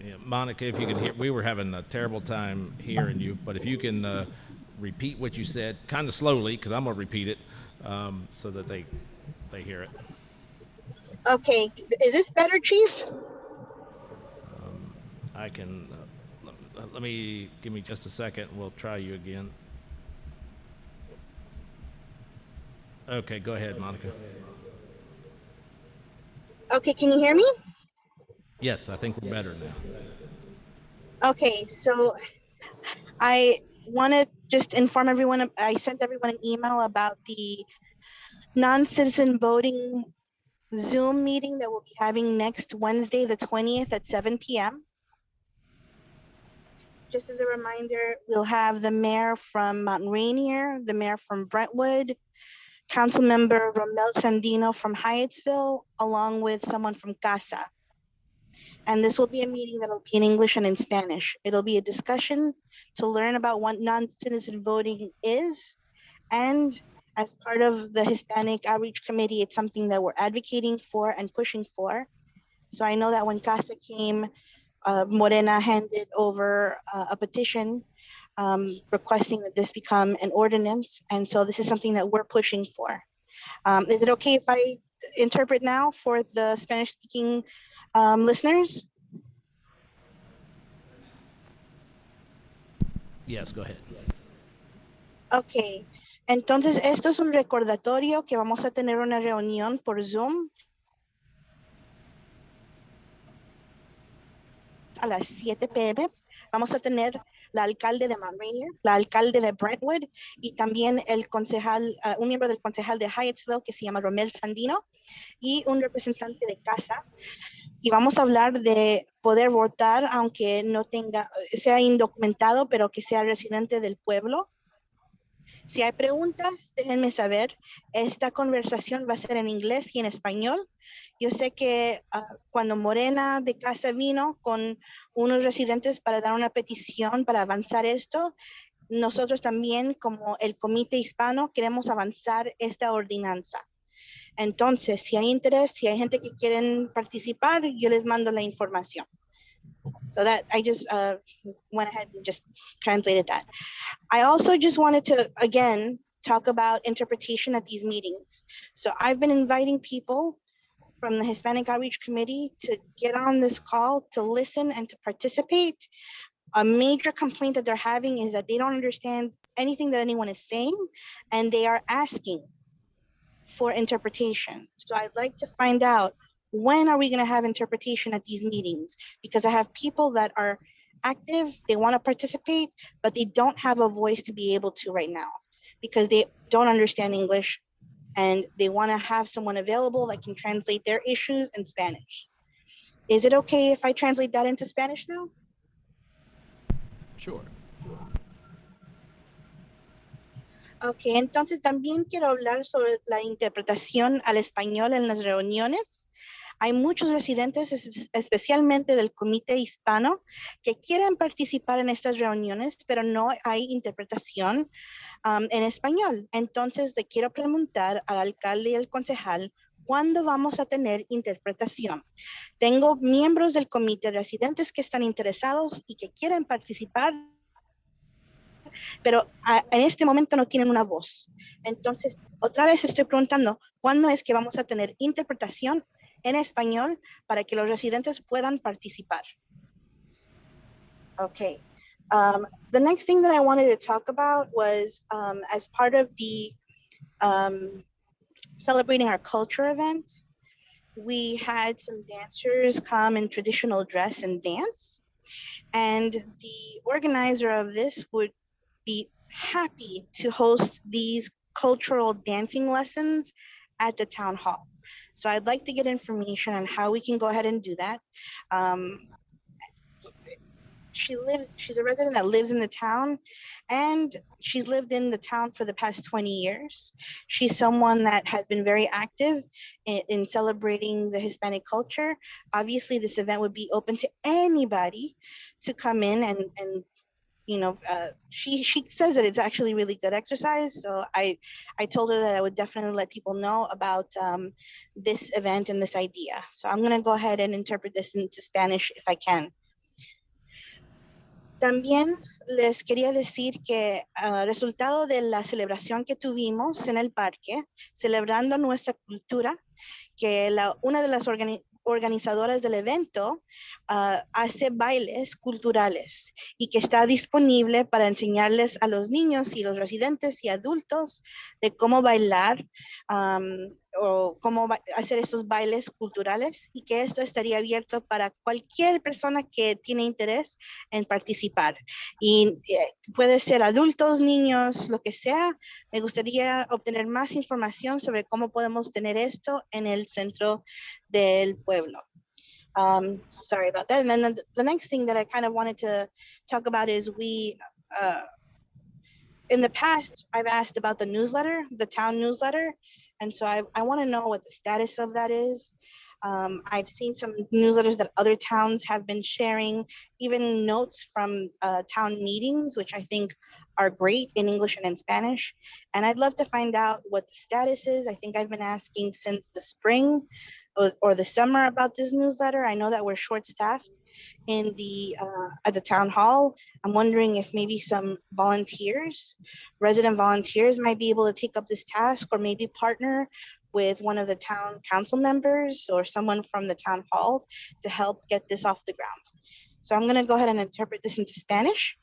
Yeah, Monica, if you can hear, we were having a terrible time hearing you, but if you can repeat what you said, kind of slowly, because I'm going to repeat it, so that they hear it. Okay, is this better, Chief? I can, give me just a second, and we'll try you again. Okay, go ahead, Monica. Okay, can you hear me? Yes, I think we're better now. Okay, so I want to just inform everyone, I sent everyone an email about the non-citizen voting Zoom meeting that we'll be having next Wednesday, the 20th at 7 p.m. Just as a reminder, we'll have the mayor from Mount Rainier, the mayor from Brentwood, council member Romel Sandino from Hyattsville, along with someone from CASA. And this will be a meeting that'll be in English and in Spanish. It'll be a discussion to learn about what non-citizen voting is. And as part of the Hispanic Outreach Committee, it's something that we're advocating for and pushing for. So I know that when CASA came, Morena handed over a petition requesting that this become an ordinance. And so this is something that we're pushing for. Is it okay if I interpret now for the Spanish speaking listeners? Yes, go ahead. Ok, entonces esto es un recordatorio que vamos a tener una reunión por Zoom a las 7 p.m. Vamos a tener la alcalde de Mount Rainier, la alcalde de Brentwood y también el concejal, un miembro del concejal de Hyattsville que se llama Romel Sandino y un representante de CASA. Y vamos a hablar de poder votar aunque no tenga, sea indocumentado, pero que sea residente del pueblo. Si hay preguntas, déjenme saber. Esta conversación va a ser en inglés y en español. Yo sé que cuando Morena de Casa vino con unos residentes para dar una petición para avanzar esto, nosotros también como el Comité Hispano queremos avanzar esta ordenanza. Entonces, si hay interés, si hay gente que quieren participar, yo les mando la información. So that I just went ahead and just translated that. I also just wanted to, again, talk about interpretation at these meetings. So I've been inviting people from the Hispanic Outreach Committee to get on this call, to listen and to participate. A major complaint that they're having is that they don't understand anything that anyone is saying, and they are asking for interpretation. So I'd like to find out, when are we going to have interpretation at these meetings? Because I have people that are active, they want to participate, but they don't have a voice to be able to right now because they don't understand English and they want to have someone available that can translate their issues in Spanish. Is it okay if I translate that into Spanish now? Sure. Ok, entonces también quiero hablar sobre la interpretación al español en las reuniones. Hay muchos residentes, especialmente del Comité Hispano, que quieren participar en estas reuniones, pero no hay interpretación en español. Entonces, le quiero preguntar al alcalde y al concejal, ¿cuándo vamos a tener interpretación? Tengo miembros del comité, residentes que están interesados y que quieren participar, pero en este momento no tienen una voz. Entonces, otra vez estoy preguntando, ¿cuándo es que vamos a tener interpretación en español para que los residentes puedan participar? Okay. The next thing that I wanted to talk about was as part of the celebrating our culture event, we had some dancers come in traditional dress and dance. And the organizer of this would be happy to host these cultural dancing lessons at the town hall. So I'd like to get information on how we can go ahead and do that. She's a resident that lives in the town, and she's lived in the town for the past 20 years. She's someone that has been very active in celebrating the Hispanic culture. Obviously, this event would be open to anybody to come in and you know, she says that it's actually really good exercise. So I told her that I would definitely let people know about this event and this idea. So I'm gonna go ahead and interpret this into Spanish if I can. También les quería decir que resultado de la celebración que tuvimos en el parque, celebrando nuestra cultura, que una de las organizadoras del evento hace bailes culturales y que está disponible para enseñarles a los niños y los residentes y adultos de cómo bailar o cómo hacer estos bailes culturales y que esto estaría abierto para cualquier persona que tiene interés en participar. Y puede ser adultos, niños, lo que sea. Me gustaría obtener más información sobre cómo podemos tener esto en el centro del pueblo. Sorry about that. And then the next thing that I kind of wanted to talk about is uh, in the past, I've asked about the newsletter, the town newsletter. And so I want to know what the status of that is. I've seen some newsletters that other towns have been sharing, even notes from town meetings, which I think are great in English and in Spanish. And I'd love to find out what the status is. I think I've been asking since the spring or the summer about this newsletter. I know that we're short staffed in the at the town hall. I'm wondering if maybe some volunteers, resident volunteers, might be able to take up this task, or maybe partner with one of the town council members or someone from the town hall to help get this off the ground. So I'm going to go ahead and interpret this into Spanish.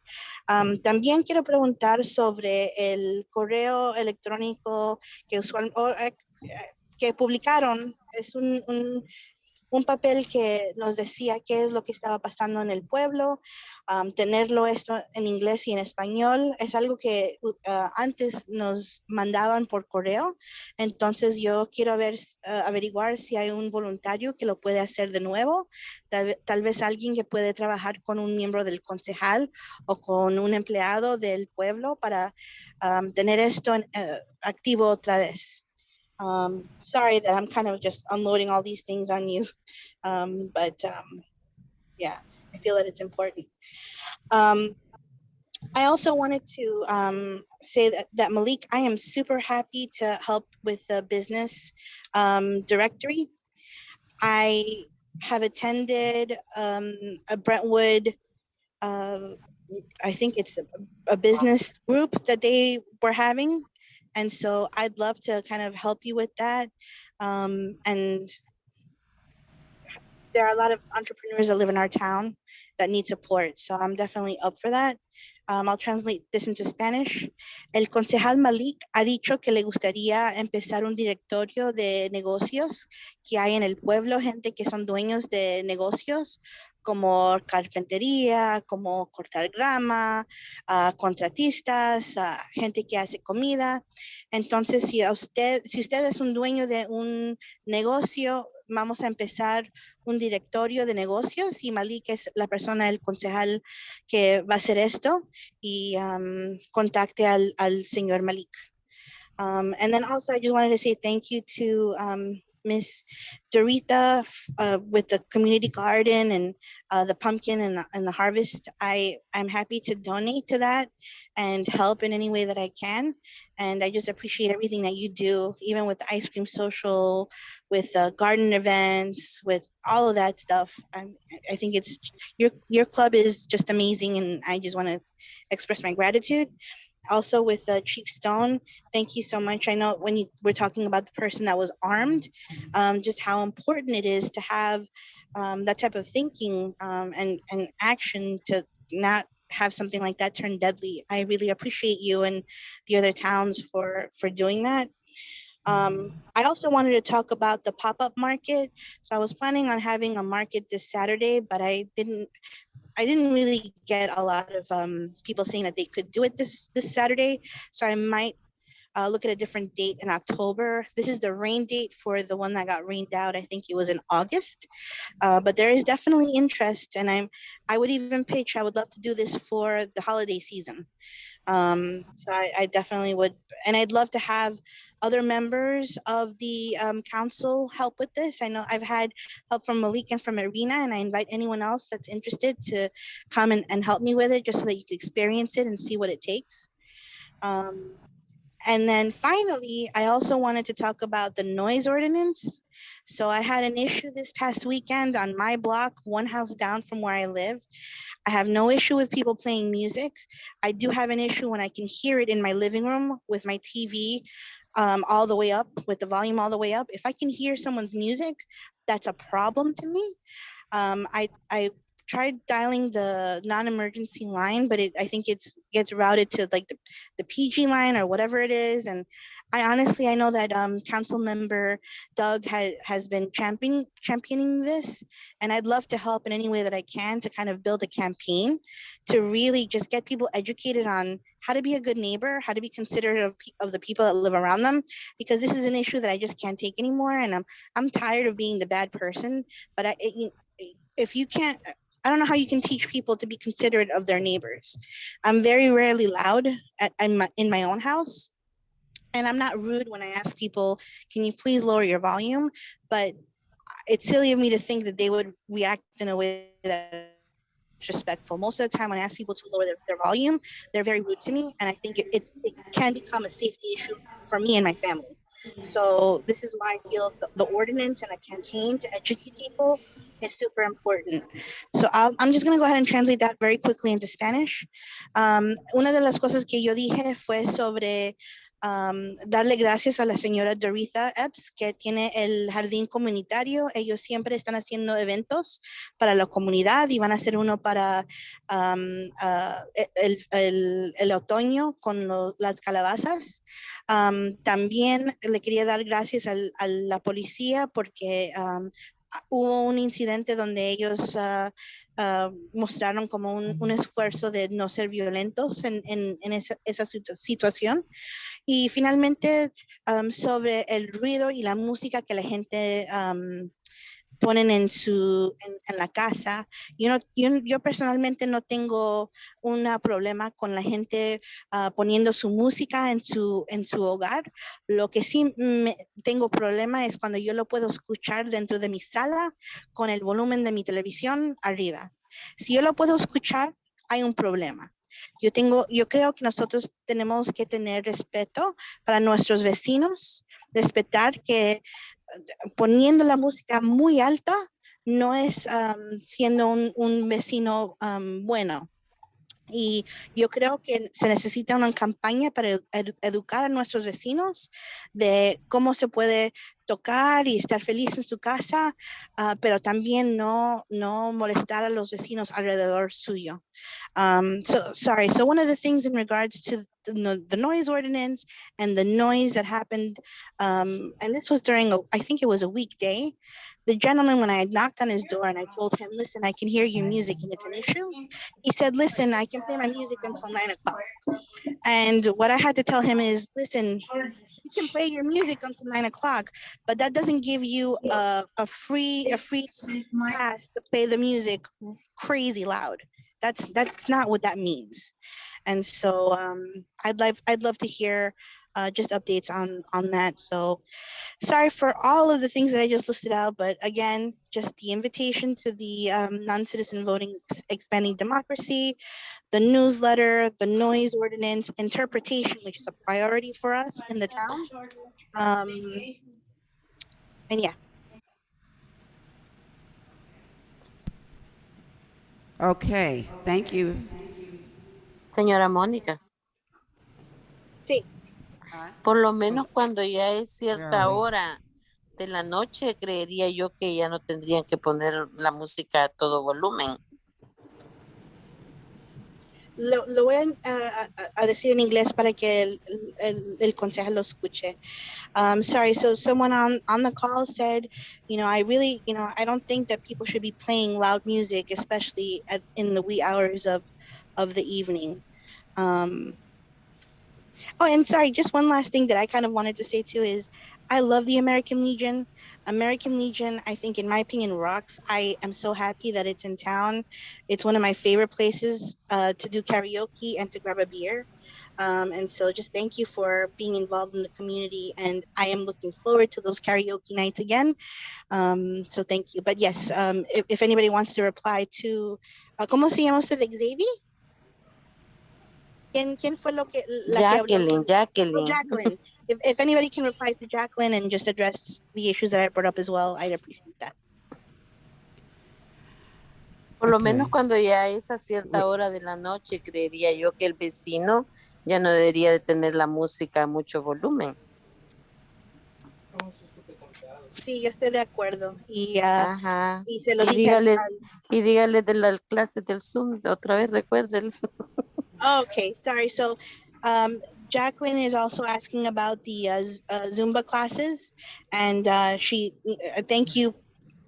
También quiero preguntar sobre el correo electrónico que que publicaron. Es un papel que nos decía qué es lo que estaba pasando en el pueblo. Tenerlo esto en inglés y en español es algo que antes nos mandaban por correo. Entonces yo quiero averiguar si hay un voluntario que lo puede hacer de nuevo. Tal vez alguien que puede trabajar con un miembro del concejal o con un empleado del pueblo para tener esto activo otra vez. Sorry that I'm kind of just unloading all these things on you, but yeah, I feel that it's important. I also wanted to say that Malik, I am super happy to help with the business directory. I have attended a Brentwood, I think it's a business group that they were having. And so I'd love to kind of help you with that. And there are a lot of entrepreneurs that live in our town that need support. So I'm definitely up for that. I'll translate this into Spanish. El concejal Malik ha dicho que le gustaría empezar un directorio de negocios que hay en el pueblo, gente que son dueños de negocios como carpintería, como cortar grama, contratistas, gente que hace comida. Entonces, si usted es un dueño de un negocio, vamos a empezar un directorio de negocios y Malik es la persona, el concejal que va a hacer esto y contacte al señor Malik. And then also I just wanted to say thank you to Miss Dorita with the community garden and the pumpkin and the harvest. I'm happy to donate to that and help in any way that I can. And I just appreciate everything that you do, even with the ice cream social, with garden events, with all of that stuff. I think it's your club is just amazing, and I just want to express my gratitude. Also with Chief Stone, thank you so much. I know when you were talking about the person that was armed, just how important it is to have that type of thinking and action to not have something like that turn deadly. I really appreciate you and the other towns for doing that. I also wanted to talk about the pop-up market. So I was planning on having a market this Saturday, but I didn't really get a lot of people saying that they could do it this Saturday. So I might look at a different date in October. This is the rain date for the one that got rained out. I think it was in August. But there is definitely interest, and I would even pitch. I would love to do this for the holiday season. So I definitely would, and I'd love to have other members of the council help with this. I know I've had help from Malik and from Irina, and I invite anyone else that's interested to come and help me with it, just so that you can experience it and see what it takes. And then finally, I also wanted to talk about the noise ordinance. So I had an issue this past weekend on my block, one house down from where I live. I have no issue with people playing music. I do have an issue when I can hear it in my living room with my TV all the way up, with the volume all the way up. If I can hear someone's music, that's a problem to me. I tried dialing the non-emergency line, but I think gets routed to like the PG line or whatever it is. And I know that council member Doug has been championing this, and I'd love to help in any way that I can to kind of build a campaign to really just get people educated on how to be a good neighbor, how to be considerate of the people that live around them, because this is an issue that I just can't take anymore, and I'm tired of being the bad person. But if you can't, I don't know how you can teach people to be considerate of their neighbors. I'm very rarely loud in my own house, and I'm not rude when I ask people, can you please lower your volume? But it's silly of me to think that they would react in a way that's respectful. Most of the time when I ask people to lower their volume, they're very rude to me, and I think it can become a safety issue for me and my family. So this is why I feel the ordinance and a campaign to educate people is super important. So I'm just going to go ahead and translate that very quickly into Spanish. Una de las cosas que yo dije fue sobre darle gracias a la señora Doritha Epps, que tiene el jardín comunitario. Ellos siempre están haciendo eventos para la comunidad y van a hacer uno para el otoño con las calabazas. También le quería dar gracias a la policía porque hubo un incidente donde ellos mostraron como un esfuerzo de no ser violentos en esa situación. Y finalmente, sobre el ruido y la música que la gente ponen en la casa. Yo personalmente no tengo un problema con la gente poniendo su música en su hogar. Lo que sí tengo problema es cuando yo lo puedo escuchar dentro de mi sala con el volumen de mi televisión arriba. Si yo lo puedo escuchar, hay un problema. Yo creo que nosotros tenemos que tener respeto para nuestros vecinos, respetar que poniendo la música muy alta no es siendo un vecino bueno. Y yo creo que se necesita una campaña para educar a nuestros vecinos de cómo se puede tocar y estar feliz en su casa, pero también no molestar a los vecinos alrededor suyo. So one of the things in regards to the noise ordinance and the noise that happened, and this was during, I think it was a weekday, the gentleman, when I had knocked on his door and I told him, listen, I can hear your music and it's an issue, he said, listen, I can play my music until 9 o'clock. And what I had to tell him is, listen, you can play your music until 9 o'clock, but that doesn't give you a free pass to play the music crazy loud. That's not what that means. And so I'd love to hear just updates on that. So sorry for all of the things that I just listed out, but again, just the invitation to the non-citizen voting expanding democracy, the newsletter, the noise ordinance, interpretation, which is a priority for us in the town. And yeah. Okay, thank you. Señora Mónica, Sí. por lo menos cuando ya es Where are cierta we? hora de la noche, creería yo que ya no tendrían que poner la música a todo volumen. Lo voy a decir en inglés para que el consejo lo escuche. Sorry, so someone on the call said, I don't think that people should be playing loud music, especially in the wee hours of the evening. Oh, and sorry, just one last thing that I kind of wanted to say too is I love the American Legion. American Legion, I think, in my opinion, rocks. I am so happy that it's in town. It's one of my favorite places to do karaoke and to grab a beer. And so just thank you for being involved in the community. And I am looking forward to those karaoke nights again. So thank you. But yes, if anybody wants to reply to, ¿cómo se llama usted, Xavier? ¿Quién fue la que habló? Oh, Jacqueline. Jacqueline. If anybody can reply to Jacqueline and just address the issues that I brought up as well, I'd appreciate that. Por lo menos cuando ya es a cierta hora de la noche, creería yo que el vecino ya no debería de tener la música a mucho volumen. Sí, yo estoy de acuerdo. Ajá. Y se lo Y dije dígale, y dígale de las clases del Zoom, otra vez recuérdelo. Okay, sorry. So, Jacqueline is also asking about the Zumba classes, and thank you,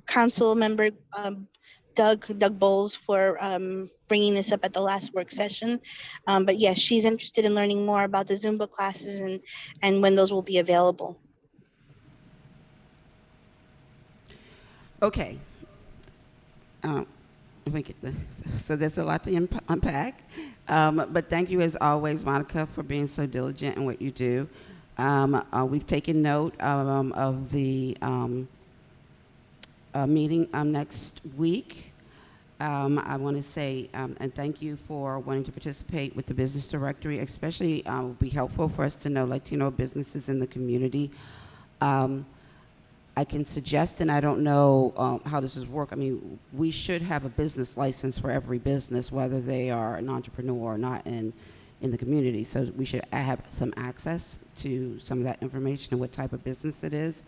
Council Member Doug Bowles, for bringing this up at the last work session. But yes, she's interested in learning more about the Zumba classes and when those will be available. Okay. Let me get this. So there's a lot to unpack. But thank you, as always, Monica, for being so diligent in what you do. We've taken note of the meeting next week. I want to say, and thank you for wanting to participate with the business directory, especially will be helpful for us to know Latino businesses in the community. I can suggest, and I don't know how this is work. I mean, we should have a business license for every business, whether they are an entrepreneur or not in the community. So we should have some access to some of that information and what type of business it is.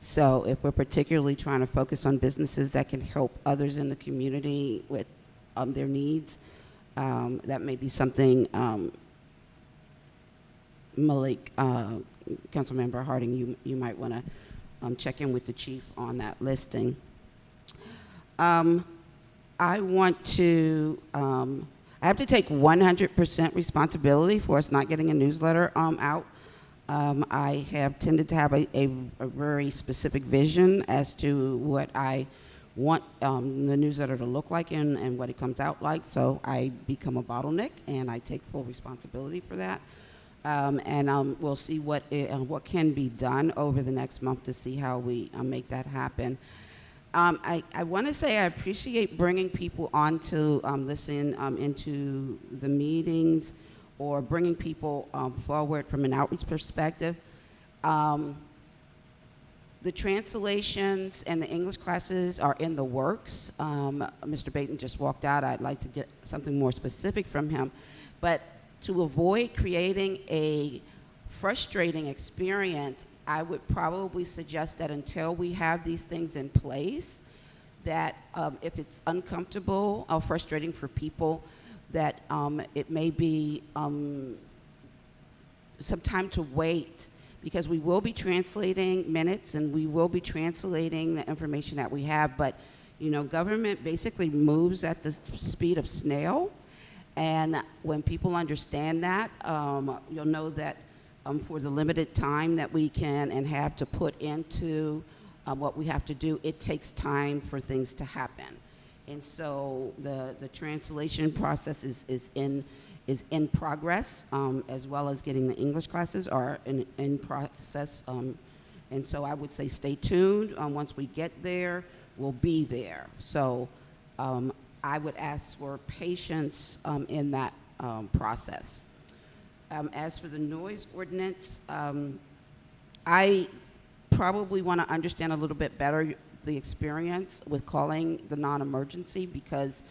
So if we're particularly trying to focus on businesses that can help others in the community with their needs, that may be something, Malik, Councilmember Harding, you might want to check in with the chief on that listing. I want to, I have to take 100% responsibility for us not getting a newsletter out. I have tended to have a very specific vision as to what I want the newsletter to look like and what it comes out like. So I become a bottleneck, and I take full responsibility for that. We'll see what can be done over the next month to see how we make that happen. I want to say I appreciate bringing people on to listen into the meetings or bringing people forward from an outreach perspective. The translations and the English classes are in the works. Mr. Baton just walked out. I'd like to get something more specific from him. But to avoid creating a frustrating experience, I would probably suggest that until we have these things in place, that if it's uncomfortable or frustrating for people, that it may be some time to wait, because we will be translating minutes and we will be translating the information that we have, but government basically moves at the speed of snail. And when people understand that, you'll know that for the limited time that we can and have to put into what we have to do, it takes time for things to happen. And so the translation process is in progress, as well as getting the English classes are in process. And so I would say stay tuned. Once we get there, we'll be there. So I would ask for patience in that process. As for the noise ordinance, I probably want to understand a little bit better the experience with calling the non-emergency, because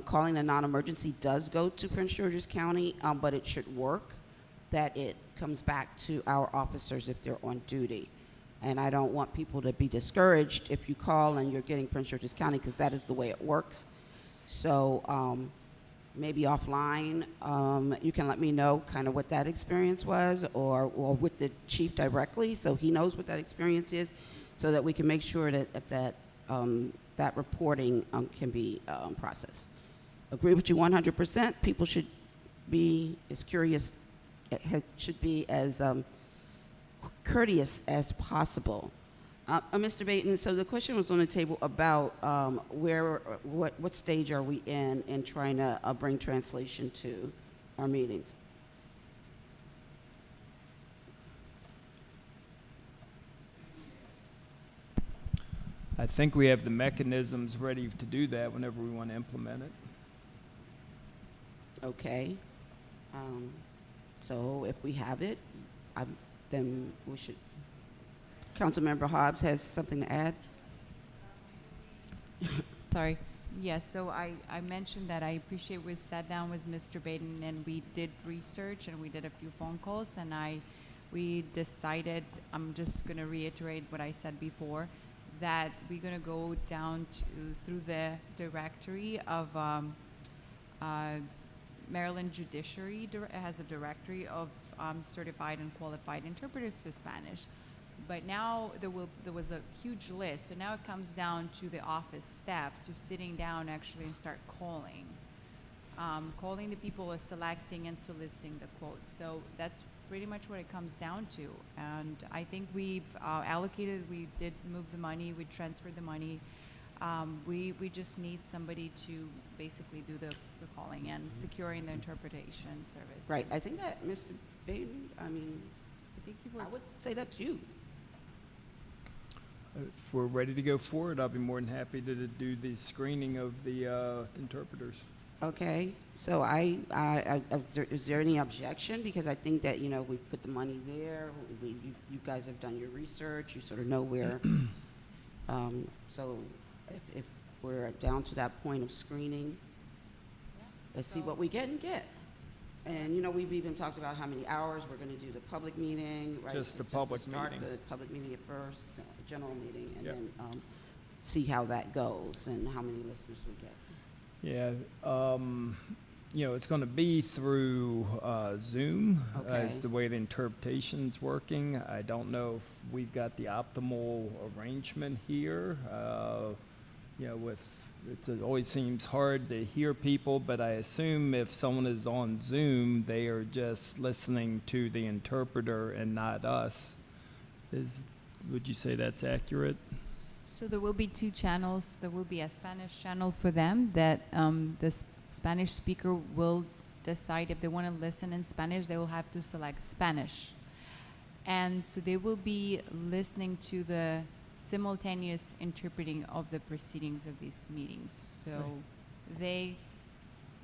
calling a non-emergency does go to Prince George's County, but it should work that it comes back to our officers if they're on duty. And I don't want people to be discouraged if you call and you're getting Prince George's County, because that is the way it works. So maybe offline, you can let me know kind of what that experience was, or with the chief directly, so he knows what that experience is, so that we can make sure that reporting can be processed. Agree with you 100%. People should be as curious, should be as courteous as possible. Mr. Baton, so the question was on the table about what stage are we in trying to bring translation to our meetings? I think we have the mechanisms ready to do that whenever we want to implement it. Okay. So if we have it, then we should. Councilmember Hobbs has something to add. Sorry. Yes, so I mentioned that I appreciate we sat down with Mr. Baden and we did research and we did a few phone calls, and I we decided, I'm just going to reiterate what I said before, that we're going to go down through the directory of Maryland Judiciary has a directory of certified and qualified interpreters for Spanish. But now there was a huge list, so now it comes down to the office staff to sitting down actually and start calling the people, selecting and soliciting the quotes. So that's pretty much what it comes down to. And I think we've allocated, we did move the money, we transferred the money. We just need somebody to basically do the calling and securing the interpretation service. Right. I think that Mr. Baden, I mean, I would say that's you. If we're ready to go forward, I'll be more than happy to do the screening of the interpreters. Okay, so is there any objection? Because I think that, we put the money there, you guys have done your research, you sort of know where. So if we're down to that point of screening, let's see what we get and get. And, we've even talked about how many hours we're going to do the public meeting, right? Just the public meeting. Start the public meeting at first, general meeting, and Yep. then see how that goes and how many listeners we get. Yeah, it's going to be through Zoom as the way the interpretation's working. I don't know if we've got the optimal arrangement here. It always seems hard to hear people, but I assume if someone is on Zoom, they are just listening to the interpreter and not us. Would you say that's accurate? So there will be two channels. There will be a Spanish channel for them that the Spanish speaker will decide if they want to listen in Spanish. They will have to select Spanish. And so they will be listening to the simultaneous interpreting of the proceedings of these meetings. So they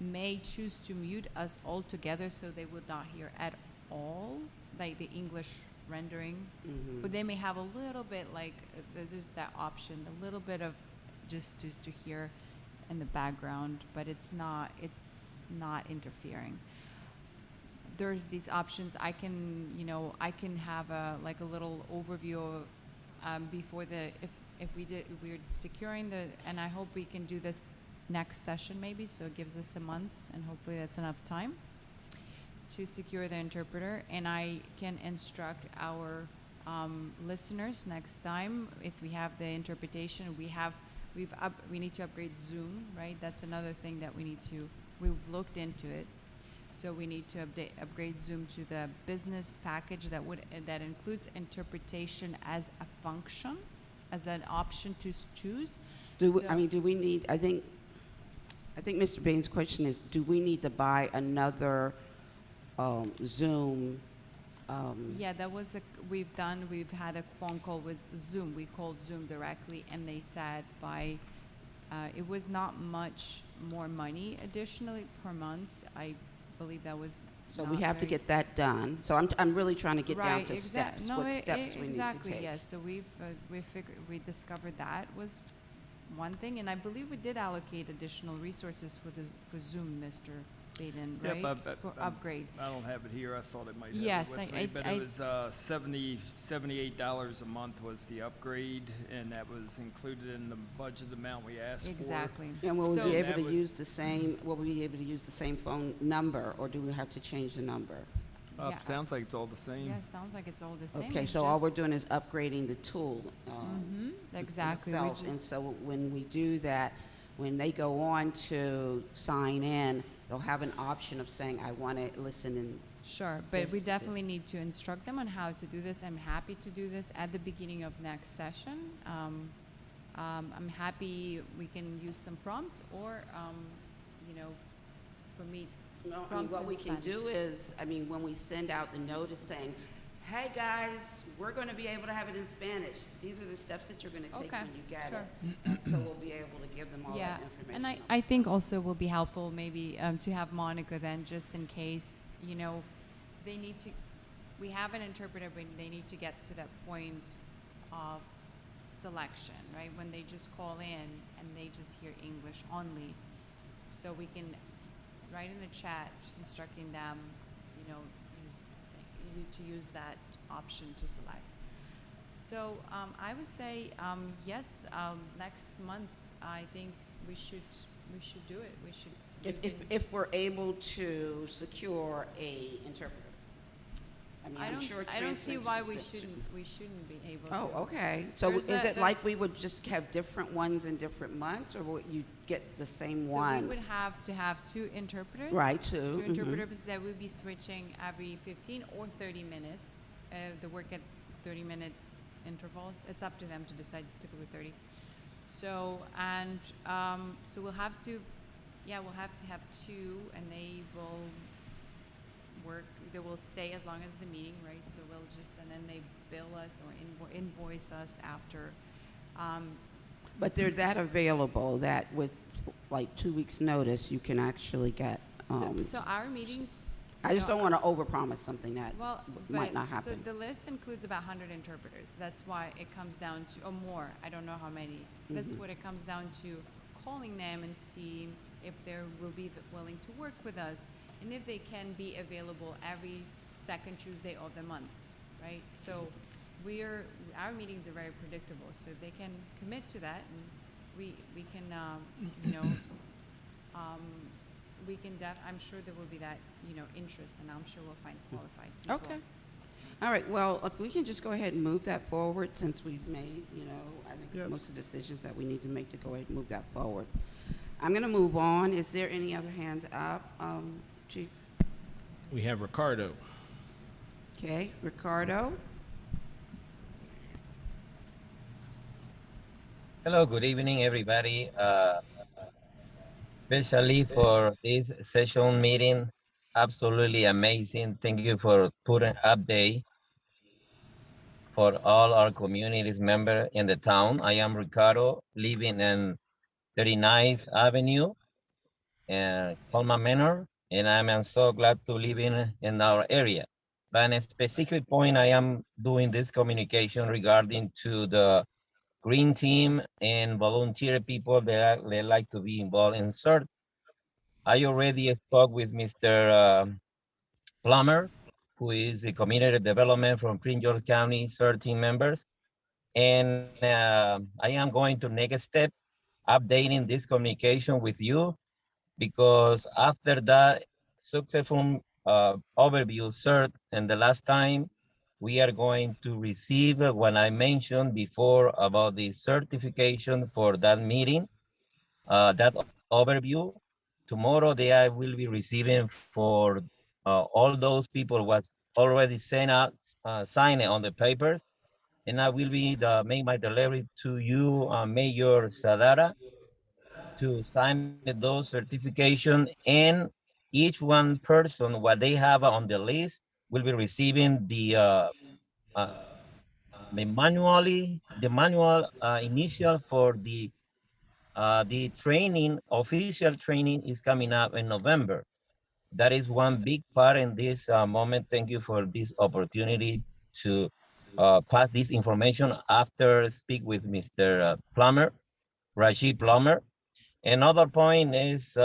may choose to mute us altogether so they would not hear at all, like the English rendering, but they may have a little bit there's that option, a little bit of just to hear in the background, but it's not interfering. There's these options. I can have a little overview of before if we're securing and I hope we can do this next session maybe, so it gives us some months and hopefully that's enough time to secure the interpreter, and I can instruct our listeners next time if we have the interpretation. We need to upgrade Zoom, right? That's another thing that we've looked into it. So we need to upgrade Zoom to the business package that includes interpretation as a function, as an option to choose. Do we need? I think Mr. Bain's question is: do we need to buy another Zoom? Yeah, that was we've had a phone call with Zoom. We called Zoom directly, and they said it was not much more money additionally per month. I believe that was. So we have to get that done. So I'm really trying to get down to steps. What steps we need to take? Yes. So we discovered that was one thing, and I believe we did allocate additional resources for Zoom, Mr. Baden, right? For upgrade. I don't have it here. I thought it might have yes, it with me, but it was $78 a month was the upgrade, and that was included in the budget amount we asked for. Exactly. And will we be able to use the same? Will we be able to use the same phone number, or do we have to change the number? Sounds like it's all the same. Yeah, sounds like it's all the same. Okay, so all we're doing is upgrading the tool. Exactly. Itself. And so when we do that, when they go on to sign in, they'll have an option of saying, I want to listen in. Sure, but we definitely need to instruct them on how to do this. I'm happy to do this at the beginning of next session. I'm happy we can use some prompts or, for me, No, prompts what in we can Spanish. do is, when we send out the notice saying, hey guys, we're going to be able to have it in Spanish. These are the steps that you're going to take when you get it. And so we'll be able to give them all that information. And I think also will be helpful maybe to have Monica then, just in case, they need to, we have an interpreter, but they need to get to that point of selection, right? When they just call in and they just hear English only. So we can write in the chat instructing them, you to use that option to select. So I would say yes. Next month, I think we should we should do it. We should. If we're able to secure a interpreter. I mean, I'm sure I don't see translates why would we shouldn't be able to. Oh, okay. So is it like we would just have different ones in different months, or would you get the same So one? we would have to have two interpreters. Right, two. Two interpreters that would be switching every 15 or 30 minutes. They work at 30-minute intervals. It's up to them to decide, typically 30. So, and so we'll have to, yeah, we'll have to have two, and they will work, they will stay as long as the meeting, right? So we'll just, and then they bill us or invoice us after. But they're that available that with like 2 weeks' notice, you can actually get. So our meetings. I just don't want to overpromise something that Well, might not so happen. the list includes about 100 interpreters. That's why it comes down to, or more, I don't know how many. That's what it comes down to, calling them and seeing if they will be willing to work with us, and if they can be available every second Tuesday of the month, right? So our meetings are very predictable, so if they can commit to that, and we can, you know, we can I'm sure there will be that, you know, interest, and I'm sure we'll find qualified people. Okay. All right. Well, we can just go ahead and move that forward since we've made, you know, I think most of the decisions that we need to make to go ahead and move that forward. I'm going to move on. Is there any other hands up, Chief? We have Ricardo. Okay, Ricardo. Hello, good evening, everybody. Especially for this session meeting, absolutely amazing. Thank you for putting update for all our communities member in the town. I am Ricardo, living in 39th Avenue in Colmar Manor, and I'm so glad to live in our area. But in a specific point, I am doing this communication regarding to the green team and volunteer people that they like to be involved in CERT. I already spoke with Mr. Plummer, who is the community development from Prince George County CERT team members. And I am going to next step, updating this communication with you, because after that successful overview CERT and the last time, we are going to receive what I mentioned before about the certification for that meeting, that overview. Tomorrow I will be receiving for all those people was already sent out, signed on the papers, and I will be make my delivery to you, Mayor Sadara, to sign those certification, and each one person what they have on the list will be receiving uh, the manual initial for the training. Official training is coming up in November. That is one big part in this moment. Thank you for this opportunity to pass this information after speak with Mr. Plummer, Rashid Plummer. Another point is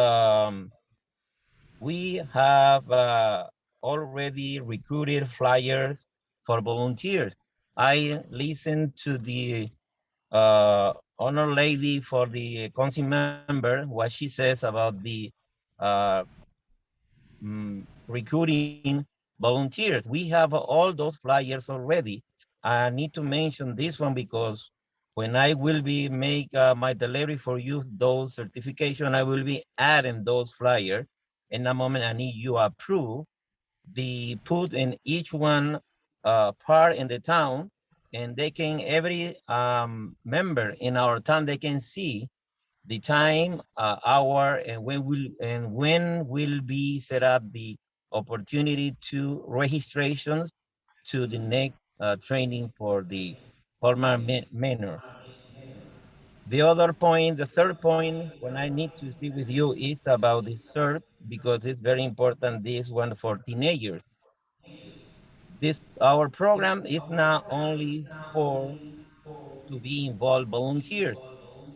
we have already recruited flyers for volunteers. I listened to the honor lady for the council member, what she says about the uh, recruiting volunteers. We have all those flyers already. I need to mention this one because when I will be make my delivery for you, those certification, I will be adding those flyers. In a moment, I need you approve the put in each one part in the town, and they can, every member in our town, they can see the time, hour, and when will be set up the opportunity to registration to the next training for the Colmar Manor. The other point, the third point, when I need to speak with you is about the CERT, because it's very important, this one for teenagers. This, our program is not only for to be involved volunteers,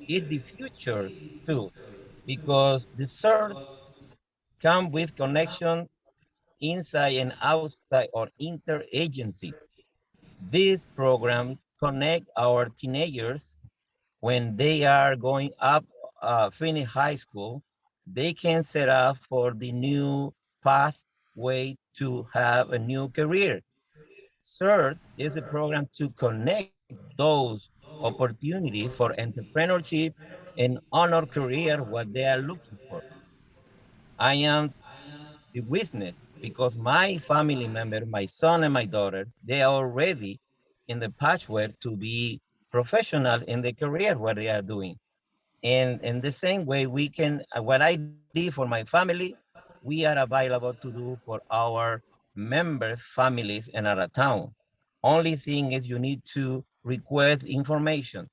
it's the future too, because the CERT come with connection inside and outside or interagency. This program connect our teenagers when they are going up, finish high school, they can set up for the new pathway to have a new career. CERT is a program to connect those opportunities for entrepreneurship and honor career what they are looking for. I am the witness because my family member, my son and my daughter, they are already in the pathway to be professional in the career what they are doing. And in the same way, we can, what I did for my family, we are available to do for our members, families in our town. Only thing is you need to request information.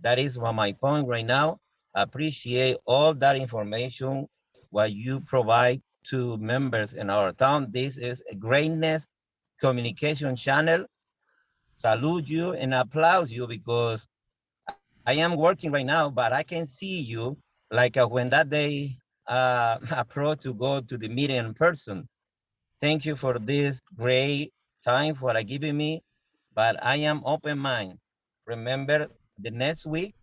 That is what my point right now. Appreciate all that information, what you provide to members in our town. This is a greatness communication channel. Salute you and applaud you because I am working right now, but I can see you like when that day approach to go to the meeting in person. Thank you for this great time for giving me, but I am open mind. Remember the next week,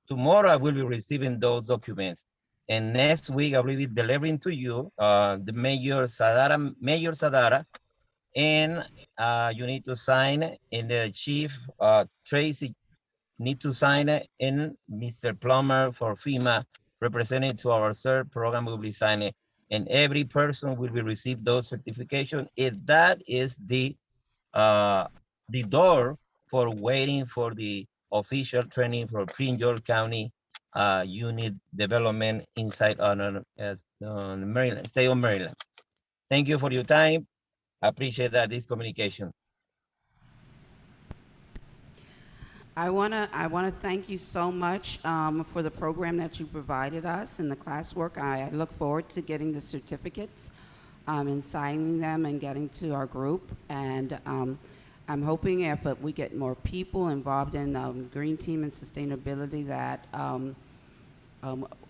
tomorrow I will be receiving those documents. And next week I will be delivering to you the Mayor Sadara, and you need to sign in the chief Tracy need to sign it, and Mr. Plummer for FEMA represented to our CERT program will be signing, and every person will be receive those certification. If that is the door for waiting for the official training for Prince George County unit development inside on Maryland, state of Maryland. Thank you for your time. I appreciate that this communication. I wanna thank you so much for the program that you provided us and the classwork. I look forward to getting the certificates and signing them and getting to our group. And I'm hoping if we get more people involved in Green Team and sustainability that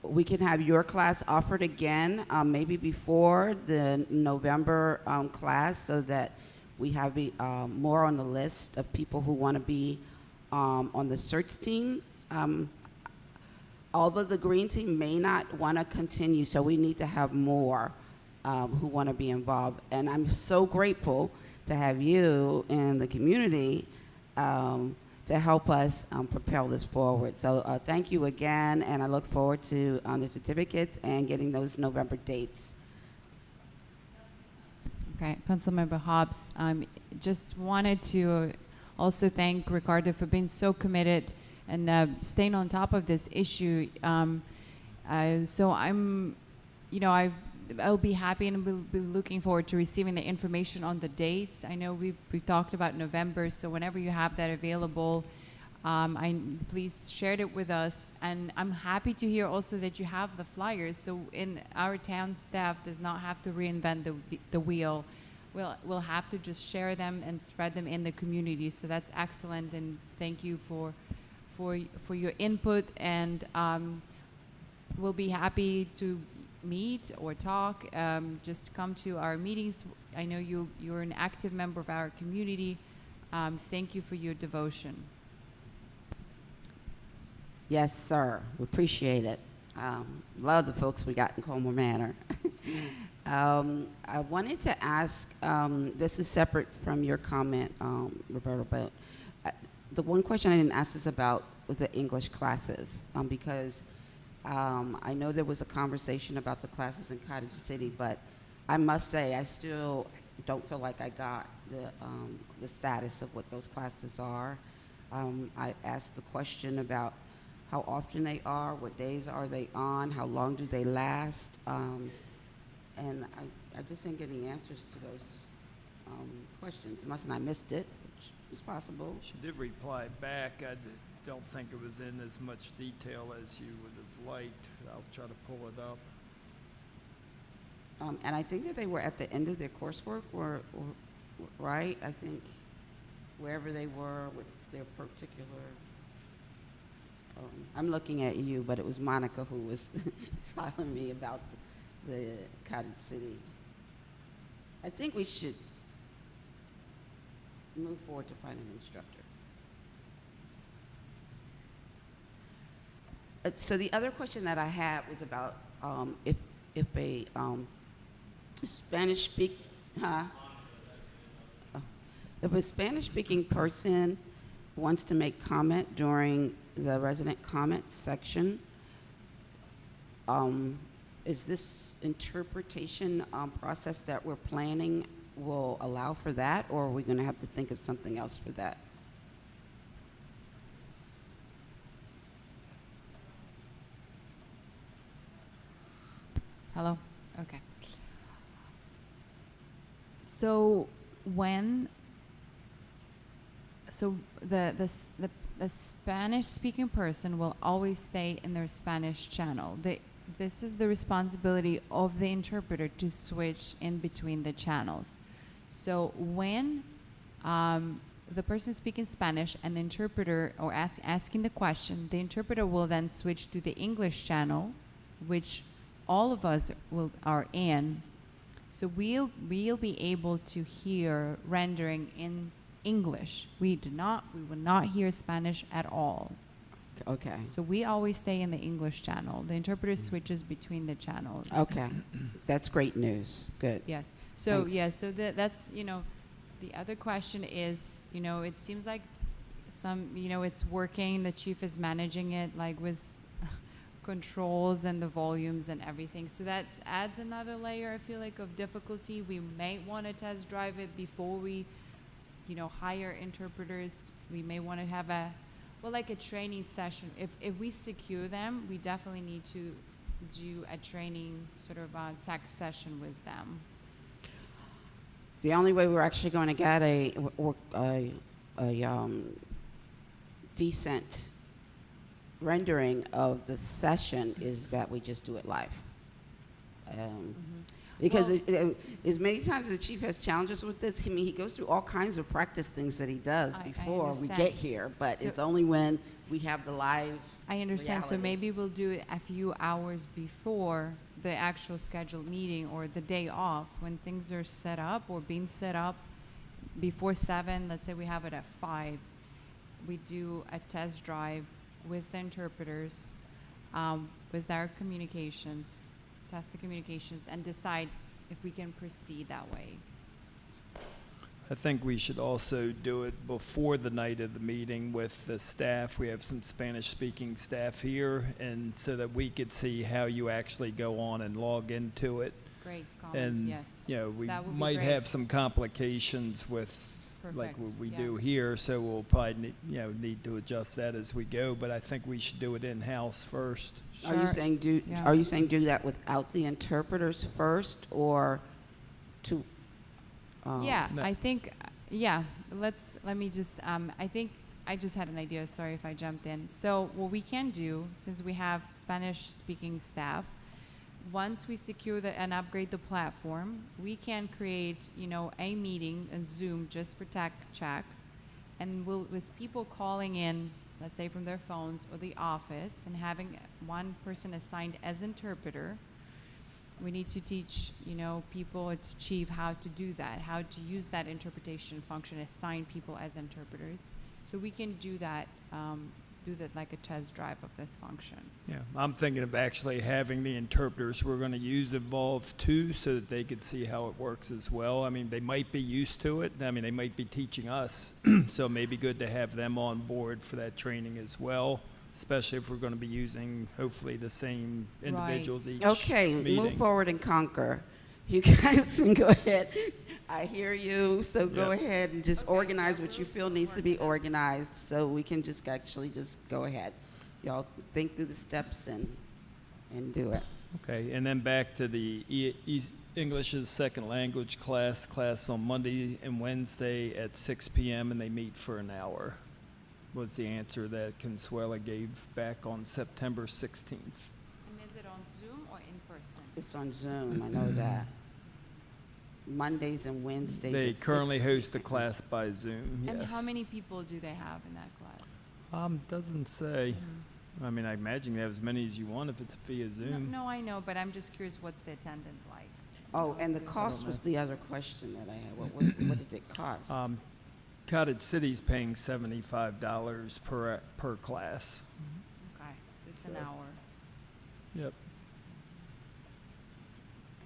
we can have your class offered again, maybe before the November class, so that we have more on the list of people who want to be on the search team. Although the Green Team may not want to continue, so we need to have more who want to be involved. And I'm so grateful to have you in the community to help us propel this forward. So thank you again, and I look forward to the certificates and getting those November dates. Okay, Councilmember Hobbs, just wanted to also thank Ricardo for being so committed and staying on top of this issue. So I'll be happy and we'll be looking forward to receiving the information on the dates. I know we've talked about November, so whenever you have that available, please share it with us. And I'm happy to hear also that you have the flyers, so our town staff does not have to reinvent the wheel. We'll have to just share them and spread them in the community. So that's excellent, and thank you for your input. And we'll be happy to meet or talk. Just come to our meetings. I know you're an active member of our community. Thank you for your devotion. Yes, sir. We appreciate it. Love the folks we got in Colmar Manor. I wanted to ask, this is separate from your comment, Roberto, but the one question I didn't ask is about the English classes, because I know there was a conversation about the classes in Cottage City, but I must say I still don't feel like I got the status of what those classes are. I asked the question about how often they are, what days are they on, how long do they last, and I just didn't get any answers to those questions, unless I missed it, which is possible. She did reply back. I don't think it was in as much detail as you would have liked. I'll try to pull it up. And I think that they were at the end of their coursework, or right? I think wherever they were with their particular. I'm looking at you, but it was Monica who was telling me about the Cottage City. I think we should move forward to find an instructor. So the other question that I had was about if a Spanish speak, huh? Oh. If a Spanish speaking person wants to make comment during the resident comment section, is this interpretation process that we're planning will allow for that, or are we going to have to think of something else for that? Hello? Okay. So when, so the Spanish speaking person will always stay in their Spanish channel. This is the responsibility of the interpreter to switch in between the channels. So when the person speaking Spanish and the interpreter, or asking the question, the interpreter will then switch to the English channel, which all of us are in. So we'll be able to hear rendering in English. We will not hear Spanish at all. Okay. So we always stay in the English channel. The interpreter switches between the channels. Okay. That's great news. Good. Yes. So Thanks. yes. So that's the other question is it seems like it's working. The chief is managing it like with controls and the volumes and everything. So that adds another layer, I feel like, of difficulty. We may want to test drive it before we, hire interpreters. We may want to have a training session. If we secure them, we definitely need to do a training sort of tech session with them. The only way we're actually going to get a decent rendering of the session is that we just do it live. Because as many times the chief has challenges with this, he goes through all kinds of practice things that he does before we understand. get here, but So it's only when we have the live I understand. So reality. maybe we'll do it a few hours before the actual scheduled meeting or the day off when things are set up or being set up before 7. Let's say we have it at 5. We do a test drive with the interpreters, with our communications, test the communications, and decide if we can proceed that way. I think we should also do it before the night of the meeting with the staff. We have some Spanish-speaking staff here, and so that we could see how you actually go on and log into it. Great comment, And, yes. we That would be might great. have some complications with like Perfect, what we yeah. do here, so we'll probably need to adjust that as we go, but I think we should do it in-house first. Are you Sure. saying Yeah. Are you saying do that without the interpreters first, or to? Yeah, No. I think, let me just, I think I just had an idea, sorry if I jumped in. So what we can do, since we have Spanish-speaking staff, once we secure and upgrade the platform, we can create, a meeting on Zoom just for tech check, and with people calling in, let's say from their phones or the office, and having one person assigned as interpreter. We need to teach, people, its chief, how to do that, how to use that interpretation function, assign people as interpreters. So we can do that like a test drive of this function. Yeah, I'm thinking of actually having the interpreters we're going to use involved too, so that they could see how it works as well. I mean, they might be used to it. I mean, they might be teaching us, so it may be good to have them on board for that training as well, especially if we're going to be using, hopefully, the same individuals each Okay, meeting. move forward and conquer. You guys can go ahead. I hear you, so go Yep. ahead and just organize what you feel needs to be organized, so we can just actually just go ahead. Y'all think through the steps and do it. Okay, and then back to the English as Second Language class on Monday and Wednesday at 6 p.m. and they meet for an hour, was the answer that Consuela gave back on September 16th. And is it on Zoom or in person? It's on Zoom, I know that. Mondays and Wednesdays They at 6 currently host a class by Zoom, yes. And how many people do they have in that class? Doesn't say. I mean, I imagine you have as many as you want if it's via Zoom. No, I know, but I'm just curious, what's the attendance like? Oh, and the cost was the other question that I had. What did it cost? Cottage City's paying $75 per class. Okay, so it's an hour. Yep.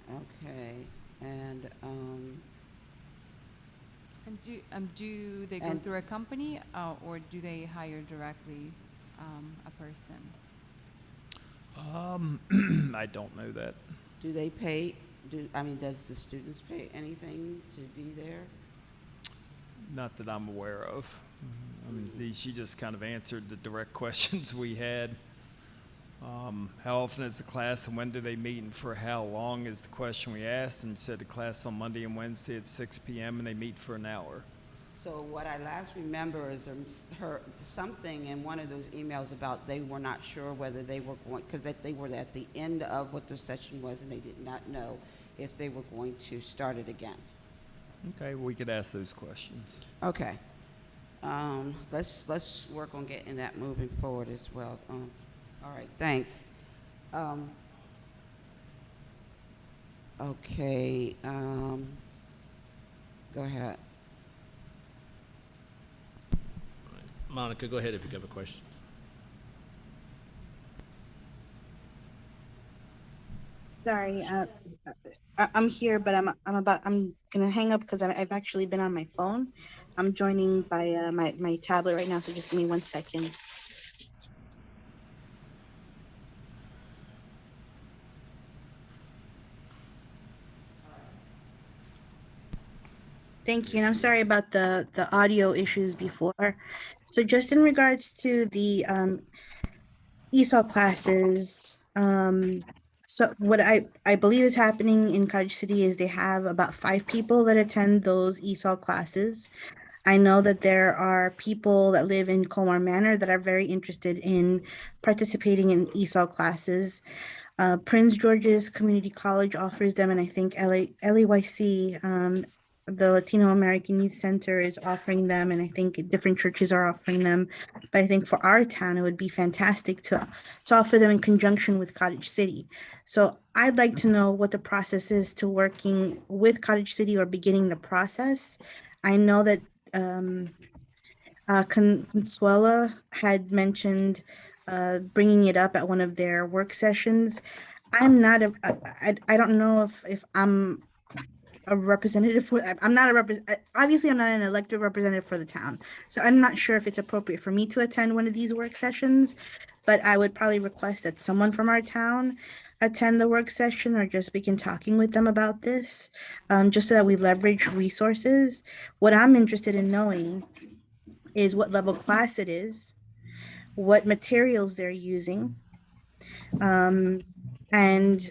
Okay, and Do they go And- through a company or do they hire directly a person? I don't know that. do they pay? Does the students pay anything to be there? Not that I'm aware of. I mean, she just kind of answered the direct questions we had. How often is the class and when do they meet and for how long is the question we asked, and said the class on Monday and Wednesday at 6 p.m. and they meet for an hour. So what I last remember is her something in one of those emails about they were not sure whether they were going, because they were at the end of what their session was and they did not know if they were going to start it again. Okay, we could ask those questions. Okay. Let's work on getting that moving forward as well. All right, thanks. Okay, go ahead. Monica, go ahead if you have a question. Sorry, I'm here, but I'm gonna hang up because I've actually been on my phone. I'm joining by my tablet right now, so just give me 1 second. Thank you, and I'm sorry about the audio issues before. So just in regards to the ESOL classes, so what I believe is happening in Cottage City is they have about 5 people that attend those ESOL classes. I know that there are people that live in Colmar Manor that are very interested in participating in ESOL classes. Prince George's Community College offers them, and I think LAYC, the Latino American Youth Center, is offering them, and I think different churches are offering them. But I think for our town, it would be fantastic to offer them in conjunction with Cottage City. So I'd like to know what the process is to working with Cottage City or beginning the process. I know that Consuela had mentioned bringing it up at one of their work sessions. I'm not a, I don't know if I'm a representative for, I'm not a obviously I'm not an elected representative for the town. So I'm not sure if it's appropriate for me to attend one of these work sessions, but I would probably request that someone from our town attend the work session or just begin talking with them about this, just so that we leverage resources. What I'm interested in knowing is what level class it is, what materials they're using, and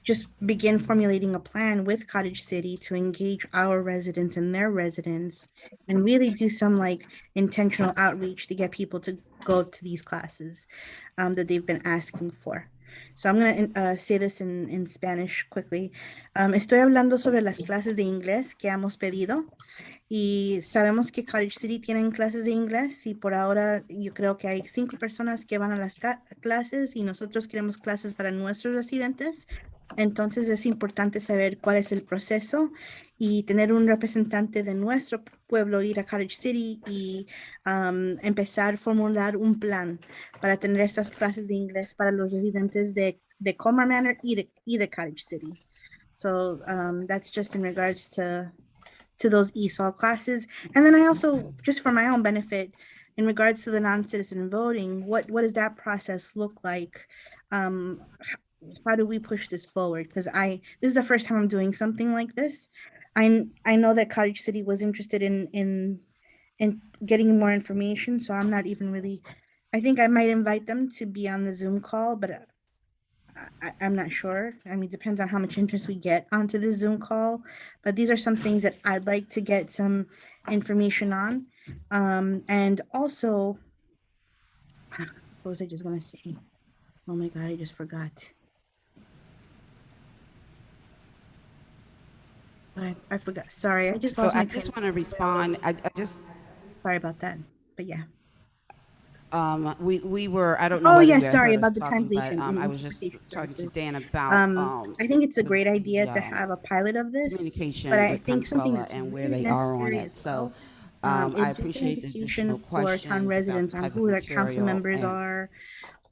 just begin formulating a plan with Cottage City to engage our residents and their residents and really do some like intentional outreach to get people to go to these classes that they've been asking for. So I'm going to say this in Spanish quickly. Estoy hablando sobre las clases de inglés que hemos pedido. Y sabemos que College City tienen clases de inglés y por ahora yo creo que hay 5 personas que van a las clases y nosotros queremos clases para nuestros residentes. Entonces es importante saber cuál es el proceso y tener un representante de nuestro pueblo ir a College City y empezar a formular un plan para tener estas clases de inglés para los residentes de Colmar Manor y de College City. So that's just in regards to those ESOL classes. And then I also, just for my own benefit, in regards to the non-citizen voting, what does that process look like? How do we push this forward? Because this is the first time I'm doing something like this. I know that Cottage City was interested in getting more information, so I'm not even really, I think I might invite them to be on the Zoom call, but I'm not sure. I mean, depends on how much interest we get onto the Zoom call. But these are some things that I'd like to get some information on. And also, what was I just gonna say? Oh my God, I just forgot. I forgot. Sorry, I just So lost I my just train. want to respond. I just Sorry about that. But yeah. we were, I don't know Oh, whether yeah, you had sorry heard us about the talking, but translation and I was just interpretation talking to services. Dan about I think it's a the, great idea the to have a pilot of this, but communication I with think something Consuela that's and where really they are on necessary it. as So well, I is just an appreciate the additional education for town questions about the residents on type of who their council material members and are,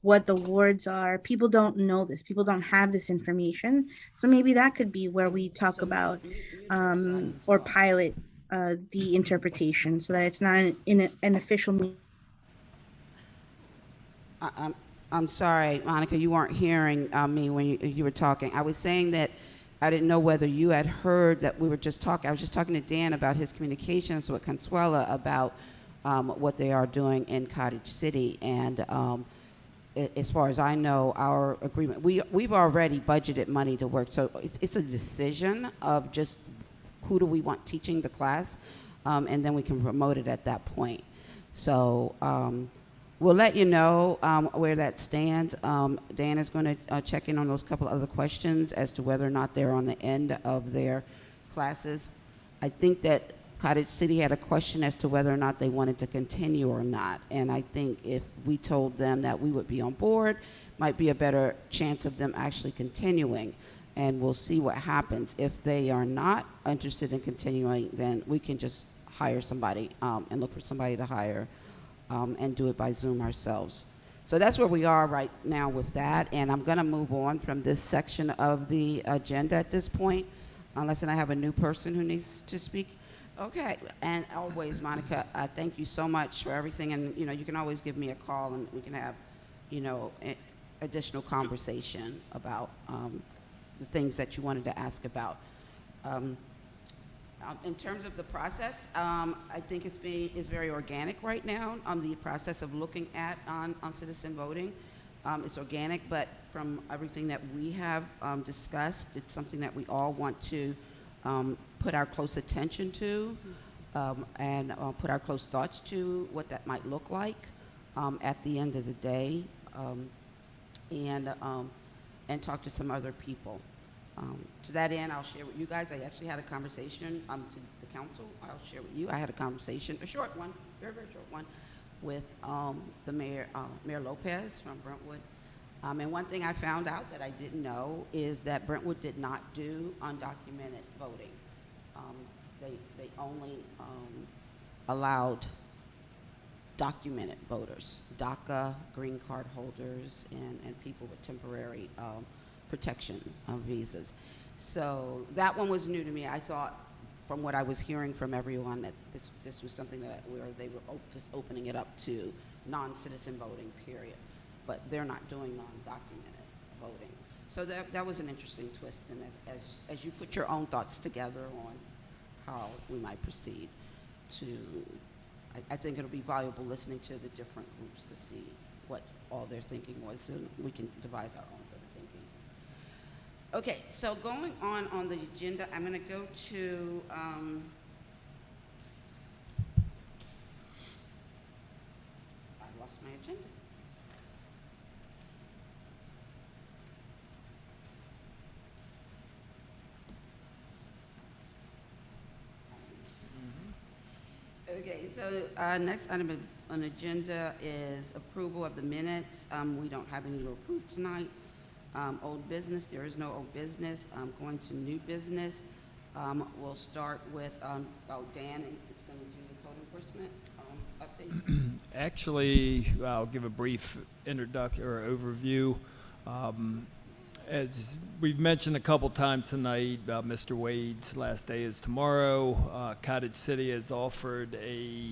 what the wards are. People don't know this. People don't have this information. So maybe that could be where we talk so about mute your side and or talk. pilot the interpretation so that it's not an official meeting. I, I'm I'm sorry, Monica, you weren't hearing me when you were talking. I was saying that I didn't know whether you had heard that we were just talking. I was just talking to Dan about his communications with Consuela about what they are doing in Cottage City, and as far as I know, our agreement, we've already budgeted money to work, so it's a decision of just who do we want teaching the class, and then we can promote it at that point. So we'll let you know where that stands. Dan is going to check in on those couple other questions as to whether or not they're on the end of their classes. I think that Cottage City had a question as to whether or not they wanted to continue or not. And I think if we told them that we would be on board, might be a better chance of them actually continuing. And we'll see what happens. If they are not interested in continuing, then we can just hire somebody and look for somebody to hire and do it by Zoom ourselves. So that's where we are right now with that. And I'm going to move on from this section of the agenda at this point, unless I have a new person who needs to speak. Okay, and always, Monica, thank you so much for everything. And, you know, you can always give me a call and we can have, you know, additional conversation about the things that you wanted to ask about. In terms of the process, I think it's very organic right now. The process of looking at on citizen voting, it's organic, but from everything that we have discussed, it's something that we all want to put our close attention to and put our close thoughts to what that might look like at the end of the day, and talk to some other people. To that end, I'll share with you guys. I actually had a conversation to the council. I'll share with you. I had a conversation, a short one, very, very short one, with the mayor, Mayor Lopez from Brentwood. And one thing I found out that I didn't know is that Brentwood did not do undocumented voting. They only allowed documented voters, DACA, green card holders, and people with temporary protection visas. So that one was new to me. I thought, from what I was hearing from everyone, that this was something where they were just opening it up to non-citizen voting, period. But they're not doing non-documented voting. So that was an interesting twist, and as you put your own thoughts together on how we might proceed I think it'll be valuable listening to the different groups to see what all their thinking was, and we can devise our own sort of thinking. Okay, so going on the agenda, I'm going to go to I lost my agenda. Okay, so next item on the agenda is approval of the minutes. We don't have any to approve tonight. Old business, there is no old business. Going to new business, we'll start with, Dan is going to do the code enforcement update. Actually, I'll give a brief introduction or overview. As we've mentioned a couple times tonight, Mr. Wade's last day is tomorrow. Cottage City has offered a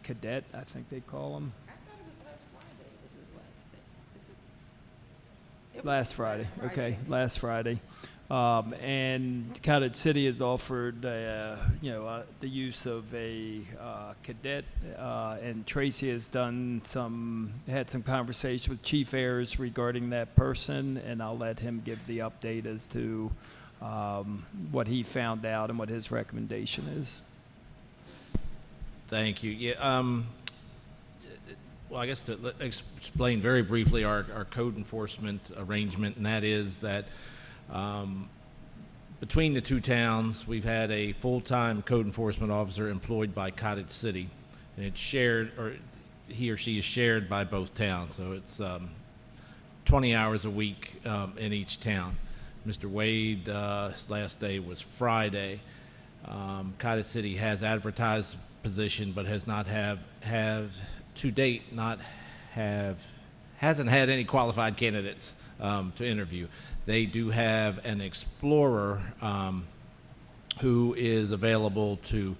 cadet, I think they call them. I thought it was last Friday. This is last day. Last Friday, okay, last Friday. And Cottage City has offered, the use of a cadet, and Tracy has had some conversation with Chief Ayers regarding that person, and I'll let him give the update as to what he found out and what his recommendation is. Thank you. Yeah. Well, I guess to explain very briefly our code enforcement arrangement, and that is that between the two towns, we've had a full-time code enforcement officer employed by Cottage City, and it's shared, or he or she is shared by both towns. So it's 20 hours a week in each town. Mr. Wade, his last day was Friday. Cottage City has advertised position, but has not have to date hasn't had any qualified candidates to interview. They do have an explorer who is available to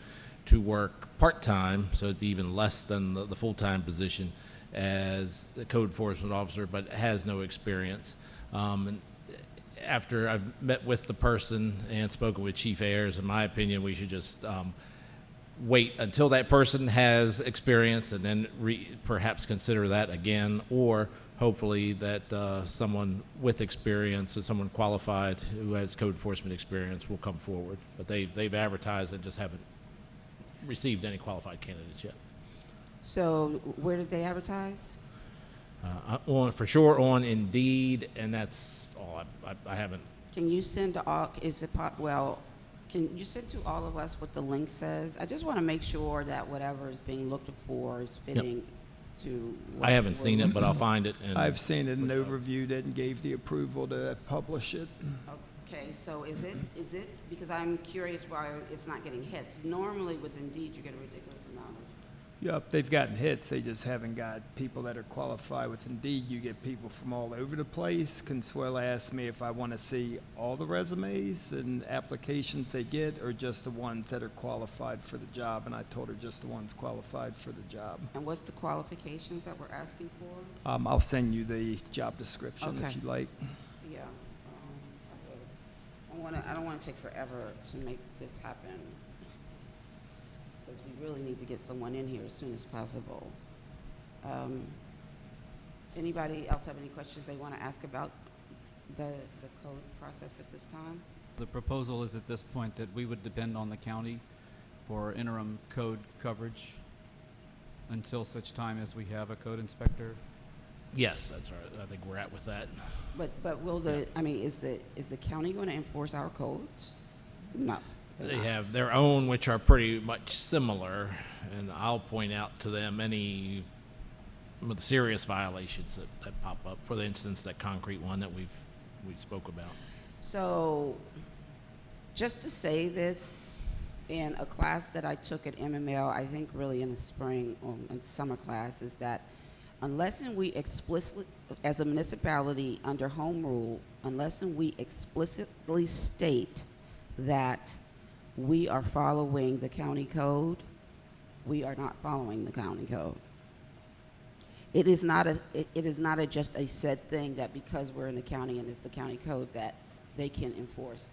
work part-time, so it'd be even less than the full-time position as the code enforcement officer, but has no experience. And after I've met with the person and spoken with Chief Ayers, in my opinion, we should just wait until that person has experience and then perhaps consider that again, or hopefully that someone with experience and someone qualified who has code enforcement experience will come forward. But they've advertised and just haven't received any qualified candidates yet. So where did they advertise? For sure on Indeed, and that's all. I haven't. Can you send to all, can you send to all of us what the link says? I just want to make sure that whatever is being looked for is fitting to what I haven't we're seen it, looking but I'll for. find it. And I've seen it and overviewed it and gave the approval to publish it. Okay, so is it, because I'm curious why it's not getting hits. Normally with Indeed, you get a ridiculous amount of. Yep, they've gotten hits. They just haven't got people that are qualified with Indeed. You get people from all over the place. Consuela asked me if I want to see all the resumes and applications they get or just the ones that are qualified for the job, and I told her just the ones qualified for the job. And what's the qualifications that we're asking for? I'll send you the job description if Okay. you like. Yeah. I don't want to take forever to make this happen, because we really need to get someone in here as soon as possible. Anybody else have any questions they want to ask about the code process at this time? The proposal is at this point that we would depend on the county for interim code coverage until such time as we have a code inspector. yes, that's right. I think we're at with that. But will is the county going to enforce our codes? No. they're They not. have their own, which are pretty much similar, and I'll point out to them any with serious violations that pop up. For instance, that concrete one that we spoke about. So, just to say this, in a class that I took at MML, I think really in the spring or in summer class, is that unless we explicitly, as a municipality under home rule, unless we explicitly state that we are following the county code, we are not following the county code. It is not just a said thing that because we're in the county and it's the county code that they can enforce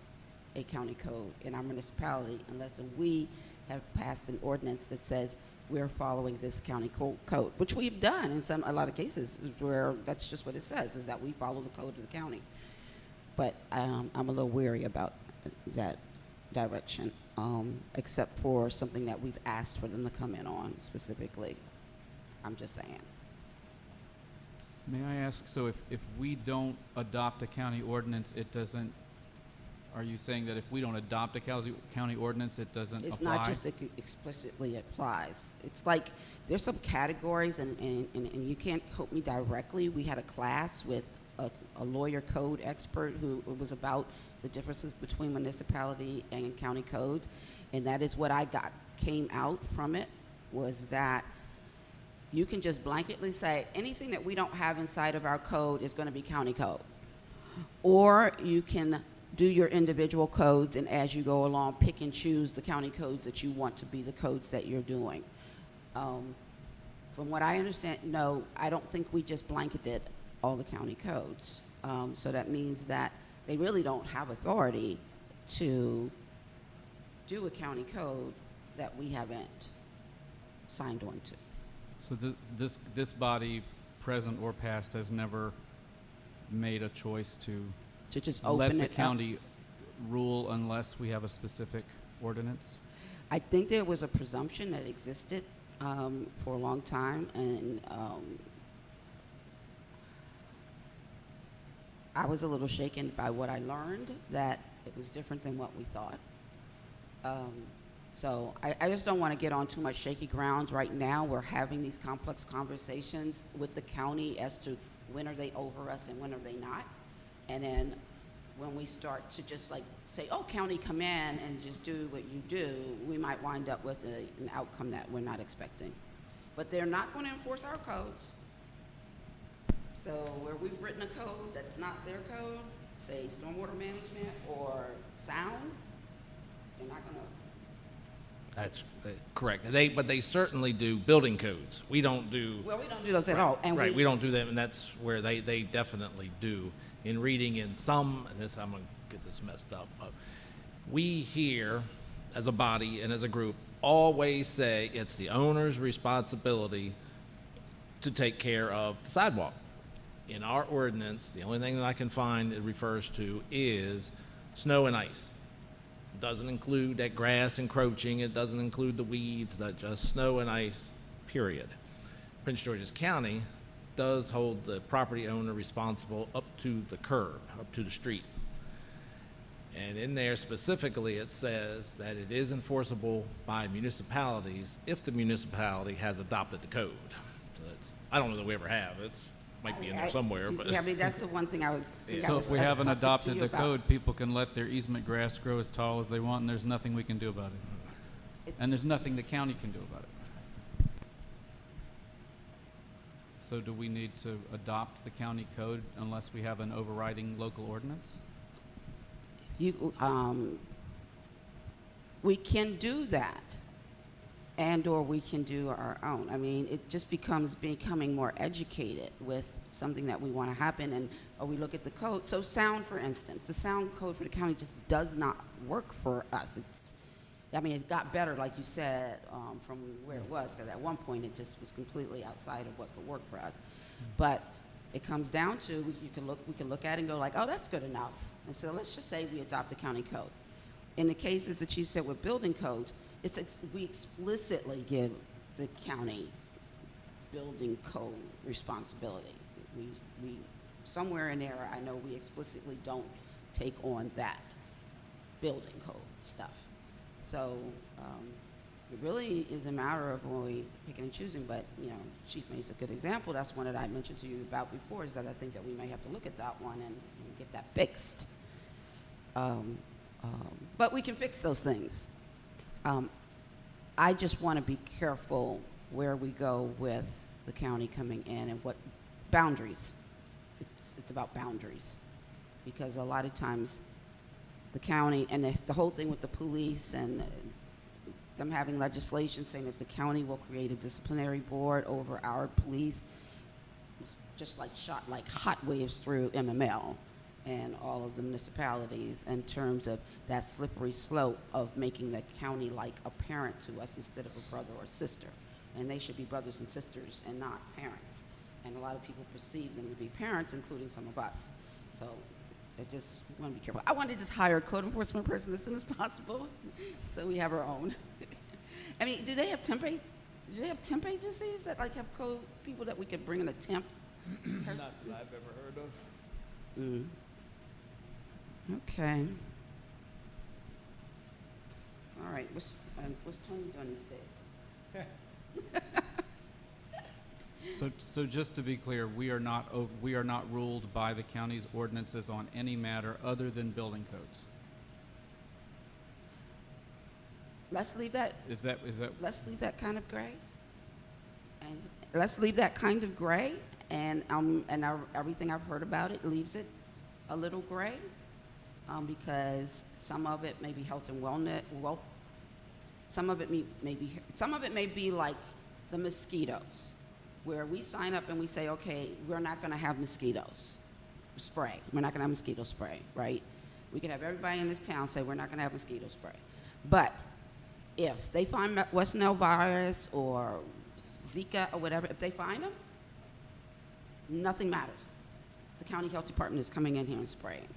a county code in our municipality unless we have passed an ordinance that says we're following this county code, which we've done in a lot of cases where that's just what it says, is that we follow the code of the county. But I'm a little weary about that direction, except for something that we've asked for them to come in on specifically. I'm just saying. May I ask, so if we don't adopt a county ordinance, it doesn't, are you saying that if we don't adopt a county ordinance, it doesn't It's apply? not just explicitly applies. It's like there's some categories, and you can't quote me directly. We had a class with a lawyer code expert who was about the differences between municipality and county codes, and that is what came out from it, was that you can just blanketly say anything that we don't have inside of our code is going to be county code. Or you can do your individual codes, and as you go along, pick and choose the county codes that you want to be the codes that you're doing. From what I understand, no, I don't think we just blanketed all the county codes. So that means that they really don't have authority to do a county code that we haven't signed on to. So this body, present or past, has never made a choice to just let open the it up. county rule unless we have a specific ordinance? I think there was a presumption that existed for a long time, and I was a little shaken by what I learned, that it was different than what we thought. So I just don't want to get on too much shaky grounds right now. We're having these complex conversations with the county as to when are they over us and when are they not. And then when we start to just like say, oh, county, come in and just do what you do, we might wind up with an outcome that we're not expecting. But they're not going to enforce our codes. So where we've written a code that's not their code, say stormwater management or sound, they're not going to. That's correct. But they certainly do building codes. We don't do. Well, we don't do those at all. And right, we don't do them, and that's where they definitely do. In reading in some, and this, I'm gonna get this messed up. We here, as a body and as a group, always say it's the owner's responsibility to take care of the sidewalk. In our ordinance, the only thing that I can find it refers to is snow and ice. Doesn't include that grass encroaching, it doesn't include the weeds, that just snow and ice, period. Prince George's County does hold the property owner responsible up to the curb, up to the street. And in there specifically it says that it is enforceable by municipalities if the municipality has adopted the code. So I don't know that we ever have. It's might be in there somewhere, but Yeah, I mean, that's the one thing I would think. So if we haven't adopted the code, people can let their easement grass grow as tall as they want, and there's nothing we can do about it. And there's nothing the county can do about it. So do we need to adopt the county code unless we have an overriding local ordinance? We can do that, and or we can do our own. I mean, it just becoming more educated with something that we want to happen, and or we look at the code. So sound, for instance, the sound code for the county just does not work for us. I mean, it got better, like you said, from where it was, because at one point it just was completely outside of what could work for us. But it comes down to we can look at it and go like, oh, that's good enough. And so let's just say we adopt the county code. In the cases the chief said with building codes, we explicitly give the county building code responsibility. We somewhere in there, I know we explicitly don't take on that building code stuff. So it really is a matter of when we picking and choosing. But you know, Chief makes a good example. That's one that I mentioned to you about before. Is that I think that we may have to look at that one and get that fixed. But we can fix those things. I just want to be careful where we go with the county coming in and what boundaries. It's about boundaries, because a lot of times the county and the whole thing with the police and them having legislation saying that the county will create a disciplinary board over our police, just like shot like hot waves through MML and all of the municipalities in terms of that slippery slope of making the county like a parent to us instead of a brother or sister. And they should be brothers and sisters and not parents. And a lot of people perceive them to be parents, including some of us. So I just want to be careful. I want to just hire a code enforcement person as soon as possible so we have our own. I mean, do they have temp agencies that like have code people that we could bring in a temp person? Not that I've ever heard of. Mm. Okay. All right. What's Tony doing these days? So just to be clear, we are not ruled by the county's ordinances on any matter other than building codes. Let's leave that. Is that? Let's leave that kind of gray. And let's leave that kind of gray. And everything I've heard about it leaves it a little gray, because some of it may be health and wellness. Well, some of it may be like the mosquitoes, where we sign up and we say, okay, we're not going to have mosquitoes spray. We're not going to have mosquito spray, right? We can have everybody in this town say we're not going to have mosquito spray. But if they find West Nile virus or Zika or whatever, if they find them, nothing matters. The county health department is coming in here and spraying.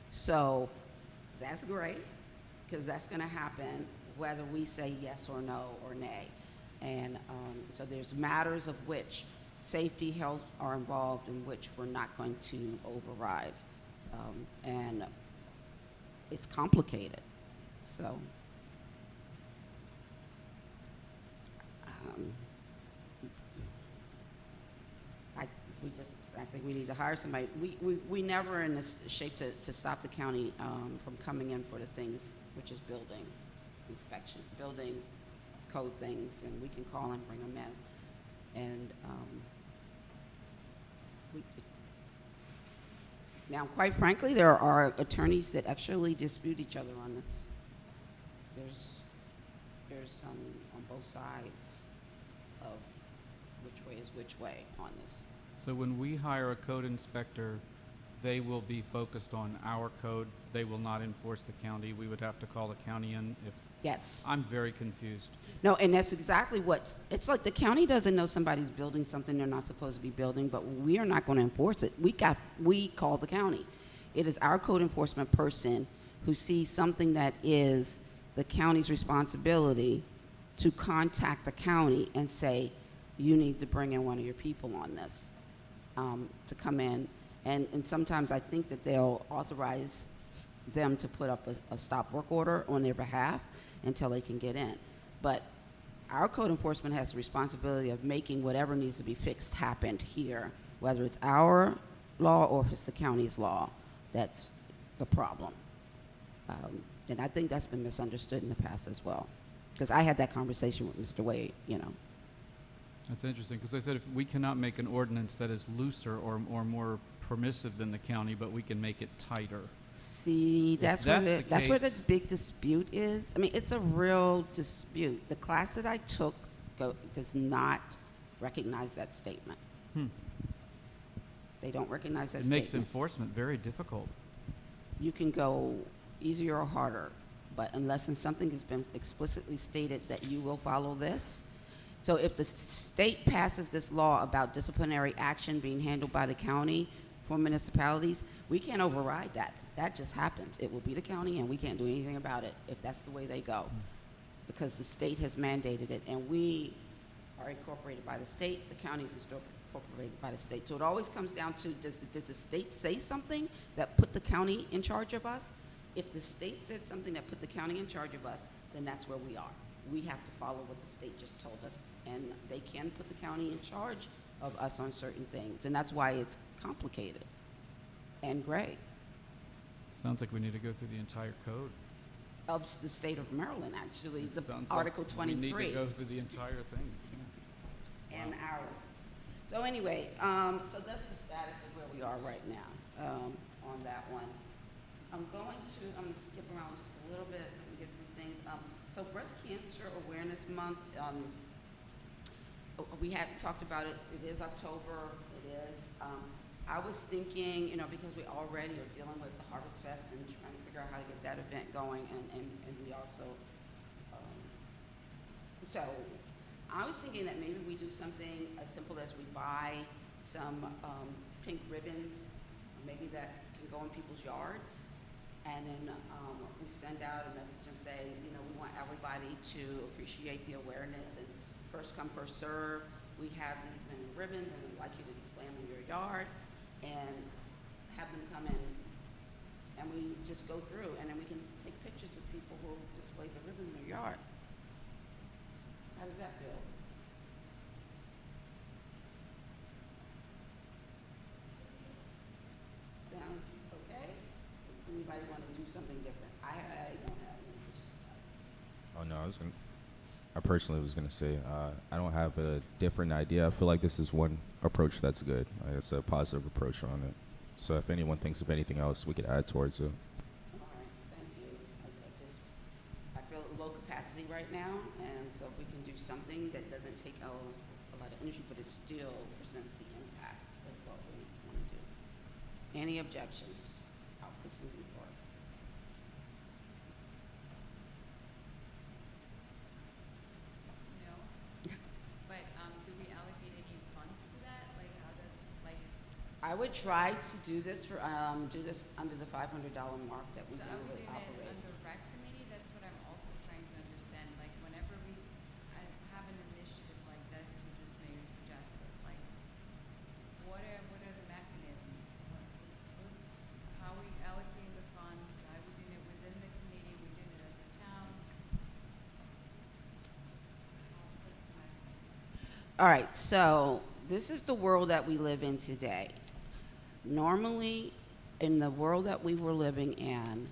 So that's great, because that's going to happen whether we say yes or no or nay. And so there's matters of which safety, health are involved in which we're not going to override. And it's complicated. So I, I think we need to hire somebody. We never in this shape to stop the county from coming in for the things, which is building inspection, building code things, and we can call and bring them in. And we, now, quite frankly, there are attorneys that actually dispute each other on this. There's some on both sides of which way is which way on this. So when we hire a code inspector, they will be focused on our code. They will not enforce the county. We would have to call the county in if. Yes. I'm very confused. No, and that's exactly what, it's like the county doesn't know somebody's building something they're not supposed to be building, but we are not going to enforce it. We call the county. It is our code enforcement person who sees something that is the county's responsibility to contact the county and say, you need to bring in one of your people on this, to come in. And sometimes I think that they'll authorize them to put up a stop work order on their behalf until they can get in. But our code enforcement has the responsibility of making whatever needs to be fixed happen here, whether it's our law or if it's the county's law. That's the problem. And I think that's been misunderstood in the past as well. Because I had that conversation with Mr. Wade, you know. That's interesting, because I said if we cannot make an ordinance that is looser or more permissive than the county, but we can make it tighter. See, that's where the big dispute is. I mean, it's a real dispute. The class that I took does not recognize that statement. They don't recognize that statement. It makes enforcement very difficult. You can go easier or harder, but unless something has been explicitly stated that you will follow this. So if the state passes this law about disciplinary action being handled by the county for municipalities, we can't override that. That just happens. It will be the county, and we can't do anything about it if that's the way they go, because the state has mandated it, and we are incorporated by the state. The county is incorporated by the state. So it always comes down to, did the state say something that put the county in charge of us? If the state said something that put the county in charge of us, then that's where we are. We have to follow what the state just told us, and they can put the county in charge of us on certain things, and that's why it's complicated and gray. Sounds like we need to go through the entire code. Of the state of Maryland, actually, It the sounds Article like 23. We need to go through the entire thing. And ours. So anyway, so that's the status of where we are right now on that one. I'm going to skip around just a little bit so we get through things. So Breast Cancer Awareness Month, we had talked about it. It is October. It is. I was thinking, you know, because we already are dealing with the Harvest Fest and trying to figure out how to get that event going, and we also, so I was thinking that maybe we do something as simple as we buy some pink ribbons, maybe that can go in people's yards, and then we send out a message and say, you know, we want everybody to appreciate the awareness, and first come, first serve. We have these many ribbons, and we'd like you to display them in your yard, and have them come in, and we just go through, and then we can take pictures of people who displayed the ribbon in their yard. How does that feel? Sounds okay? Does anybody want to do something different? I don't have any issues. Oh no, I personally was gonna say I don't have a different idea. I feel like this is one approach that's good. Like, it's a positive approach on it. So if anyone thinks of anything else, we could add towards it. All right, thank you. I feel low capacity right now, and so if we can do something that doesn't take a lot of energy, but it still presents the impact of what we want to do. Any objections? I'll put something forward. No. But do we allocate any funds to that? Like, how does, like? I would try to do this for do this under the $500 mark that we So are we generally doing it operate. under rec committee? That's what I'm also trying to understand. Like, whenever I have an initiative like this, you just may suggest it. Like, what are the mechanisms? How are we allocating the funds? Are we doing it within the committee? Are we doing it as a town? What's the mechanism? All right, so this is the world that we live in today. Normally, in the world that we were living in,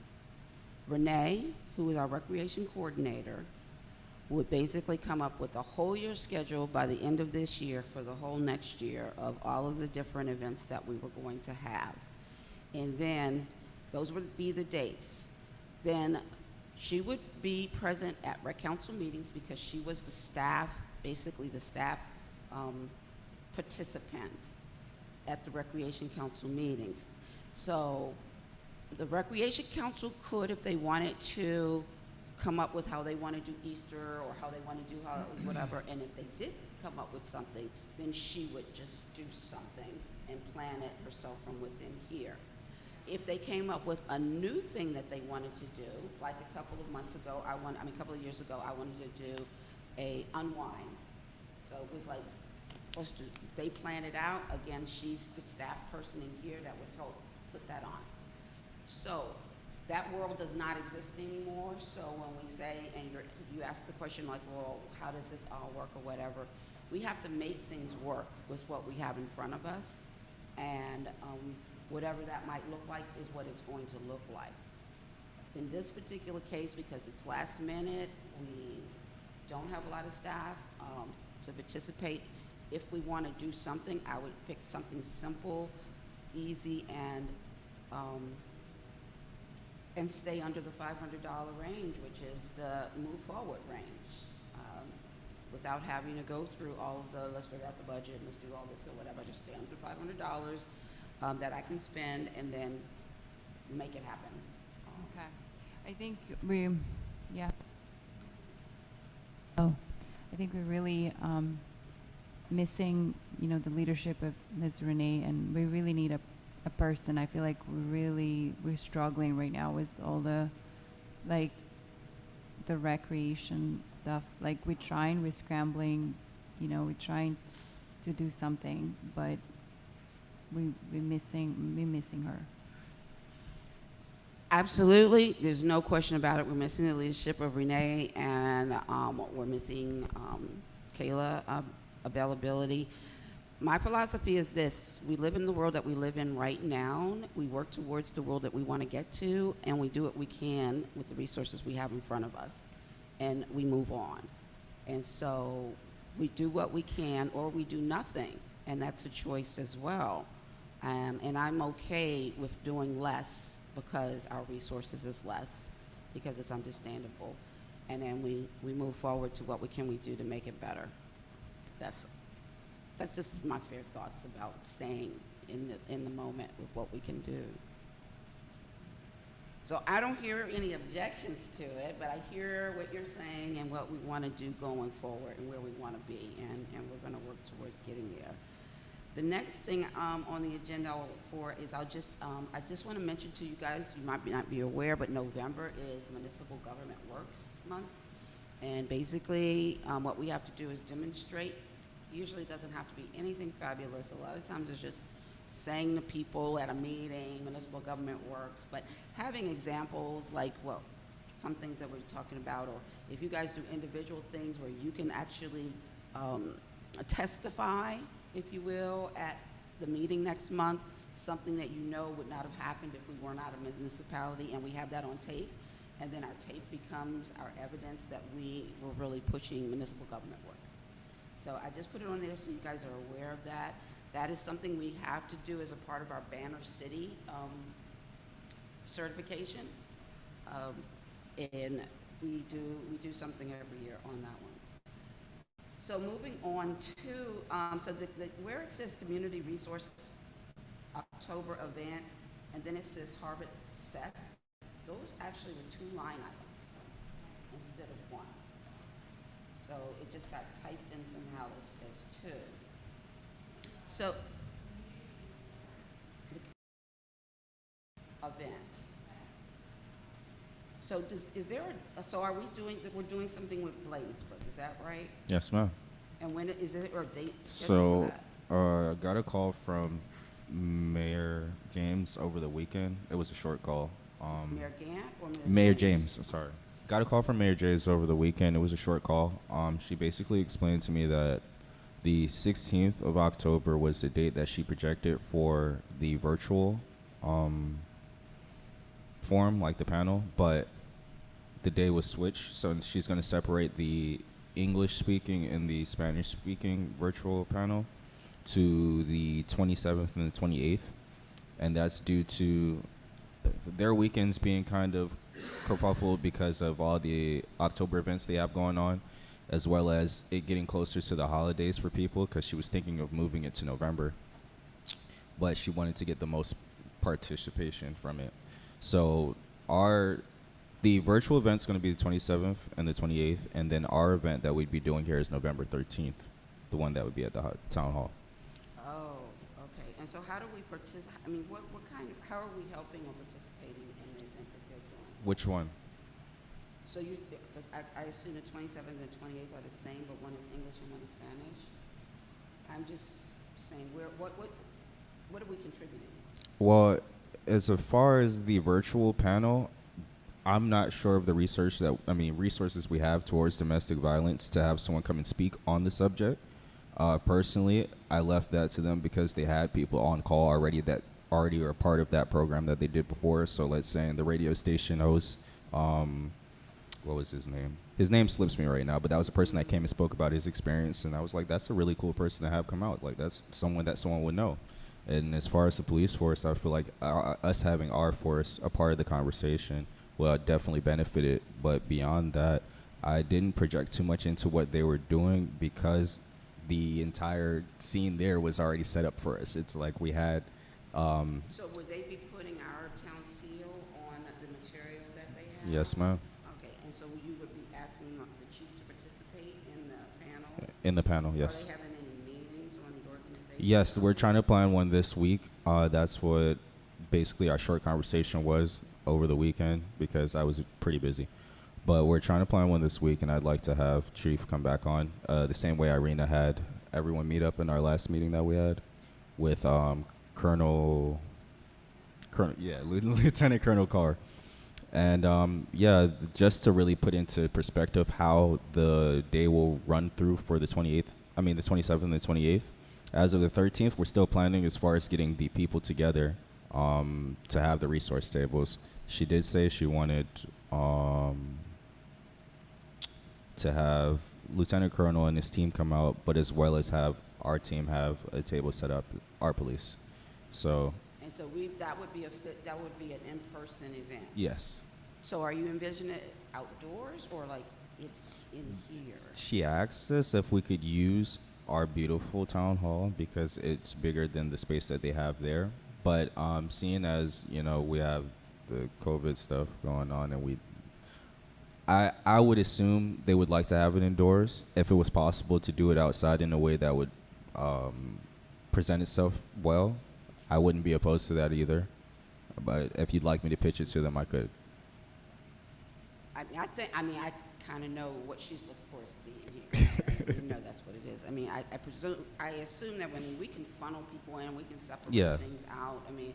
Renee, who is our recreation coordinator, would basically come up with a whole year schedule by the end of this year for the whole next year of all of the different events that we were going to have. And then those would be the dates. Then she would be present at rec council meetings because she was the staff, basically the staff participant at the recreation council meetings. So the recreation council could, if they wanted to, come up with how they want to do Easter or how they want to do how, whatever, and if they did come up with something, then she would just do something and plan it herself from within here. If they came up with a new thing that they wanted to do, like a couple of months ago, a couple of years ago, I wanted to do a unwind. So it was like, they plan it out. Again, she's the staff person in here that would help put that on. So that world does not exist anymore. So when we say, and you ask the question like, well, how does this all work or whatever, we have to make things work with what we have in front of us. And whatever that might look like is what it's going to look like. In this particular case, because it's last minute, we don't have a lot of staff to participate. If we want to do something, I would pick something simple, easy, and stay under the $500 range, which is the move forward range, without having to go through all of the, let's figure out the budget, let's do all this or whatever. Just stay under $500 that I can spend and then make it happen. Okay. I think I think we're really missing, the leadership of Ms. Renee, and we really need a person. I feel like we're struggling right now with all the recreation stuff. Like we're scrambling, we're trying to do something, but we're missing her. Absolutely, there's no question about it. We're missing the leadership of Renee, and we're missing Kayla availability. My philosophy is this: we live in the world that we live in right now. We work towards the world that we want to get to, and we do what we can with the resources we have in front of us, and we move on. And so we do what we can, or we do nothing, and that's a choice as well. And I'm okay with doing less because our resources is less, because it's understandable. And then we move forward to what we do to make it better. That's just my fair thoughts about staying in the moment with what we can do. So I don't hear any objections to it, but I hear what you're saying and what we want to do going forward and where we want to be, and we're going to work towards getting there. The next thing on the agenda is I just want to mention to you guys, you might not be aware, but November is Municipal Government Works Month. And basically what we have to do is demonstrate. Usually it doesn't have to be anything fabulous. A lot of times it's just saying to people at a meeting, municipal government works, but having examples like some things that we're talking about, or if you guys do individual things where you can actually testify, if you will, at the meeting next month, something that would not have happened if we were not a municipality, and we have that on tape, and then our tape becomes our evidence that we were really pushing municipal government works. So I just put it on there so you guys are aware of that. That is something we have to do as a part of our Banner City certification, and we do something every year on that one. So moving on to where it says Community Resource October event, and then it says Harvest Fest, those actually were 2 line items instead of 1. So it just got typed in somehow as 2. So the event. So we're doing something with Bladensburg, is that right? Yes, ma'am. And when is it, or a date? So I got a call from Mayor James over the weekend. It was a short call. Mayor Gant or Mayor James, I'm sorry. Got a call from Mayor James over the weekend. It was a short call. She basically explained to me that The 16th of October was the date that she projected for the virtual forum, like the panel, but the day was switched. So she's going to separate the English speaking and the Spanish speaking virtual panel to the 27th and the 28th. And that's due to their weekends being kind of kerfuffled because of all the October events they have going on, as well as it getting closer to the holidays for people, because she was thinking of moving it to November, but she wanted to get the most participation from it. So the virtual event's going to be the 27th and the 28th, and then our event that we'd be doing here is November 13th, the one that would be at the town hall. Oh, okay. And so how do we participate? I mean, what kind of, how are we helping or participating in the event that they're doing? Which one? So I assume the 27th and 28th are the same, but one is English and one is Spanish? I'm just saying, what are we contributing? Well, as far as the virtual panel, I'm not sure of the resources we have towards domestic violence to have someone come and speak on the subject. Personally, I left that to them because they had people on call already that already are part of that program that they did before. So let's say the radio station host, what was his name? His name slips me right now, but that was a person that came and spoke about his experience, and I was like, that's a really cool person to have come out. Like, that's someone that someone would know. And as far as the police force, I feel like us having our force a part of the conversation will definitely benefit it. But beyond that, I didn't project too much into what they were doing because the entire scene there was already set up for us. It's like we had. So would they be putting our town seal on the material that they have? Yes, ma'am. Okay, and so you would be asking the chief to participate in the panel? In the panel, yes. Are they having any meetings or any organizations? Yes, we're trying to plan one this week. That's what basically our short conversation was over the weekend because I was pretty busy. But we're trying to plan one this week, and I'd like to have Chief come back on the same way Irina had everyone meet up in our last meeting that we had with Lieutenant Colonel Carr. And just to really put into perspective how the day will run through for the 27th and the 28th. As of the 13th, we're still planning as far as getting the people together to have the resource tables. She did say she wanted to have Lieutenant Colonel and his team come out, but as well as have our team have a table set up, our police. So. And so that would be an in-person event. Yes. So are you envisioning it outdoors or like in here? She asked us if we could use our beautiful town hall because it's bigger than the space that they have there. But seeing as we have the COVID stuff going on, and I would assume they would like to have it indoors if it was possible to do it outside in a way that would present itself well. I wouldn't be opposed to that either. But if you'd like me to pitch it to them, I could. I kind of know what she's looking for is the here. You know that's what it is. I mean, I assume that when we can funnel people in, we can separate things out. I mean,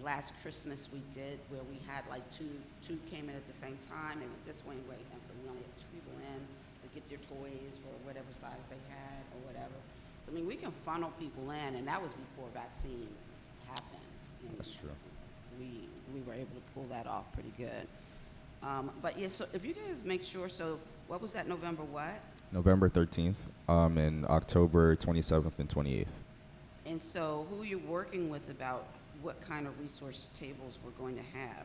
last Christmas we did where we had like two came in at the same time. They went this way and and so we only had two people in to get their toys for whatever size they had or whatever. So I mean, we can funnel people in, and that was before vaccine happened. That's true. We were able to pull that off pretty good. But yeah, so if you guys make sure, so what was that, November what? November 13th, and October 27th and 28th. And so who you're working with about what kind of resource tables we're going to have?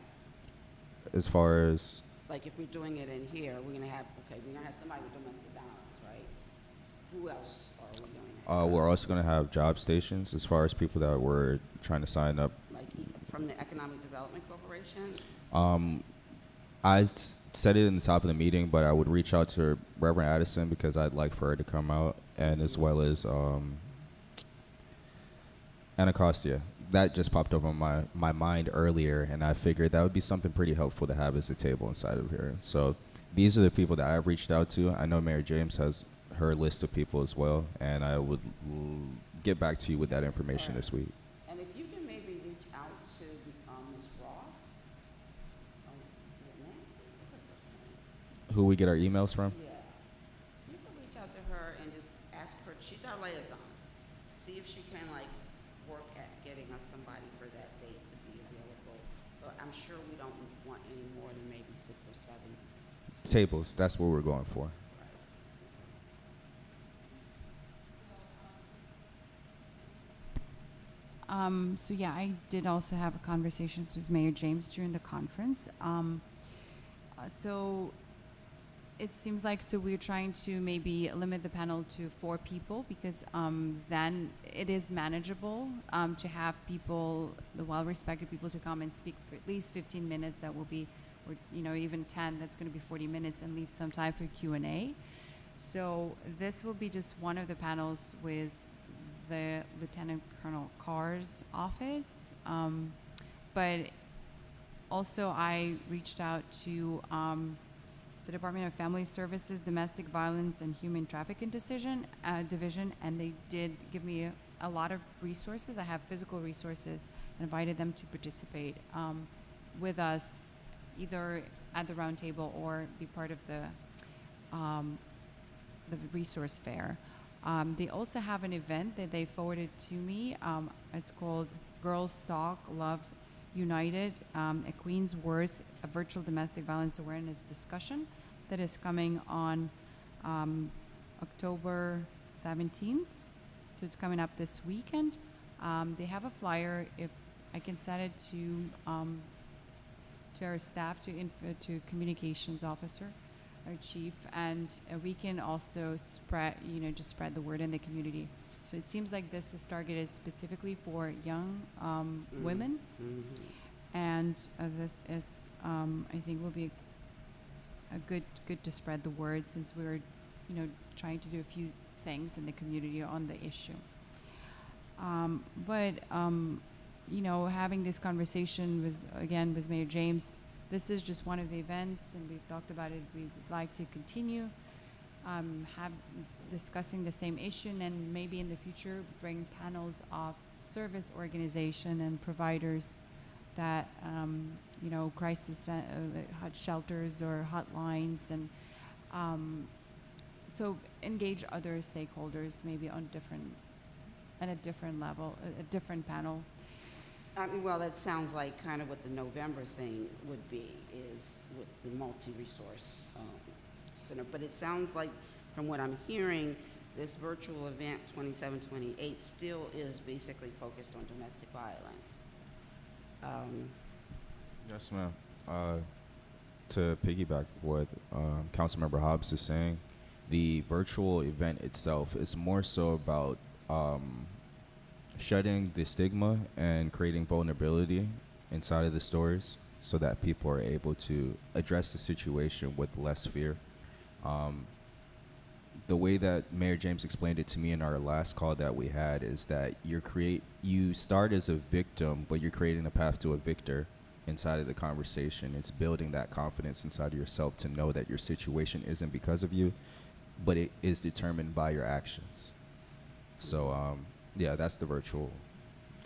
As far as? Like if we're doing it in here, we're going to have somebody with domestic violence, right? Who else are we going to have? We're also going to have job stations as far as people that were trying to sign up. Like from the Economic Development Corporation? I said it in the top of the meeting, but I would reach out to Reverend Addison because I'd like for her to come out, and as well as Anacostia. That just popped up on my mind earlier, and I figured that would be something pretty helpful to have as a table inside of here. So these are the people that I've reached out to. I know Mayor James has her list of people as well, and I would get back to you with that information this week. And if you can maybe reach out to Ms. Ross. Who we get our emails from? Yeah. You can reach out to her and just ask her. She's our see if she can like work at getting us somebody for that date to be available. But I'm sure we don't want any more than maybe 6 or 7. Tables, that's what we're going for. So yeah, I did also have conversations with Mayor James during the conference. So it seems like we're trying to maybe limit the panel to 4 people because then it is manageable to have people, the well-respected people, to come and speak for at least 15 minutes. That will be, or even 10. That's going to be 40 minutes, and leave some time for Q&A. So this will be just one of the panels with the Lieutenant Colonel Carr's office, but also I reached out to the Department of Family Services, Domestic Violence and Human Trafficking Division, and they did give me a lot of resources. I have physical resources, and invited them to participate with us, either at the round table or be part of the resource fair. They also have an event that they forwarded to me. It's called Girls Talk Love United at Queen's Wharf, a virtual domestic violence awareness discussion that is coming on October 17th. So it's coming up this weekend. They have a flyer. If I can send it to our staff, to communications officer, our chief, and we can also spread the word in the community. So it seems like this is targeted specifically for young women, and this is, I think, will be a good to spread the word, since we're, trying to do a few things in the community on the issue. Having this conversation with Mayor James, this is just one of the events, and we've talked about it. We would like to continue discussing the same issue, and maybe in the future bring panels of service organization and providers that crisis shelters or hotlines, and so engage other stakeholders maybe at a different level, a different panel. I mean, well, that sounds like kind of what the November thing would be, is with the multi-resource center. But it sounds like, from what I'm hearing, this virtual event 27-28 still is basically focused on domestic violence. Yes, ma'am. To piggyback what Councilmember Hobbs is saying, the virtual event itself is more so about shedding the stigma and creating vulnerability inside of the stores, so that people are able to address the situation with less fear. The way that Mayor James explained it to me in our last call that we had is that you start as a victim, but you're creating a path to a victor inside of the conversation. It's building that confidence inside of yourself to know that your situation isn't because of you, but it is determined by your actions. So, yeah, that's the virtual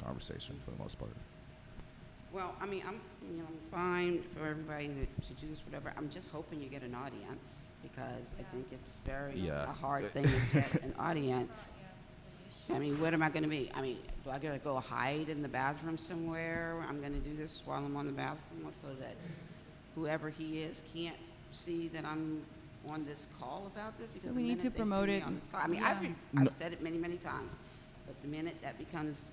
conversation for the most part. Well, I mean, I'm fine for everybody to do this, whatever. I'm just hoping you get an audience, because I think it's a hard thing to get an audience. I mean, what am I going to be? I mean, do I got to go hide in the bathroom somewhere? I'm going to do this while I'm on the bathroom, so that whoever he is can't see that I'm on this call about this? Because So we need to promote it. on this call, I mean, Yeah. I've said it many, many times, but the minute that becomes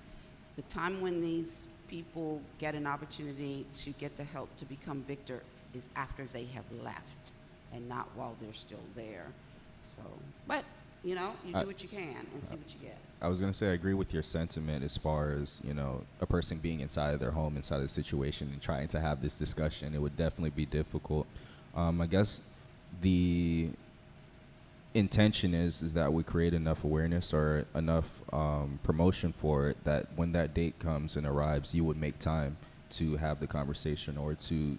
the time when these people get an opportunity to get the help to become victor is after they have left, and not while they're still there. So, but you do what you can and see what you get. I was going to say, I agree with your sentiment as far as, a person being inside of their home, inside of the situation, and trying to have this discussion. It would definitely be difficult. I guess the intention is that we create enough awareness or enough promotion for it, that when that date comes and arrives, you would make time to have the conversation, or to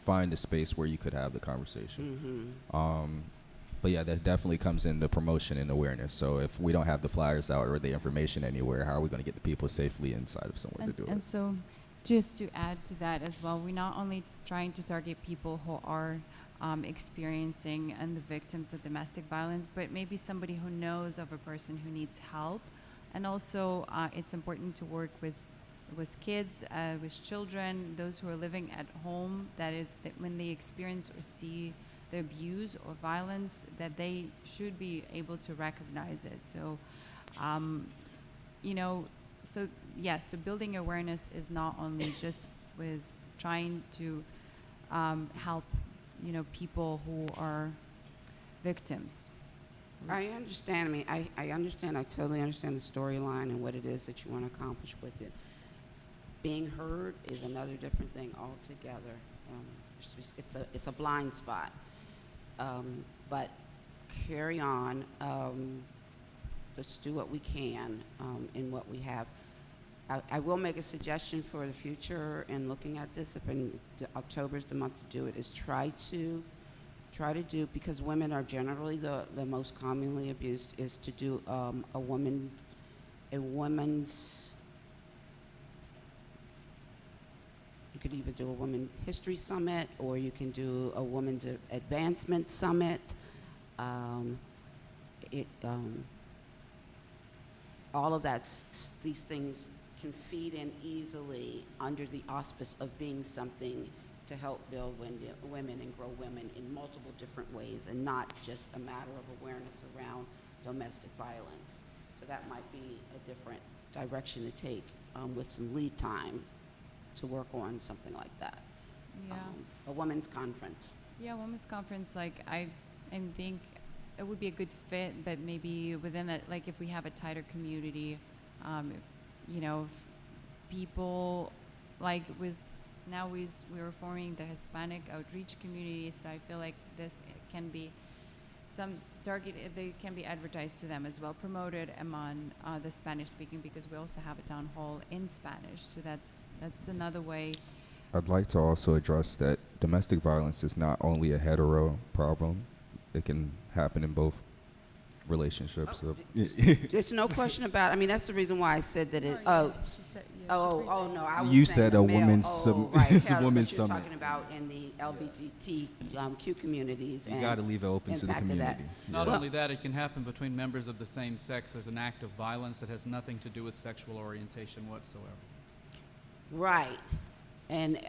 find a space where you could have the conversation. But yeah, that definitely comes in the promotion and awareness. So if we don't have the flyers out or the information anywhere, how are we going to get the people safely inside of somewhere to do it? And so, just to add to that as well, we're not only trying to target people who are experiencing and the victims of domestic violence, but maybe somebody who knows of a person who needs help And also, it's important to work with kids, with children, those who are living at home. That is, that when they experience or see the abuse or violence, that they should be able to recognize it. So, you know, so yes, so building awareness is not only just with trying to help, you know, people who are victims. I understand. I mean, I understand. I totally understand the storyline and what it is that you want to accomplish with it. Being heard is another different thing altogether. It's a blind spot. But carry on. Let's do what we can in what we have. I will make a suggestion for the future in looking at this. If October is the month to do it, is try to do, because women are generally the most commonly abused, is to do a woman's you could either do a women's history summit, or you can do a women's advancement summit. All of that, these things can feed in easily under the auspice of being something to help build women and grow women in multiple different ways, and not just a matter of awareness around domestic violence. So that might be a different direction to take with some lead time to work on something like that. Yeah. A women's conference. Yeah, women's conference, like I think it would be a good fit, but maybe within that, like if we have a tighter community, you know, if people like we're forming the Hispanic outreach community, so I feel like this can be some target, they can be advertised to them as well, promoted among the Spanish speaking, because we also have a town hall in Spanish, so that's another way. I'd like to also address that domestic violence is not only a hetero problem. It can happen in both relationships. There's no question about it. I mean, that's the reason why I said that it. No, I was You saying said a male. woman's Right, it's a Carol, women's but you're summit. talking about in the LGBTQ communities. You and got to leave it open to the impact of that. community. Not Yeah. only that, it can happen between members of the same sex as an act of violence that has nothing to do with sexual orientation whatsoever. Right. And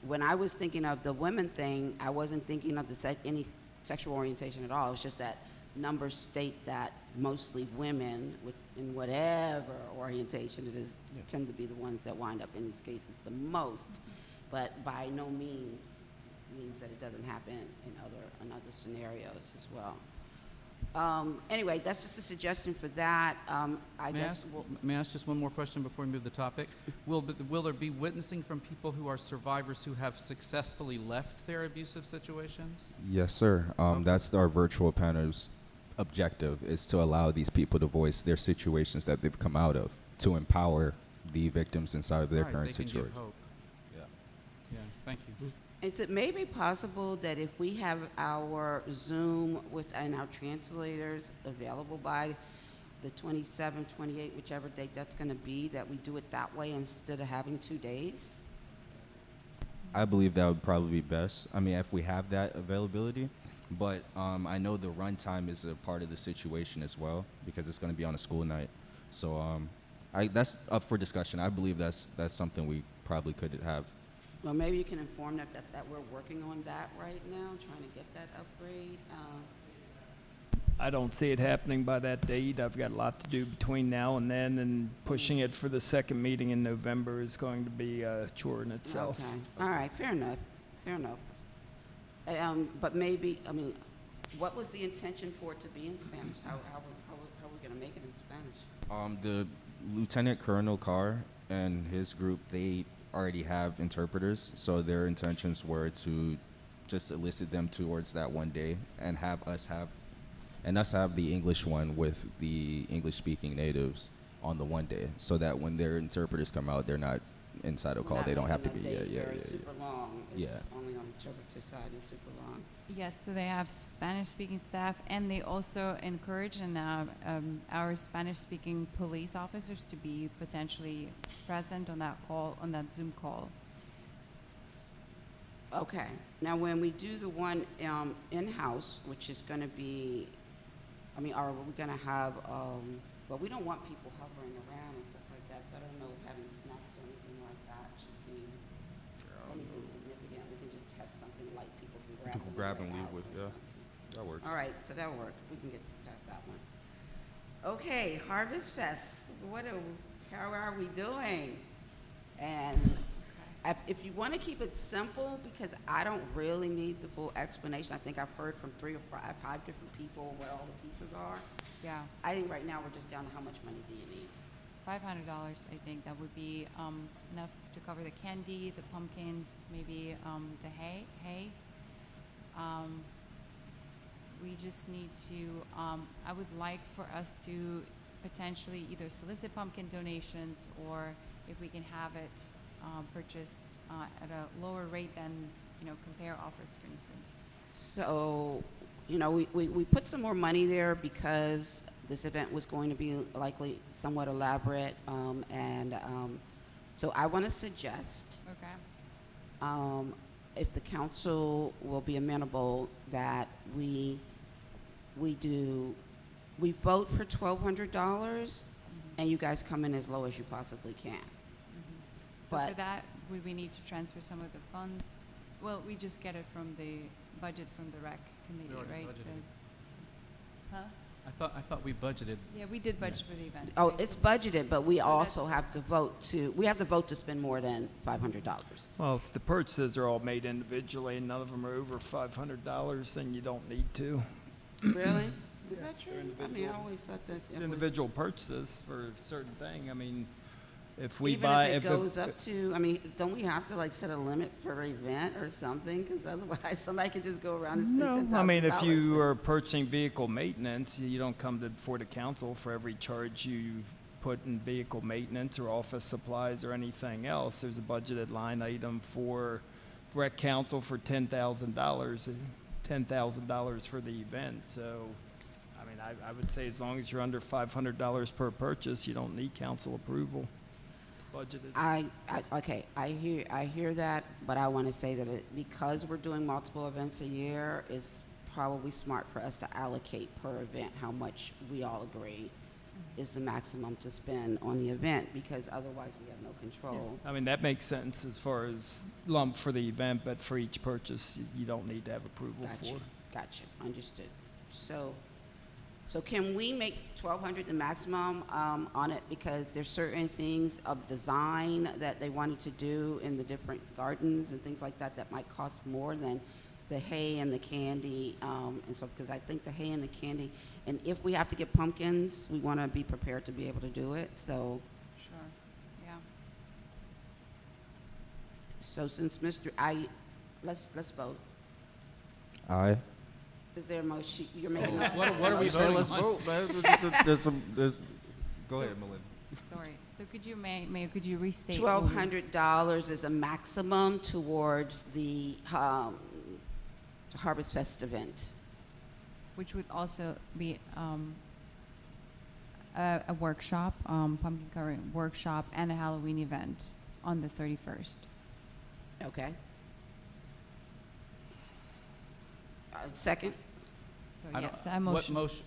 when I was thinking of the women thing, I wasn't thinking of any sexual orientation at all. It was just that numbers state that mostly women, in whatever orientation it is, tend to be the ones that wind up in these cases the most. But by no means that it doesn't happen in other scenarios as well. Anyway, that's just a suggestion for that. May I ask just one more question before we move the topic? Will there be witnessing from people who are survivors who have successfully left their abusive situations? Yes, sir. That's our virtual panel's objective, is to allow these people to voice their situations that they've come out of, to empower the victims inside of their current they can situation. give hope. Yeah, thank you. Is it maybe possible that if we have our Zoom and our translators available by the 27th, 28th, whichever date that's going to be, that we do it that way instead of having 2 days? I believe that would probably be best. I mean, if we have that availability. But I know the runtime is a part of the situation as well, because it's going to be on a school night. So that's up for discussion. I believe that's something we probably could have. Well, maybe you can inform them that we're working on that right now, trying to get that upgrade. I don't see it happening by that date. I've got a lot to do between now and then, and pushing it for the second meeting in November is going to be a chore in itself. Okay. All right. Fair enough. But maybe, I mean, what was the intention for it to be in Spanish? How are we going to make it in Spanish? The Lieutenant Colonel Carr and his group, they already have interpreters, so their intentions were to just elicit them towards that one day and have us have the English one with the English-speaking natives on the one day, so that when their interpreters come out, they're not inside a call. They don't have to be. Super long. Yeah. Only on the interpreter side is super long. Yes, so they have Spanish-speaking staff, and they also encourage our Spanish-speaking police officers to be potentially present on that call, on that Zoom call. Okay. Now, when we do the one in-house, which is going to be, I mean, are we going to have But we don't want people hovering around and stuff like that, so I don't know if having snacks or anything like that should be anything significant. We can just have something light people can grab People on grab the and way leave out with, or yeah. something. That works. All right, so that'll work. We can get past that one. Okay, Harvest Fest. How are we doing? And if you want to keep it simple, because I don't really need the full explanation. I think I've heard from 3 or 5 different people what all the pieces are. Yeah, I think right now we're just down to how much money do you need? $500. I think that would be enough to cover the candy, the pumpkins, maybe the hay. We just need to. I would like for us to potentially either solicit pumpkin donations, or if we can have it purchased at a lower rate than compare offers, for instance. So, we put some more money there because this event was going to be likely somewhat elaborate, so I want to suggest, Okay. if the council will be amenable, that we vote for $1,200, and you guys come in as low as you possibly can. So But- for that, would we need to transfer some of the funds? Well, we just get it from the budget from the rec committee, already right? budgeted. Huh? I thought we budgeted. Yeah, we did budget for the event. Oh, it's budgeted, but we So also have to vote to spend more than $500. Well, if the purchases are all made individually and none of them are over $500, then you don't need to. Really? Is that true? they're I mean, I individual. always thought that it was, Individual purchases for a certain thing. I mean, if we even buy, if it goes up to, I mean, don't we have to set a limit per event or something? Because otherwise, somebody could just go around and spend $10,000. No, I mean, if you are purchasing vehicle maintenance, you don't come before the council for every charge you put in vehicle maintenance or office supplies or anything else. There's a budgeted line item for rec council for $10,000, $10,000 for the event. So, I mean, I would say as long as you're under $500 per purchase, you don't need council approval. It's budgeted. Okay, I hear that, but I want to say that because we're doing multiple events a year, it's probably smart for us to allocate per event how much we all agree is the maximum to spend on the event, because otherwise we have no control. I mean, that makes sense as far as lump for the event, but for each purchase, you don't need to have approval for. Gotcha, understood. So can we make $1,200 the maximum on it, because there's certain things of design that they wanted to do in the different gardens and things like that that might cost more than the hay and the candy, and so because I think the hay and the candy, and if we have to get pumpkins, we want to be prepared to be able to do it. So Sure, yeah. so since let's vote. Aye. Is there a motion? You're making a What are we motion? voting Let's on? vote, man. Go ahead, Melinda. Sorry. So could you, Mayor, could you restate? what we- $1,200 is a maximum towards the Harvest Fest event. Which would also be a workshop, pumpkin carving workshop, and a Halloween event on the 31st. Okay. Second? So I yeah, don't- so I motion. What motion?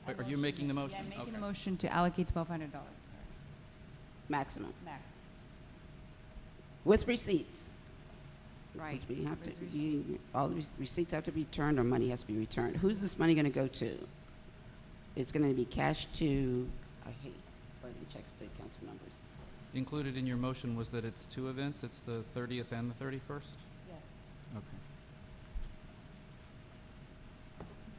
Are you making the motion? Yeah, I'm making Okay. a motion to allocate $1,200. Maximum. Max. With receipts. Right. Because we have with to, receipts. all the receipts have to be returned, or money has to be returned. Who's this money going to go to? It's going to be cash to, I hate writing checks to council members. Included in your motion was that it's 2 events. It's the 30th and the 31st? Yeah. Okay.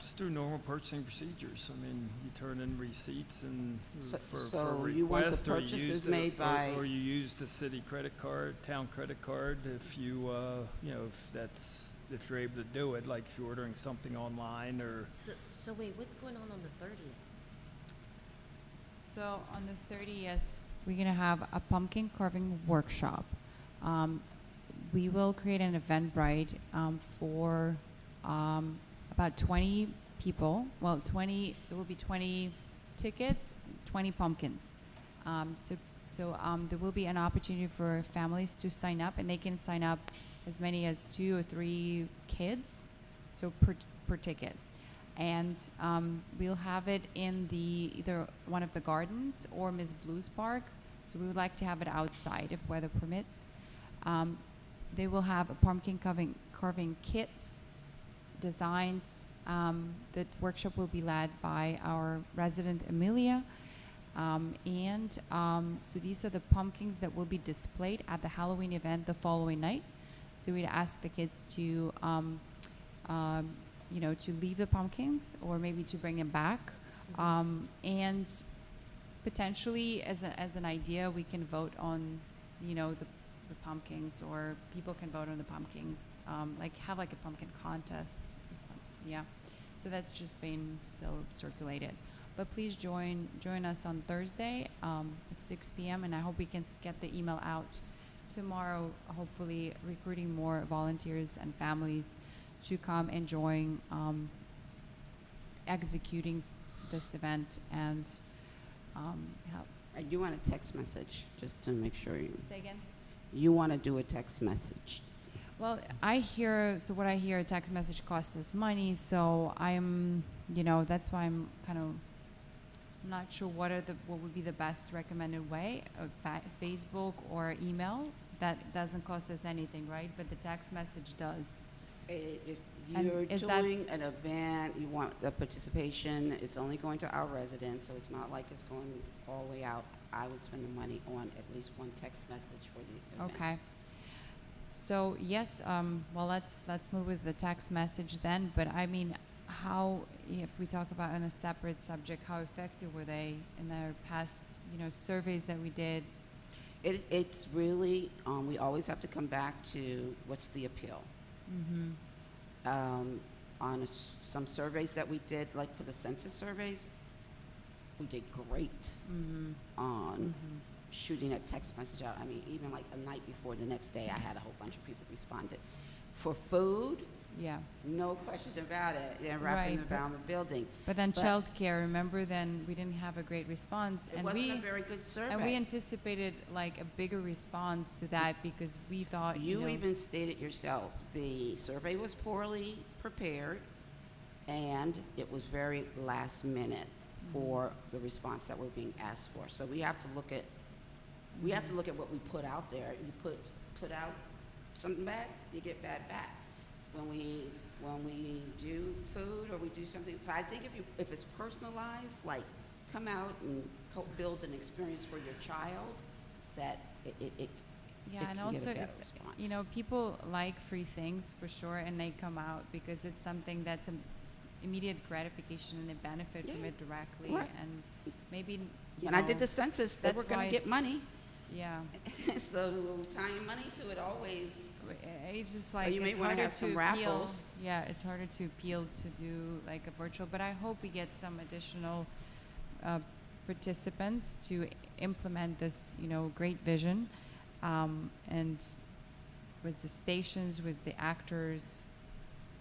Just do normal purchasing procedures. I mean, you turn in receipts and So- for so a you want the request, or you purchases use made by- or you use the city credit card, town credit card, if you, if you're able to do it, like if you're ordering something online or. So wait, what's going on the 30th? So on the 30th, we're gonna have a pumpkin carving workshop. We will create an Eventbrite for about 20 people. Well, there will be 20 tickets, 20 pumpkins. There will be an opportunity for families to sign up, and they can sign up as many as 2 or 3 kids, so per ticket. And we'll have it in either one of the gardens or Miss Blue's Park. So we would like to have it outside if weather permits. They will have a pumpkin carving kits, designs. The workshop will be led by our resident Amelia. So these are the pumpkins that will be displayed at the Halloween event the following night. So we'd ask the kids to, to leave the pumpkins or maybe to bring them back. And potentially, as an idea, we can vote on, the pumpkins, or people can vote on the pumpkins, have a pumpkin contest or something. Yeah. So that's just been still circulated. But please join us on Thursday at 6 p.m. and I hope we can get the email out tomorrow, hopefully recruiting more volunteers and families to come and join executing this event and help. You want a text message, just to make sure you... Say again? You want to do a text message. Well, what I hear, a text message costs us money, so that's why I'm kind of not sure what would be the best recommended way of Facebook or email. That doesn't cost us anything, right? But the text message does. If And you're is that- doing an event, you want the participation, it's only going to our residents, so it's not like it's going all the way out. I would spend the money on at least one text message for the event. Okay. So yes, well let's move with the text message then. But I mean, if we talk about on a separate subject, how effective were they in their past, surveys that we did? It's really, we always have to come back to what's the appeal. Mm-hmm. On some surveys that we did, like for the census surveys, we did great on shooting a text message out. I mean, even like a night before, the next day, I had a whole bunch of people responded. For food, Yeah. no question about it. They're wrapping Right, but- around the building. But then childcare, remember then we didn't have a great response. It wasn't a very good survey. And we anticipated like a bigger response to that because we thought, You even stated yourself, the survey was poorly prepared and it was very last minute for the response that we're being asked for. So we have to look at what we put out there. You put out something bad, you get bad back. When we do food or we do something, so I think if it's personalized, like come out and help build an experience for your child, that it Yeah, and can get a also better it's, response. people like free things for sure, and they come out because it's something that's an immediate gratification and they benefit from Yeah, it directly. right. And maybe, When I did the census, they that's were why gonna get it's- money, yeah. so tying money to it always. It's just So like you may it's wanna harder have some to raffles. appeal. Yeah, it's harder to appeal to do like a virtual, but I hope we get some additional participants to implement this, great vision, and with the stations, with the actors,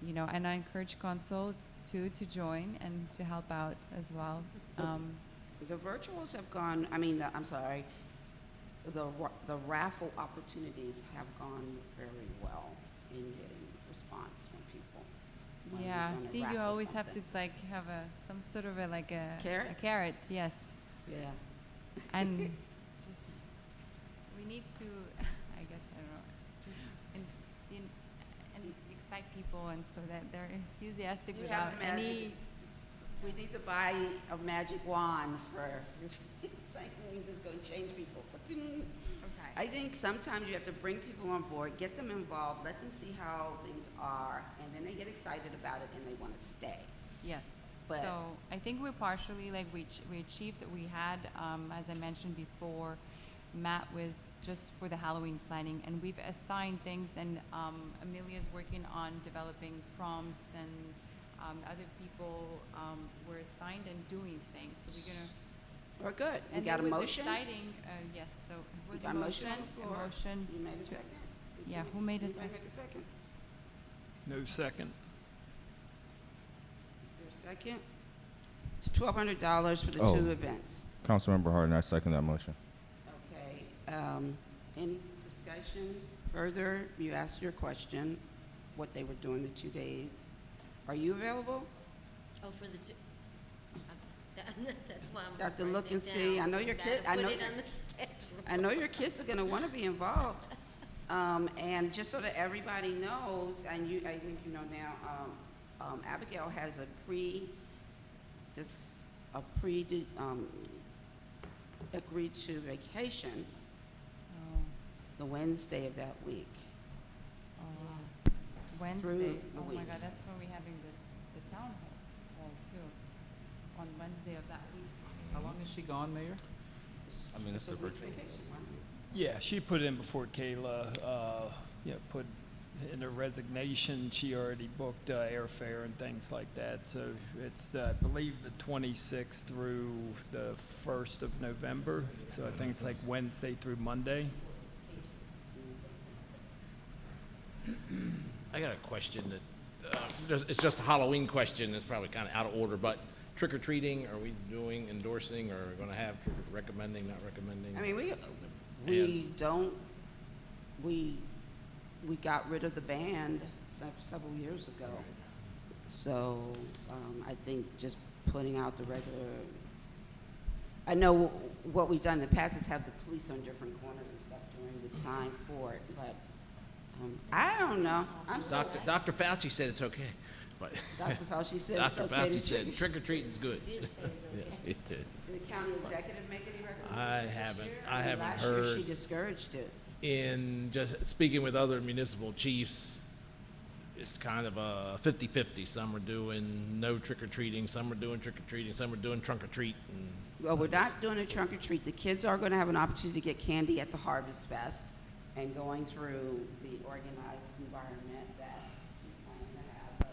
and I encourage Council to join and to help out as well. The virtuals have gone, the raffle opportunities have gone very well in getting response from people. when we've Yeah, done a see, you raffle always have to something. have some sort of a Carrot? a carrot, yes. Yeah. And just we need to, I guess I don't know, just and excite people, and so that they're enthusiastic You without have a any. We need to buy a magic wand for saying we just go change people. Okay. I think sometimes you have to bring people on board, get them involved, let them see how things are, and then they get excited about it and they want to stay. Yes. But- So I think we're partially we achieved that. We had, as I mentioned before, Matt was just for the Halloween planning, and we've assigned things, and Amelia's working on developing prompts, and other people were assigned and doing things. So we're gonna. We're good. We And got it a was motion? exciting. Yes. So it was got a a motion. motion on the floor. A motion. You made a to- second? Yeah. Who made a Anybody second? make a second? No second. Is there a second? It's $1,200 for the Oh. 2 events. Councilmember Harden, I second that motion. Okay, any discussion further? You asked your question, what they were doing the 2 days. Are you available? Oh, for the two. That's why I'm. You have to writing look it and see. down. I know your Gotta kid. I put know it your, on the schedule. I know your kids are going to want to be involved. And just so that everybody knows, and you, I think you know now, Abigail has agreed to vacation the Wednesday of that week. Wednesday. Through the Oh my week. God, that's when we're having the town hall too, on Wednesday of that week. How long is she gone, Mayor? I mean, it's a the week virtual. vacation, right? Yeah, she put in before Kayla, put in her resignation. She already booked airfare and things like that. So it's, I believe, the 26th through the 1st of November. So I think it's like Wednesday through Monday. I got a question that, it's just a Halloween question, it's probably kind of out of order, but trick or treating, are we doing, endorsing, or gonna have recommending, not recommending? I mean, we And- don't, we got rid of the band several years ago. So, I think just putting out the regular, I know what we've done in the past is have the police on different corners and stuff during the time for it, but, I don't know. I'm so, Dr. Fauci said it's okay, but. Dr. Fauci said it's Dr. okay to Fauci said trick- trick or treating's good. He did say it's okay. Yes, he did. Did the county executive make any recommendations I this haven't- year? I mean, haven't last year heard. she discouraged it. In just speaking with other municipal chiefs, it's kind of a 50-50. Some are doing no trick or treating, some are doing trick or treating, some are doing trunk or treat. Well, we're not doing a trunk or treat. The kids are going to have an opportunity to get candy at the Harvest Fest and going through the organized environment that we plan to have. So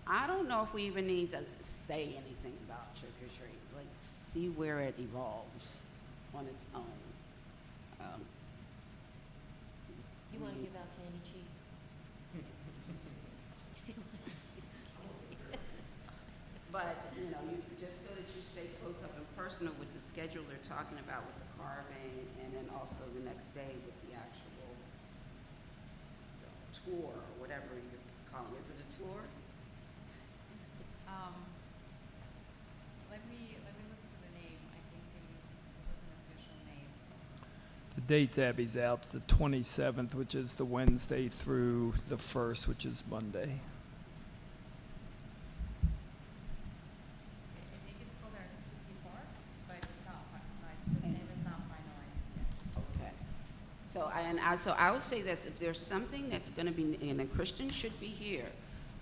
I don't know if we even need to say anything about trick or treat. Like, see where it evolves on its own. You wanna give out candy cheap? But, you know, just so that you stay close up and personal with the schedule they're talking about with the carving, and then also the next day with the actual tour, or whatever you're calling it. Is it a tour? Let me look for the name. I think it was an official name. The dates Abby's out's the 27th, which is the Wednesday, through the 1st, which is Monday. I think it's called our Spooky Parks, but it's not, the name is not finalized yet. Okay. So I would say that if there's something that's going to be, and a Christian should be here,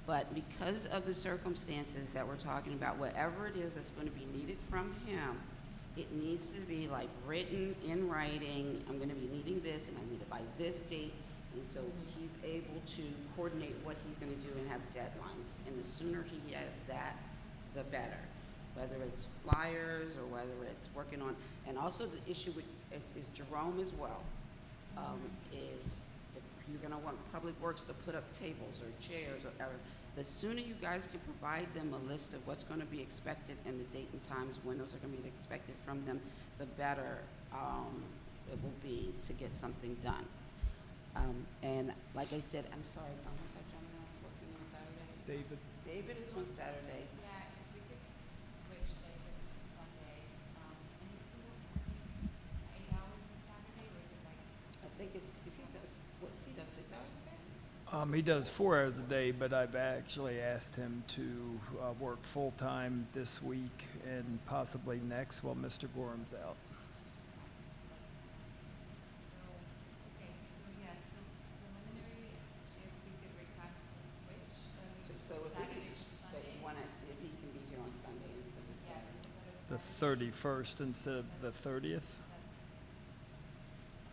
but because of the circumstances that we're talking about, whatever it is that's going to be needed from him, it needs to be like written in writing. I'm going to be needing this, and I need it by this date. And so he's able to coordinate what he's going to do and have deadlines. And the sooner he has that, the better. Whether it's flyers or whether it's working on, and also the issue with is Jerome as well. Is if you're going to want Public Works to put up tables or chairs or whatever, the sooner you guys can provide them a list of what's going to be expected and the date and times when those are going to be expected from them, the better it will be to get something done. And like I said, I'm sorry, what's that gentleman else working on Saturday? David? David is on Saturday. Yeah, if we could switch David to Sunday, and is he working 8 hours on Saturday, or is it like? I think he does 6 hours a day? He does 4 hours a day, but I've actually asked him to work full-time this week and possibly next while Mr. Gorham's out. Preliminary, if we could request the switch, So if we Saturday can, to but Sunday. you want to see if he can be here on Sunday instead of Yes, Saturday. The 31st instead of the 30th.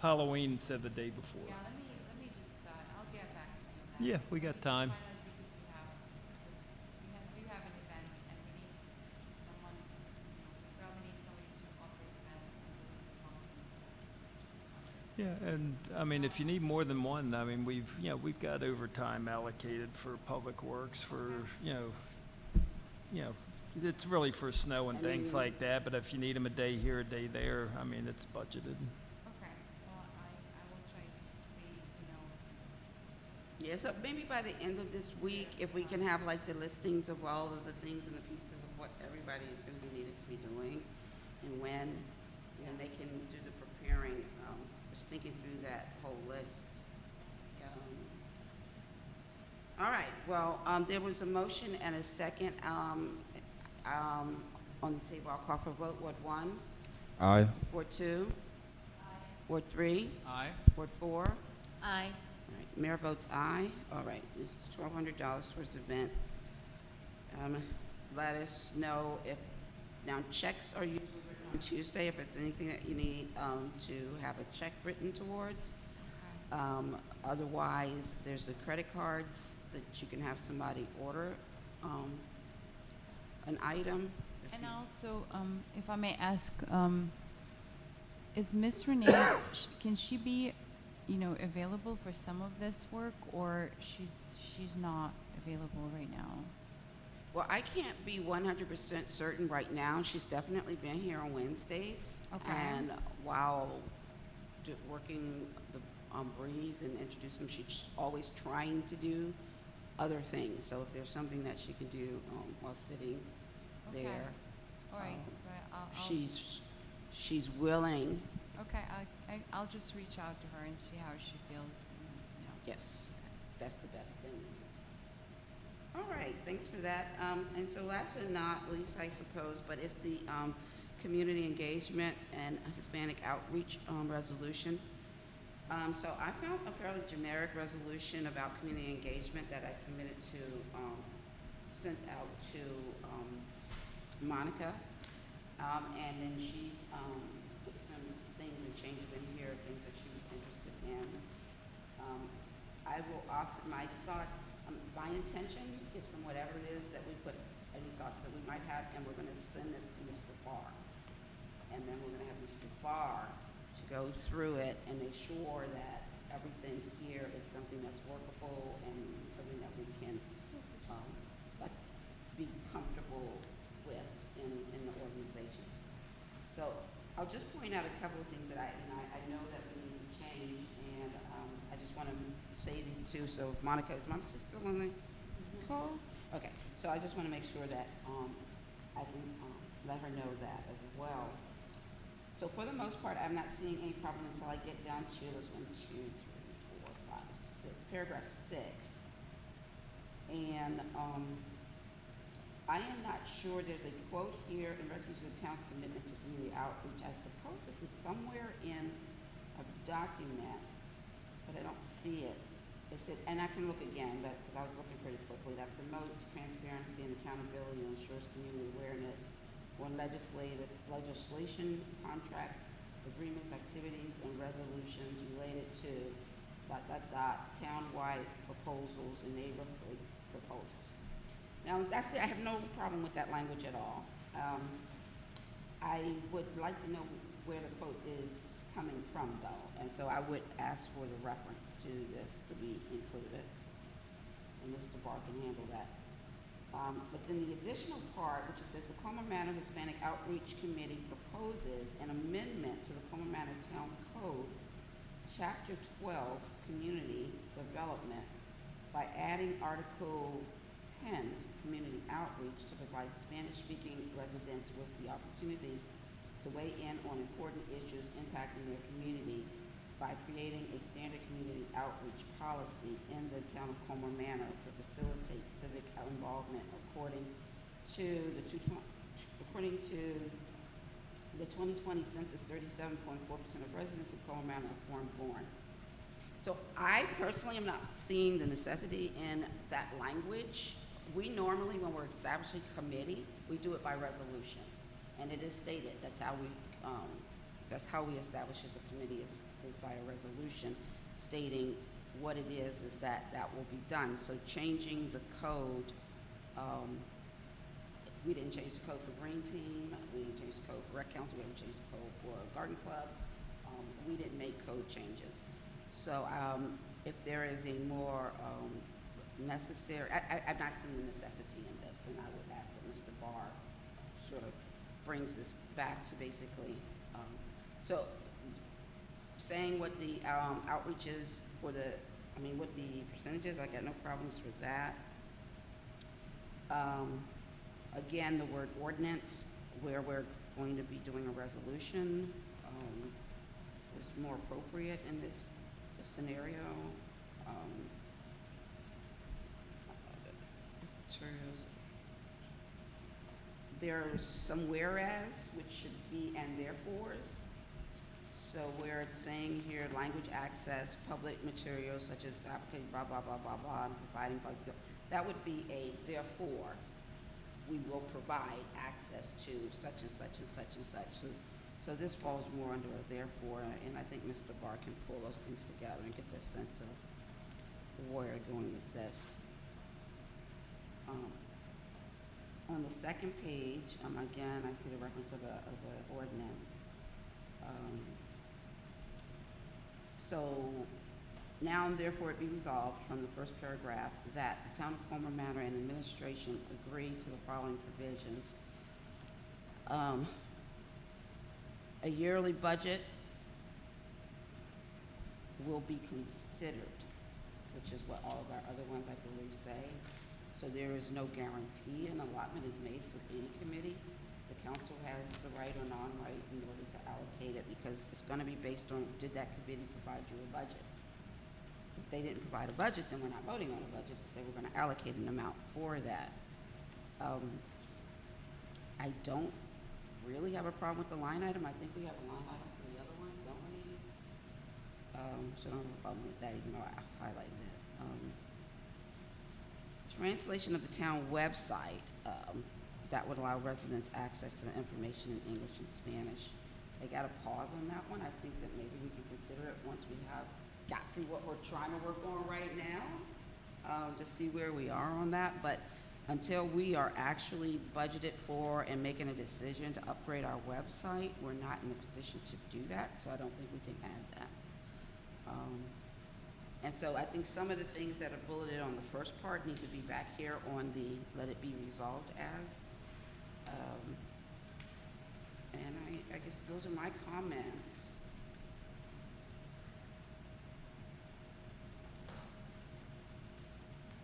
Halloween said the day before. Yeah, let me just, I'll get back to you on that. Yeah, we got time. Because we do have an event, and we need someone, we probably need somebody to operate the event and Yeah, and I mean, if you need more than one, I mean, we've got overtime allocated for Public Works for, it's really for snow and things like that, but if you need them a day here, a day there, I mean, it's budgeted. Okay, well, I will try to be, Yeah, so maybe by the end of this week, if we can have like the listings of all of the things and the pieces of what everybody is going to be needed to be doing and when, and they can do the preparing, just thinking through that whole list. All right, well, there was a motion and a second on the table. I'll call for a vote. Ward 1, Aye. Ward 2, Ward 3, Aye. Ward 4. Aye. All right, mayor votes aye. All right, it's $1,200 towards the event. Let us know if, now checks are usually written on Tuesday, if it's anything that you need to have a check written towards. Otherwise, there's the credit cards that you can have somebody order an item. And also, if I may ask, is Miss Renee, can she be, available for some of this work, or she's not available right now? Well, I can't be 100% certain right now. She's definitely been here on Wednesdays. Okay. And while working the Breeze and introducing them, she's always trying to do other things. So if there's something that she can do while sitting Okay. there, All right, so I'll she's willing. okay, I'll just reach out to her and see how she feels. Yes, that's the best thing. All right, thanks for that. And so last but not least, I suppose, but it's the community engagement and Hispanic outreach resolution. So I found a fairly generic resolution about community engagement that I submitted to, sent out to Monica. And then she's put some things and changes in here, things that she was interested in. I will offer my thoughts. My intention is from whatever it is that we put, any thoughts that we might have, and we're going to send this to Mr. Barr. And then we're going to have Mr. Barr to go through it and make sure that everything here is something that's workable and something that we can be comfortable with in the organization. So I'll just point out a couple of things that I know that we need to change, and I just want to say these two. So Monica, is my sister on the call? Okay, so I just want to make sure that I can let her know that as well. So for the most part, I'm not seeing any problem until I get down to this 1, 2, 3, 4, 5, 6, paragraph 6. And I am not sure, there's a quote here in reference to the town's commitment to community outreach. I suppose this is somewhere in a document, but I don't see it. It said, and I can look again, but because I was looking pretty quickly, that promotes transparency and accountability and ensures community awareness on legislation, contracts, agreements, activities, and resolutions related to ... town-wide proposals and neighborhood proposals. Now, that's it. I have no problem with that language at all. I would like to know where the quote is coming from, though, and so I would ask for the reference to this to be included, and Mr. Barr can handle that. But then the additional part, which says the Colmar Manor Hispanic Outreach Committee proposes an amendment to the Colmar Manor Town Code, Chapter 12, Community Development, by adding Article 10, Community Outreach, to provide Spanish-speaking residents with the opportunity to weigh in on important issues impacting their community by creating a standard community outreach policy in the town of Colmar Manor to facilitate civic involvement according to the 2020 census. 37.4% of residents of Colmar Manor are foreign-born. So I personally am not seeing the necessity in that language. We normally, when we're establishing a committee, we do it by resolution, and it is stated that's how we establish as a committee is by a resolution stating what it is that will be done. So changing the code, we didn't change the code for Green Team, we didn't change the code for Rec Council, we haven't changed the code for Garden Club. We didn't make code changes. So if there is a more necessary, I've not seen the necessity in this, and I would ask that Mr. Barr sort of brings this back to basically, so saying what the outreach is for the I mean, with the percentages, I got no problems with that. Again, the word ordinance, where we're going to be doing a resolution, is more appropriate in this scenario. Materials. There's some whereas, which should be and therefores. So where it's saying here, language access, public materials such as application, blah, blah, blah, blah, blah, and providing public, that would be a therefore. We will provide access to such and such and such and such. So this falls more under a therefore, and I think Mr. Barr can pull those things together and get this sense of where we're going with this. On the second page, again, I see the reference of an ordinance. So now and therefore it be resolved from the first paragraph that the town of Colmar Manor and administration agree to the following provisions. A yearly budget will be considered, which is what all of our other ones I believe say. So there is no guarantee an allotment is made for any committee. The council has the right or non-right in order to allocate it because it's going to be based on, did that committee provide you a budget? If they didn't provide a budget, then we're not voting on a budget to say we're going to allocate an amount for that. I don't really have a problem with the line item. I think we have a line item for the other ones, don't we? So I don't have a problem with that, even though I highlighted it. Translation of the town website, that would allow residents access to the information in English and Spanish. They got a pause on that one. I think that maybe we can consider it once we have got through what we're trying to work on right now, to see where we are on that. But until we are actually budgeted for and making a decision to upgrade our website, we're not in a position to do that, so I don't think we can add that. And so I think some of the things that are bulleted on the first part need to be back here on the let it be resolved as. And I guess those are my comments.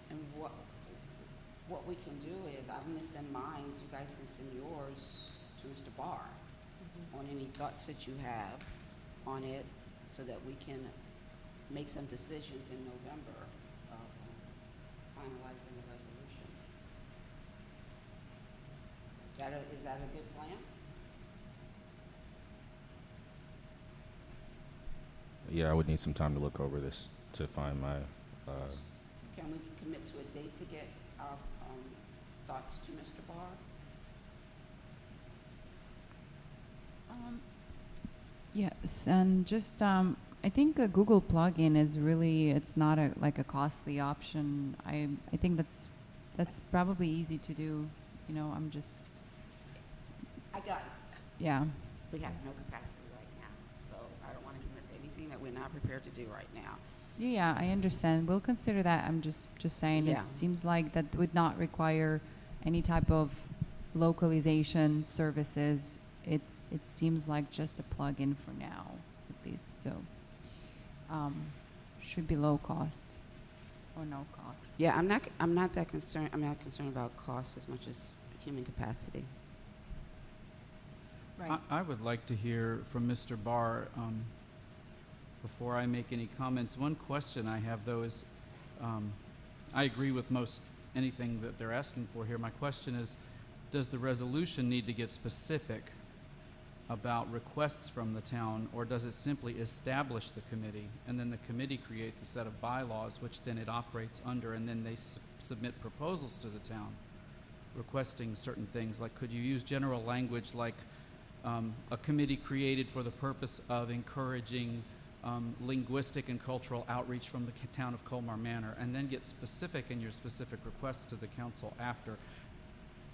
And what we can do is, I'm going to send mine, so you guys can send yours to Mr. Barr on any thoughts that you have on it, so that we can make some decisions in November of finalizing the resolution. Is that a good plan? Yeah, I would need some time to look over this to find my. Can we commit to a date to get our thoughts to Mr. Barr? Yes, and just I think a Google plugin is really, it's not like a costly option. I think that's probably easy to do. You know, I'm just, I got it. yeah. We have no capacity right now, so I don't want to commit to anything that we're not prepared to do right now. Yeah, I understand. We'll consider that. I'm just saying Yeah. it seems like that would not require any type of localization services. It seems like just a plug-in for now, at least. So should be low cost or no cost. Yeah, I'm not that concerned. I'm not concerned about cost as much as human capacity. Right. I would like to hear from Mr. Barr before I make any comments. One question I have, though, is I agree with most anything that they're asking for here. My question is, does the resolution need to get specific about requests from the town, or does it simply establish the committee, and then the committee creates a set of bylaws which then it operates under, and then they submit proposals to the town requesting certain things? Like, could you use general language like a committee created for the purpose of encouraging linguistic and cultural outreach from the town of Colmar Manor, and then get specific in your specific requests to the council after?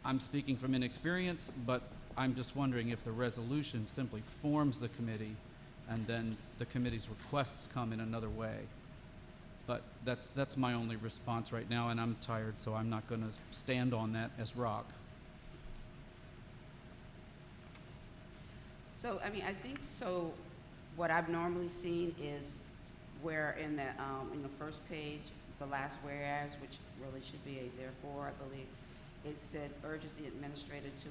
I'm speaking from inexperience, but I'm just wondering if the resolution simply forms the committee and then the committee's requests come in another way. But that's my only response right now, and I'm tired, so I'm not going to stand on that as rock. So, I mean, I think so. What I've normally seen is where in the first page, the last whereas, which really should be a therefore, I believe, it says urges the administrator to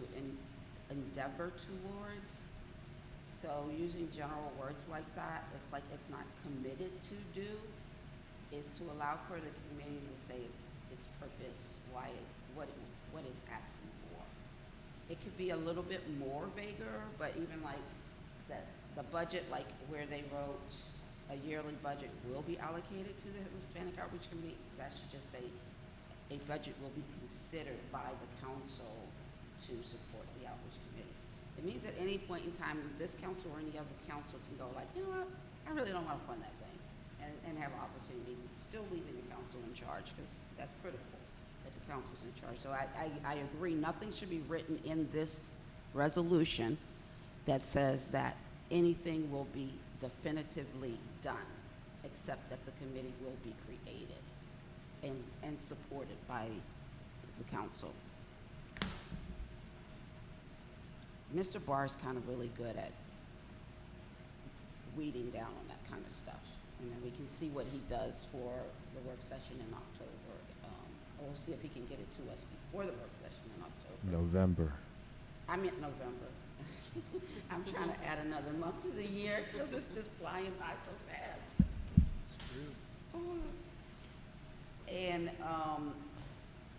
endeavor towards. So using general words like that, it's like it's not committed to do, is to allow for the committee to say its purpose, why, what it's asking for. It could be a little bit more vaguer, but even like the budget, like where they wrote a yearly budget will be allocated to the Hispanic Outreach Committee, that should just say a budget will be considered by the council to support the outreach committee. It means at any point in time, this council or any other council can go like, you know what, I really don't want to fund that thing, and have an opportunity, still leaving the council in charge, because that's critical, that the council's in charge. So I agree, nothing should be written in this resolution that says that anything will be definitively done, except that the committee will be created and supported by the council. Mr. Barr is kind of really good at weeding down on that kind of stuff. And then we can see what he does for the work session in October. We'll see if he can get it to us before the work session in October. November. I meant November. I'm trying to add another month to the year because it's just flying by so fast. It's true. And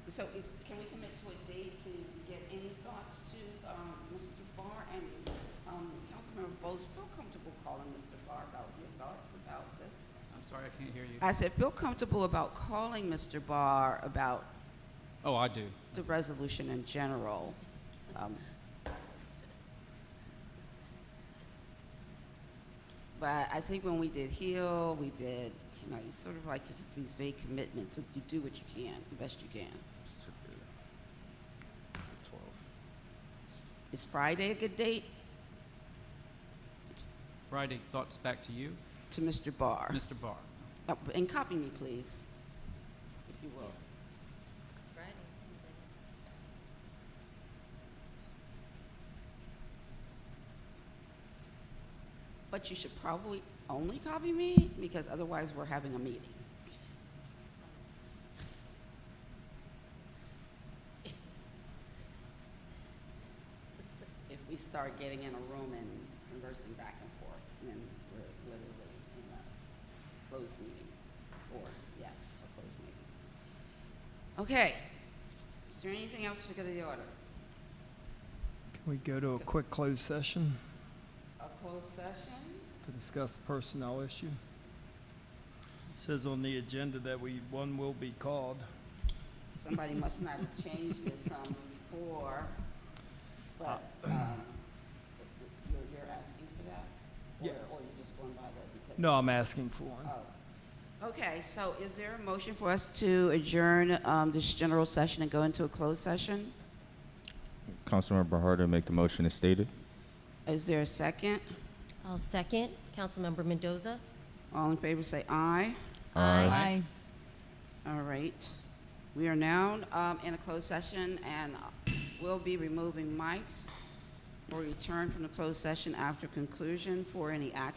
so can we commit to a date to get any thoughts to Mr. Barr and Councilmember Bowles? Feel comfortable calling Mr. Barr about your thoughts about this? I'm sorry, I can't hear you. I said, feel comfortable about calling Mr. Barr about Oh, I do. the resolution in general. But I think when we did Hill, we did, you know, you sort of like these vague commitments. You do what you can, the best you can. Is Friday a good date? Friday, thoughts back to you. To Mr. Barr. Mr. Barr. And copy me, please, if you will. Friday. But you should probably only copy me, because otherwise we're having a meeting. If we start getting in a room and conversing back and forth, then we're literally in a closed meeting. Or, yes, a closed meeting. Okay. Is there anything else for the good of the order? Can we go to a quick closed session A closed session? to discuss a personnel issue? It says on the agenda that one will be called. Somebody must not have changed it from before, but you're asking for that? Yes. Or you're just going by the? No, I'm asking for one. Oh. Okay, so is there a motion for us to adjourn this general session and go into a closed session? Councilmember Harder, make the motion as stated. Is there a second? I'll second. Councilmember Mendoza. All in favor say aye. Aye. All right. We are now in a closed session, and we'll be removing mics. We'll return from the closed session after conclusion for any action.